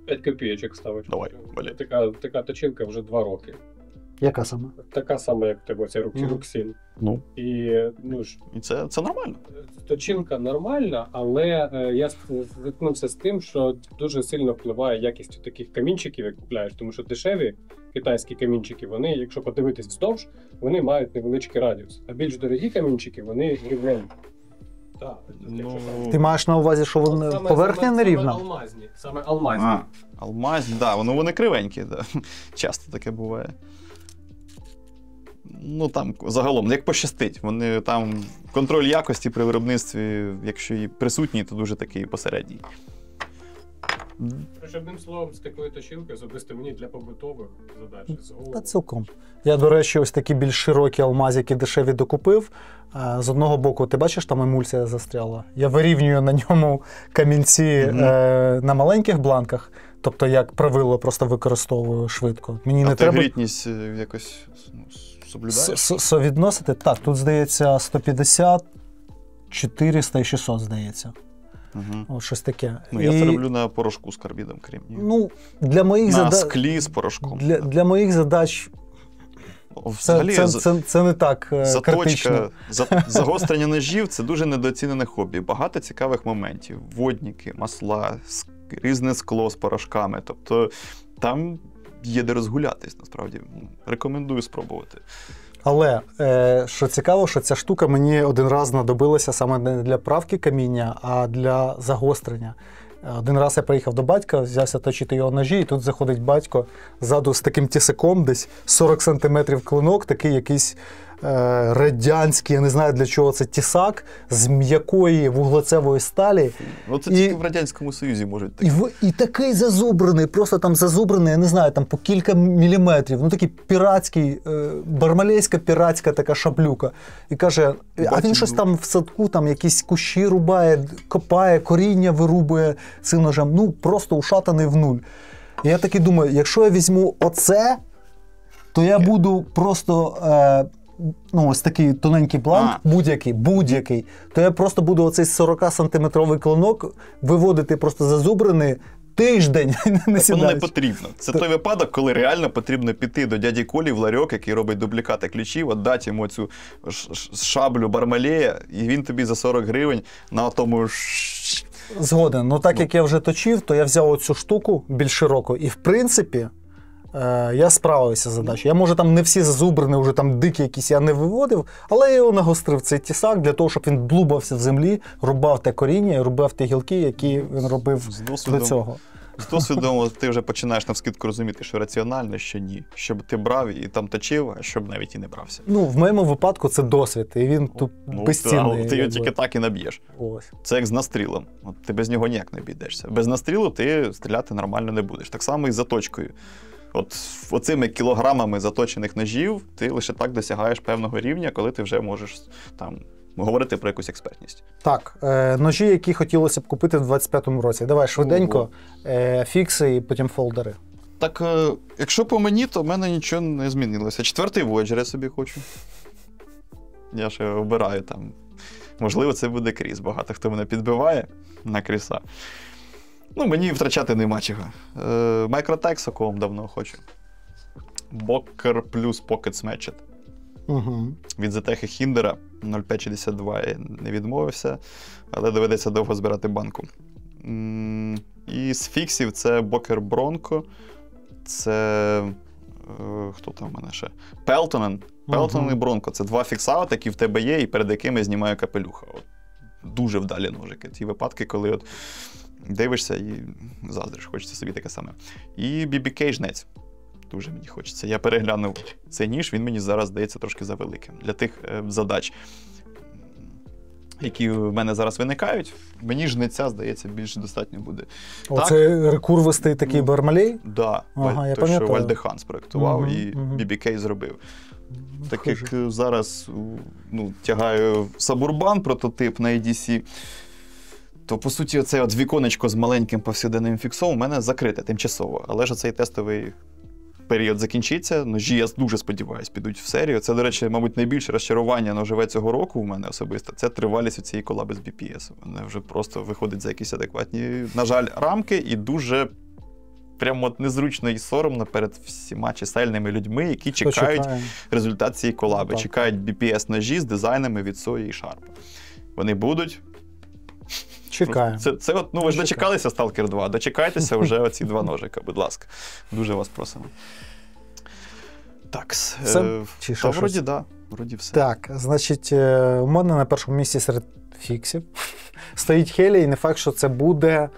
E: 5 копійочок ставиш.
A: Давай, валяй.
E: Така точилка вже 2 роки.
B: Яка саме?
E: Така сама, як в тебе, це Ruixin.
A: Ну.
E: І
A: це нормально.
E: Точилка нормальна, але я стикнувся з тим, що дуже сильно впливає якість таких камінчиків, як купляєш, тому що дешеві китайські камінчики, вони, якщо подивитись вздовж, вони мають невеличкий радіус. А більш дорогі камінчики, вони рівненькі.
B: Ти маєш на увазі, що поверхня нерівна?
E: Саме алмазні.
A: Алмазні, так, вони кривенькі, да. Часто таке буває. Ну там загалом, як пощастить, вони там контроль якості при виробництві, якщо і присутній, то дуже такий посередній.
E: Одним словом, з такою точилкою особисто мені для побутових задач з голову.
B: Та цілком. Я, до речі, ось такі більш широкі алмазики дешеві докупив. З одного боку, ти бачиш, там емульсія застряла. Я вирівнюю на ньому камінці на маленьких бланках, тобто як правило просто використовую швидко. Мені не треба...
A: Інтегритність якось соблюдаєш?
B: Совідносити? Так, тут, здається, 150, 400 і 600, здається. От щось таке.
A: Я це роблю на порошку з карбідом кремнію.
B: Ну, для моїх
A: на склі з порошком.
B: Для моїх задач це не так критично.
A: Загострення ножів – це дуже недооцінене хобі. Багато цікавих моментів. Водники, масла, різне скло з порошками. Тобто там є де розгулятись, насправді. Рекомендую спробувати.
B: Але, що цікаво, що ця штука мені один раз знадобилася саме не для правки каміння, а для загострення. Один раз я приїхав до батька, взявся точити його ножі, і тут заходить батько ззаду з таким тісаком, десь 40 сантиметрів клинок, такий якийсь радянський, я не знаю для чого це тісак, з м'якої вуглецевої сталі.
A: Це тільки в Радянському Союзі можуть такі.
B: І такий зазубрений, просто там зазубрений, я не знаю, там по кілька міліметрів, ну такий піратський, бармалейська піратська така шаблюка. І каже, а він щось там в садку, там якісь кущі рубає, копає, коріння вирубує цим ножем, ну просто ушатаний в нуль. І я таки думаю, якщо я візьму оце, то я буду просто... ось такий тоненький бланк, будь-який, то я просто буду оцей 40-сантиметровий клинок виводити просто зазубрений тиждень.
A: Воно не потрібно. Це той випадок, коли реально потрібно піти до дяді Колі в ларьок, який робить дублікати ключів, віддати йому цю шаблю Бармалея, і він тобі за 40 гривень на тому...
B: Згоден. Ну так як я вже точив, то я взяв оцю штуку більш широку, і в принципі я справився з задачею. Я, може, там не всі зазубрені, вже там дикі якісь я не виводив, але я його нагострив, цей тісак, для того, щоб він блубався в землі, рубав те коріння і рубав ті гілки, які він робив до цього.
A: З досвідом ти вже починаєш навскидку розуміти, що раціонально, що ні. Щоб ти брав і там точив, а щоб навіть і не брався.
B: Ну, в моєму випадку це досвід, і він тут безцінний.
A: Ти його тільки так і наб'єш.
B: Ось.
A: Це як з настрілом. Ти без нього ніяк не обійдешся. Без настрілу ти стріляти нормально не будеш. Так само і з заточкою. Оцими кілограмами заточених ножів ти лише так досягаєш певного рівня, коли ти вже можеш там говорити про якусь експертність.
B: Так, ножі, які хотілося б купити в 25-му році. Давай швиденько, фікси і потім фолдери.
A: Так, якщо по мені, то в мене нічого не змінилося. 4-й Voyager я собі хочу. Я ще обираю там. Можливо, це буде Кріс. Багато хто мене підбиває на Кріса. Мені втрачати нема чого. Microtek Соколом давно хочу. Boker плюс Pocket Smatched. Від ZTech Хіндера. 0,562 я не відмовився, але доведеться довго збирати банку. І з фіксів це Бокер Бронко, це хто там в мене ще? Пелтонен. Пелтонен і Бронко. Це два фіксаути, які в тебе є і перед якими знімаю капелюха. От. Дуже вдалі ножики. Ті випадки, коли от дивишся і заздриш, хочеться собі таке саме. І BBK жнець. Дуже мені хочеться. Я переглянув цей ніж, він мені зараз здається трошки завеликим. Для тих задач, які в мене зараз виникають, мені жнеця, здається, більше достатньо буде.
B: Оце рекурвистий такий Бармалей?
A: Так, да,
B: ага,
A: той, що Вальдехан спроектував і BBK зробив. Так як зараз тягаю Сабурбан прототип на EDC, то, по суті, оце от віконечко з маленьким повсякденним фіксом у мене закрите тимчасово. Але ж цей тестовий період закінчиться, ножі, я дуже сподіваюся, підуть в серію. Це, до речі, мабуть, найбільше розчарування ножове цього року у мене особисто. Це тривалість цієї колаби з BPS. Вона вже просто виходить за якісь адекватні, на жаль, рамки і дуже прямо от незручно і соромно перед всіма чисельними людьми, які чекають результат цієї колаби. Так. Чекають BPS-ножі з дизайнами від Soi і Sharp. Вони будуть.
B: Чекаємо.
A: Це от, ви ж дочекалися Stalker 2, дочекайтеся вже оці два ножика, будь ласка. Дуже вас просимо. Так, та вроді, да, вроді все.
B: Так, значить, у мене на першому місці серед фіксів стоїть Хелі, і не факт, що це буде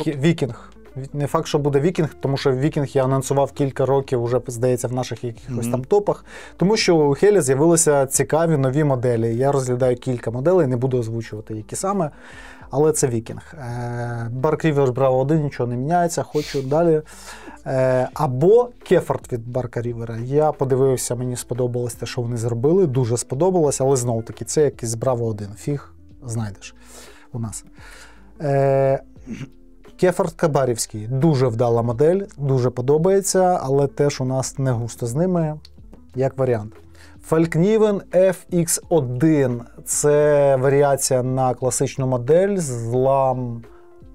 B: Вікінг. Не факт, що буде Вікінг, тому що Вікінг я анонсував кілька років, вже, здається, в наших якихось там топах. Тому що у Хелі з'явилися цікаві нові моделі. Я розглядаю кілька моделей, не буду озвучувати, які саме, але це Вікінг. Bark Rivers Bravo 1, нічого не міняється, хочу далі. Або Кефорт від Bark River. Я подивився, мені сподобалось те, що вони зробили, дуже сподобалось, але знову-таки це якийсь Bravo 1. Фіг знайдеш у нас. Кефорт Кабарівський. Дуже вдала модель, дуже подобається, але теж у нас не густо з ними, як варіант. Falkniven FX1 – це варіація на класичну модель з лам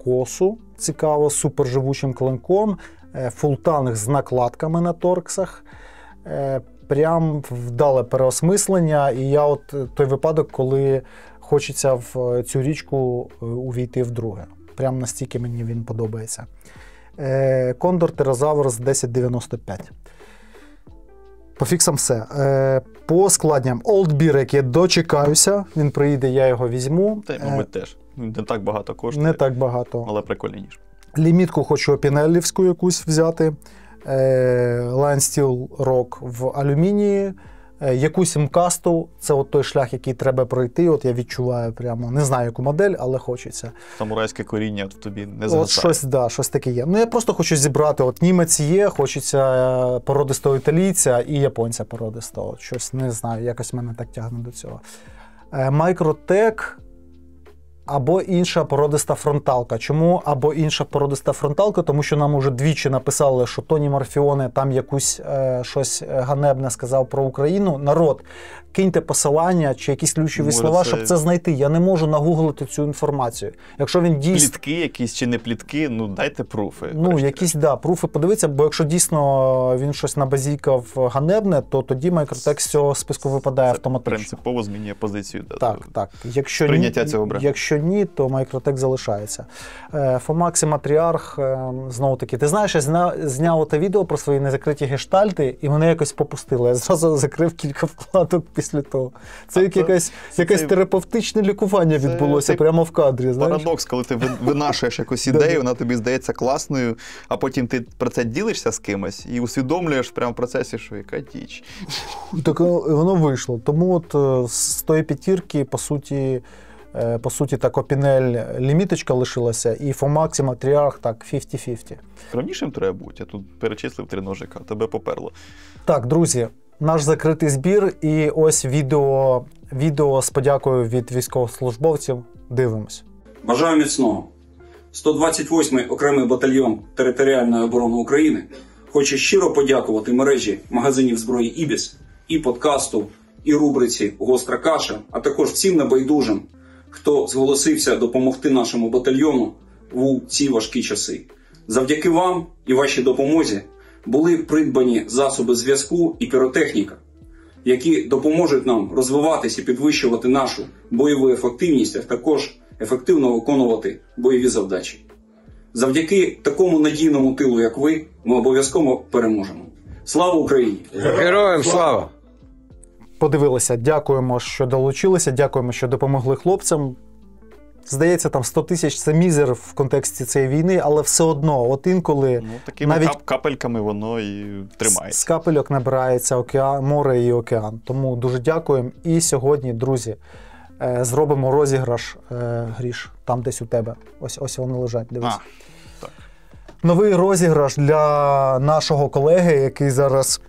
B: косу, цікаво, з суперживучим клинком, фултанг з накладками на торксах. Прям вдале переосмислення, і я от той випадок, коли хочеться в цю річку увійти вдруге. Прям настільки мені він подобається. Кондор Теразавр з 1095. По фіксам все. По складням. Old Beer, який я дочекаюся. Він приїде, я його візьму.
A: Та й, мабуть, теж. Не так багато коштує.
B: Не так багато.
A: Але прикольний ніж.
B: Лімітку хочу пінеллівську якусь взяти. Line Steel Rock в алюмінії. Якусь мкасту, це от той шлях, який треба пройти, от я відчуваю прямо, не знаю яку модель, але хочеться.
A: Самурайське коріння от в тобі не згасає.
B: От щось таке є. Ну я просто хочу зібрати, от німець є, хочеться породистого італійця і японця породистого. Щось, не знаю, якось мене так тягне до цього. Microtech або інша породиста фронталка. Чому або інша породиста фронталка? Тому що нам уже двічі написали, що Тоні Морфіоне там якусь щось ганебне сказав про Україну. Народ, киньте посилання чи якісь ключові слова, щоб це знайти. Я не можу нагуглити цю інформацію. Якщо він дійсно...
A: Плітки якісь чи не плітки, дайте пруфи.
B: Якісь, пруфи подивіться, бо якщо дійсно він щось набазікав ганебне, то тоді Microtech з цього списку випадає
A: це
B: автоматично.
A: Принципово змінює позицію.
B: Так.
A: Прийняття цього бренду.
B: Якщо ні, то Microtech залишається. Фомакс і Матріарх, знову-таки, ти знаєш, я зняв те відео про свої незакриті гештальти, і мене якось попустило. Я зразу закрив кілька вкладок після того. Це якесь терапевтичне лікування відбулося прямо в кадрі. Знаєш?
A: Парадокс, коли ти винашуєш якусь ідею, вона тобі здається класною, а потім ти про це ділишся з кимось і усвідомлюєш прямо в процесі, що яка діч.
B: Так воно вийшло. Тому от з тої п'ятірки, по суті, так опінель ліміточка лишилася, і Фомакс і Матріарх так 50-50.
A: Скромнішим треба бути, я тут перечислив 3 ножика, тебе поперло.
B: Так, друзі, наш закритий збір і ось відео з подякою від військовослужбовців. Дивимось.
F: Бажаю міцного. 128-й окремий батальйон територіальної оборони України хоче щиро подякувати мережі магазинів зброї «Ібіс» і подкасту, і рубриці «Гостра каша», а також всім небайдужим, хто зголосився допомогти нашому батальйону у ці важкі часи. Завдяки вам і вашій допомозі були придбані засоби зв'язку і піротехніка. які допоможуть нам розвиватися і підвищувати нашу бойову ефективність, а також ефективно виконувати бойові завдачі. Завдяки такому надійному тилу, як ви, ми обов'язково переможемо. Слава Україні!
G: Героям слава!
B: Подивилися, дякуємо, що долучилися, дякуємо, що допомогли хлопцям. Здається, там 100 тисяч – це мізер в контексті цієї війни, але все одно, от інколи
A: Ну, такими
B: навіть
A: капельками воно і тримається.
B: з капельок набирається море і океан. Тому дуже дякуємо. І сьогодні, друзі, зробимо розіграш, Гріш, там десь у тебе. Ось вони лежать, дивись.
A: Так.
B: Новий розіграш для нашого колеги, який зараз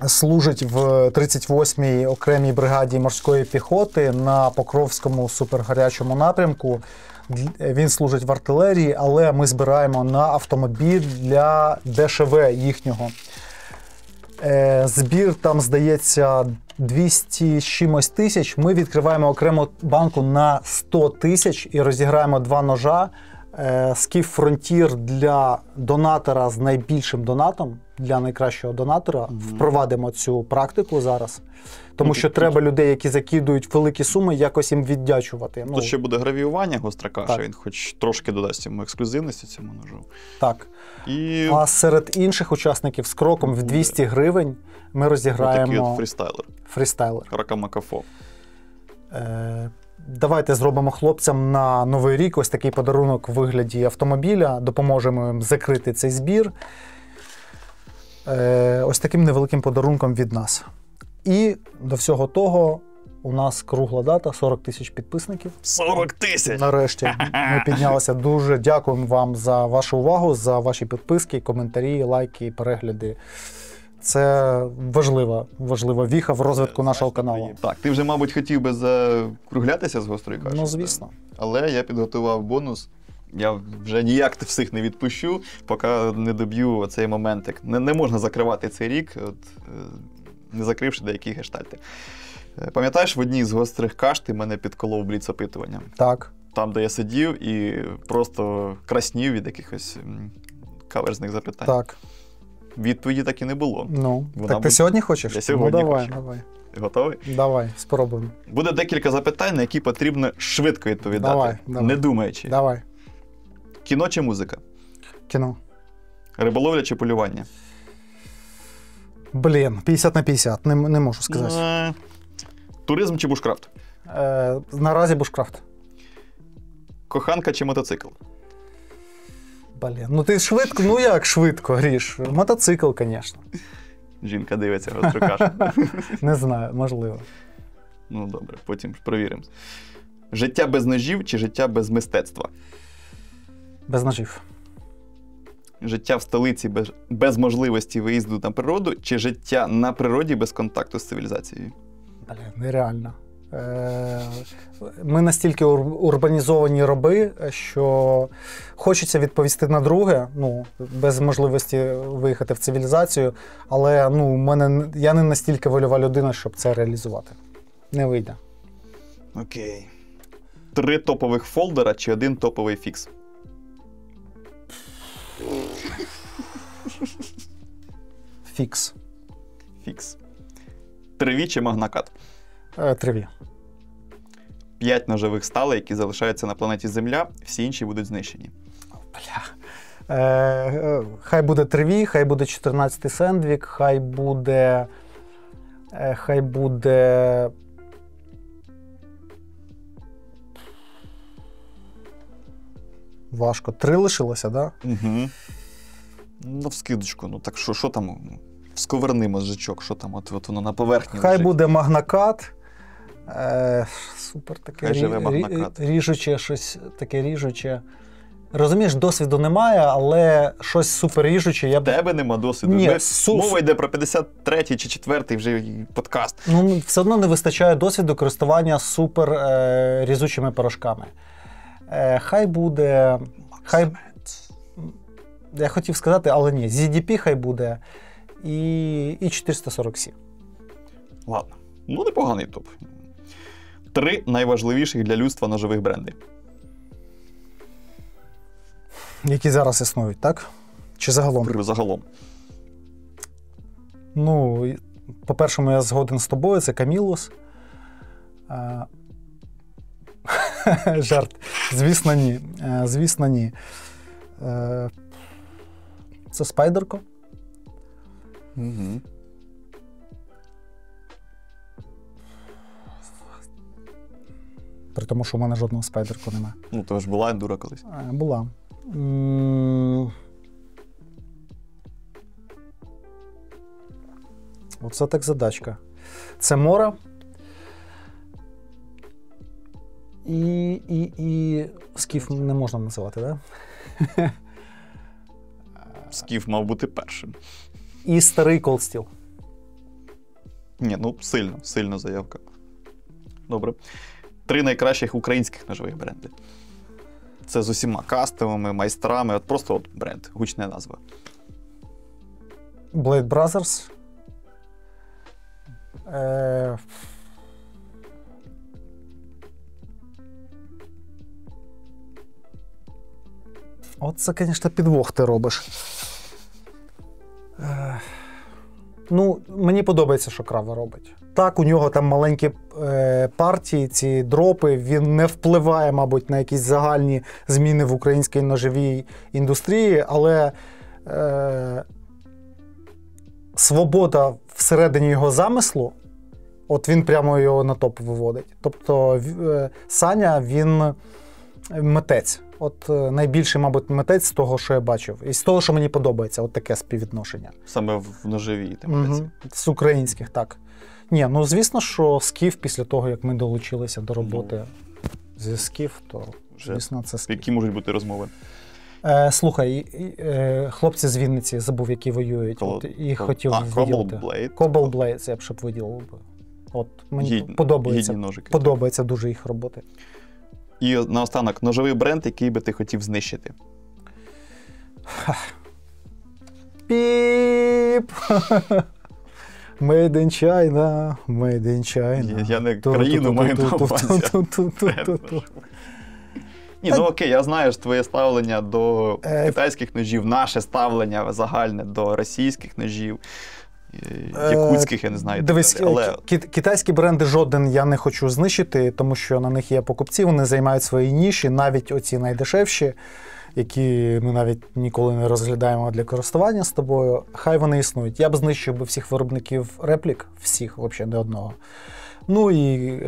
B: служить в 38-й окремій бригаді морської піхоти на Покровському супергарячому напрямку. Він служить в артилерії, але ми збираємо на автомобіль для ДШВ їхнього. Збір там, здається, 200 з чимось тисяч. Ми відкриваємо окрему банку на 100 тисяч і розіграємо 2 ножа. Скіф Frontier для донатора з найбільшим донатом, для найкращого донатора. Впровадимо цю практику зараз. Тому що треба людей, які закидують великі суми, якось їм віддячувати.
A: Тут ще буде гравіювання гостра каша,
B: Так.
A: він хоч трошки додасть йому ексклюзивності цьому ножу.
B: Так.
A: І
B: А серед інших учасників з кроком в 200 гривень ми
A: такий от
B: розіграємо
A: фрістайлер.
B: фрістайлер.
A: Ракамакафо.
B: Давайте зробимо хлопцям на Новий рік ось такий подарунок у вигляді автомобіля, допоможемо їм закрити цей збір. Ось таким невеликим подарунком від нас. І до всього того у нас кругла дата, 40 тисяч підписників.
A: 40 тисяч!
B: Нарешті ми піднялися. Дуже дякуємо вам за вашу увагу, за ваші підписки, коментарі, лайки, перегляди. Це важлива віха в розвитку нашого каналу.
A: Так, ти вже, мабуть, хотів би закруглятися з гострою кашею.
B: Ну, звісно.
A: Але я підготував бонус. Я вже ніяк всіх не відпущу, поки не доб'ю цей моментик. Не можна закривати цей рік, не закривши деякі гештальти. Пам'ятаєш, в одній з гострих каш ти мене підколов бліц-опитуванням?
B: Так.
A: Там, де я сидів і просто краснів від якихось каверзних запитань.
B: Так.
A: Відповіді так і не було.
B: Ну,
A: Вона
B: так ти
A: буде-
B: сьогодні хочеш?
A: Я сьогодні
B: давай,
A: хочу.
B: давай.
A: Готовий?
B: Давай, спробуємо.
A: Буде декілька запитань, на які потрібно швидко відповідати,
B: Давай.
A: не думаючи.
B: Давай.
A: Кіно чи музика?
B: Кіно.
A: Риболовля чи полювання?
B: Блін, 50 на 50, не можу сказати.
A: Туризм чи бушкрафт?
B: Наразі бушкрафт.
A: Коханка чи мотоцикл?
B: Блін, ну ти швидко, ну як швидко, Гріш? Мотоцикл, звісно.
A: Жінка дивиться гостру кашу.
B: Не знаю, можливо.
A: Ну добре, потім провіримо. Життя без ножів чи життя без мистецтва?
B: Без ножів.
A: Життя в столиці без можливості виїзду на природу чи життя на природі без контакту з цивілізацією?
B: Блін, нереально. Ми настільки урбанізовані раби, що хочеться відповісти на друге, ну, без можливості виїхати в цивілізацію, але ну, я не настільки вольова людина, щоб це реалізувати. Не вийде.
A: Окей. 3 топових фолдера чи 1 топовий фікс?
B: Фікс.
A: Фікс. Триві чи магнакат?
B: Триві.
A: 5 ножових сталей, які залишаються на планеті Земля, всі інші будуть знищені.
B: Бля. Хай буде триві, хай буде 14-й Сендвік, хай буде. Важко. 3 лишилося, так? Да?
A: Угу. Ну, вскидочку, ну так що там? Сковерни мозжечок, що там, от воно на поверхні
B: Хай
A: лежить.
B: буде магнакат. Супер таке
A: Хай живе магнакат.
B: ріжуче, щось таке ріжуче. Розумієш, досвіду немає, але щось супер ріжуче. Я б...
A: Тебе нема досвіду.
B: Ні,
A: Мова йде про 53-й чи 4-й вже подкаст.
B: Ну, все одно не вистачає досвіду користування супер різучими порошками. Хай буде. Я хотів сказати, але ні. ZDP хай буде. І 440C.
A: Ладно. Ну, непоганий топ. 3 найважливіших для людства ножових бренди.
B: Які зараз існують, так? Чи загалом?
A: Загалом.
B: Ну, по-першому, я згоден з тобою, це Камілус. Жарт. Звісно, ні. Звісно, ні. Це Спайдерко.
A: Угу.
B: При тому, що в мене жодного Спайдерко немає.
A: Ну, то ж була ендура колись.
B: Була. Оце так задачка. Це Мора. І Скіф не можна називати, так? Да?
A: Скіф мав бути першим.
B: І старий Cold Steel.
A: Ні, ну сильно заявка. Добре. 3 найкращих українських ножових бренди. Це з усіма кастомами, майстрами, от просто от бренд, гучна назва.
B: Blade Brothers. От це, звісно, підвох ти робиш. Ну, мені подобається, що Крава робить. Так, у нього там маленькі партії, ці дропи, він не впливає, мабуть, на якісь загальні зміни в українській ножовій індустрії, але свобода всередині його замислу, от він прямо його на топ виводить. Тобто Саня, він митець. От найбільший, мабуть, митець з того, що я бачив. І з того, що мені подобається, от таке співвідношення.
A: Саме в ножовій тематиці.
B: Угу. З українських, так. Ні, ну звісно, що Скіф після того, як ми долучилися до роботи зі Скіф, то, звісно, це Скіф.
A: Які можуть бути розмови?
B: Слухай, хлопці з Вінниці, забув, які воюють. Їх хотів виділити. Cobalt Blades, я б щоб виділив. От, мені подобається дуже їх роботи.
A: І наостанок, ножовий бренд, який би ти хотів знищити?
B: Піп! Made in China, made in China.
A: Я не країну маю на увазі. Ні, ну окей, я знаю ж твоє ставлення до китайських ножів, наше ставлення загальне до російських ножів, якутських, я не знаю.
B: Дивись, але... китайські бренди жоден я не хочу знищити, тому що на них є покупці, вони займають свої ніші, навіть оці найдешевші, які ми навіть ніколи не розглядаємо для користування з тобою, хай вони існують. Я б знищив всіх виробників реплік, всіх, взагалі, не одного. Ну і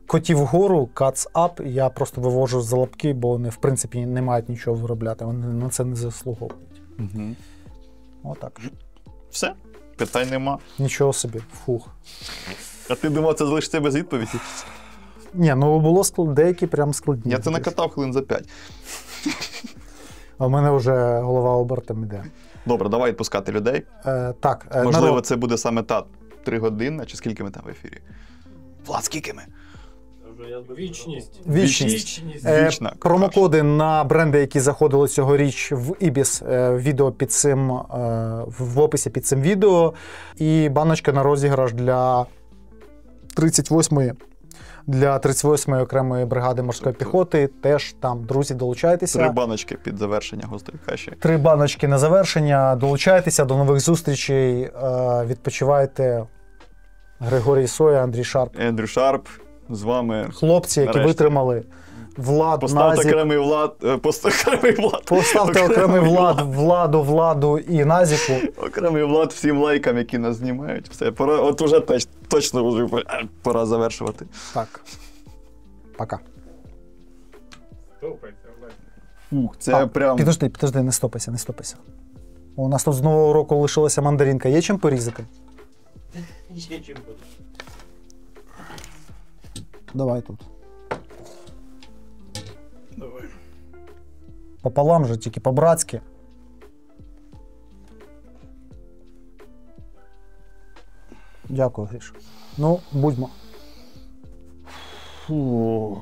B: котів вгору, cuts up, я просто вивожу за лапки, бо вони, в принципі, не мають нічого виробляти, вони на це не заслуговують.
A: Угу.
B: Отак.
A: Все? Питань нема.
B: Нічого собі. Фух.
A: А ти думав, це залишиться без відповіді?
B: Ні, ну було деякі прям складні.
A: Я це накатав хвилин за 5.
B: А в мене вже голова обертом іде.
A: Добре, давай відпускати людей.
B: Так.
A: Можливо, це буде саме та 3 години, чи скільки ми там в ефірі? Влад, скільки ми?
B: Вічність. Промокоди на бренди, які заходили цьогоріч в Ibis, відео під цим, в описі під цим відео. І баночка на розіграш для 38-ї окремої бригади морської піхоти. Теж там, друзі, долучайтеся.
A: 3 баночки під завершення гострої каші.
B: 3 баночки на завершення. Долучайтеся, до нових зустрічей. Відпочивайте. Григорій Соя, Андрій Шарп.
A: Андрій Шарп. З вами.
B: Хлопці, які витримали. Влад,
A: поставте
B: Назік.
A: Окремий Влад.
B: Поставте окремий Владу і Назіку.
A: Окремий Влад всім лайкам, які нас знімають. Все, пора, от уже точно вже пора завершувати.
B: Так. Пока.
A: Фух, це прям...
B: Підожди, не стопайся. У нас тут з Нового року лишилася мандаринка. Є чим порізати?
E: Є чим порізати.
B: Давай тут.
A: Давай.
B: Пополам же, тільки по-братськи. Дякую, Гріш. Ну, будьмо.
A: Фух.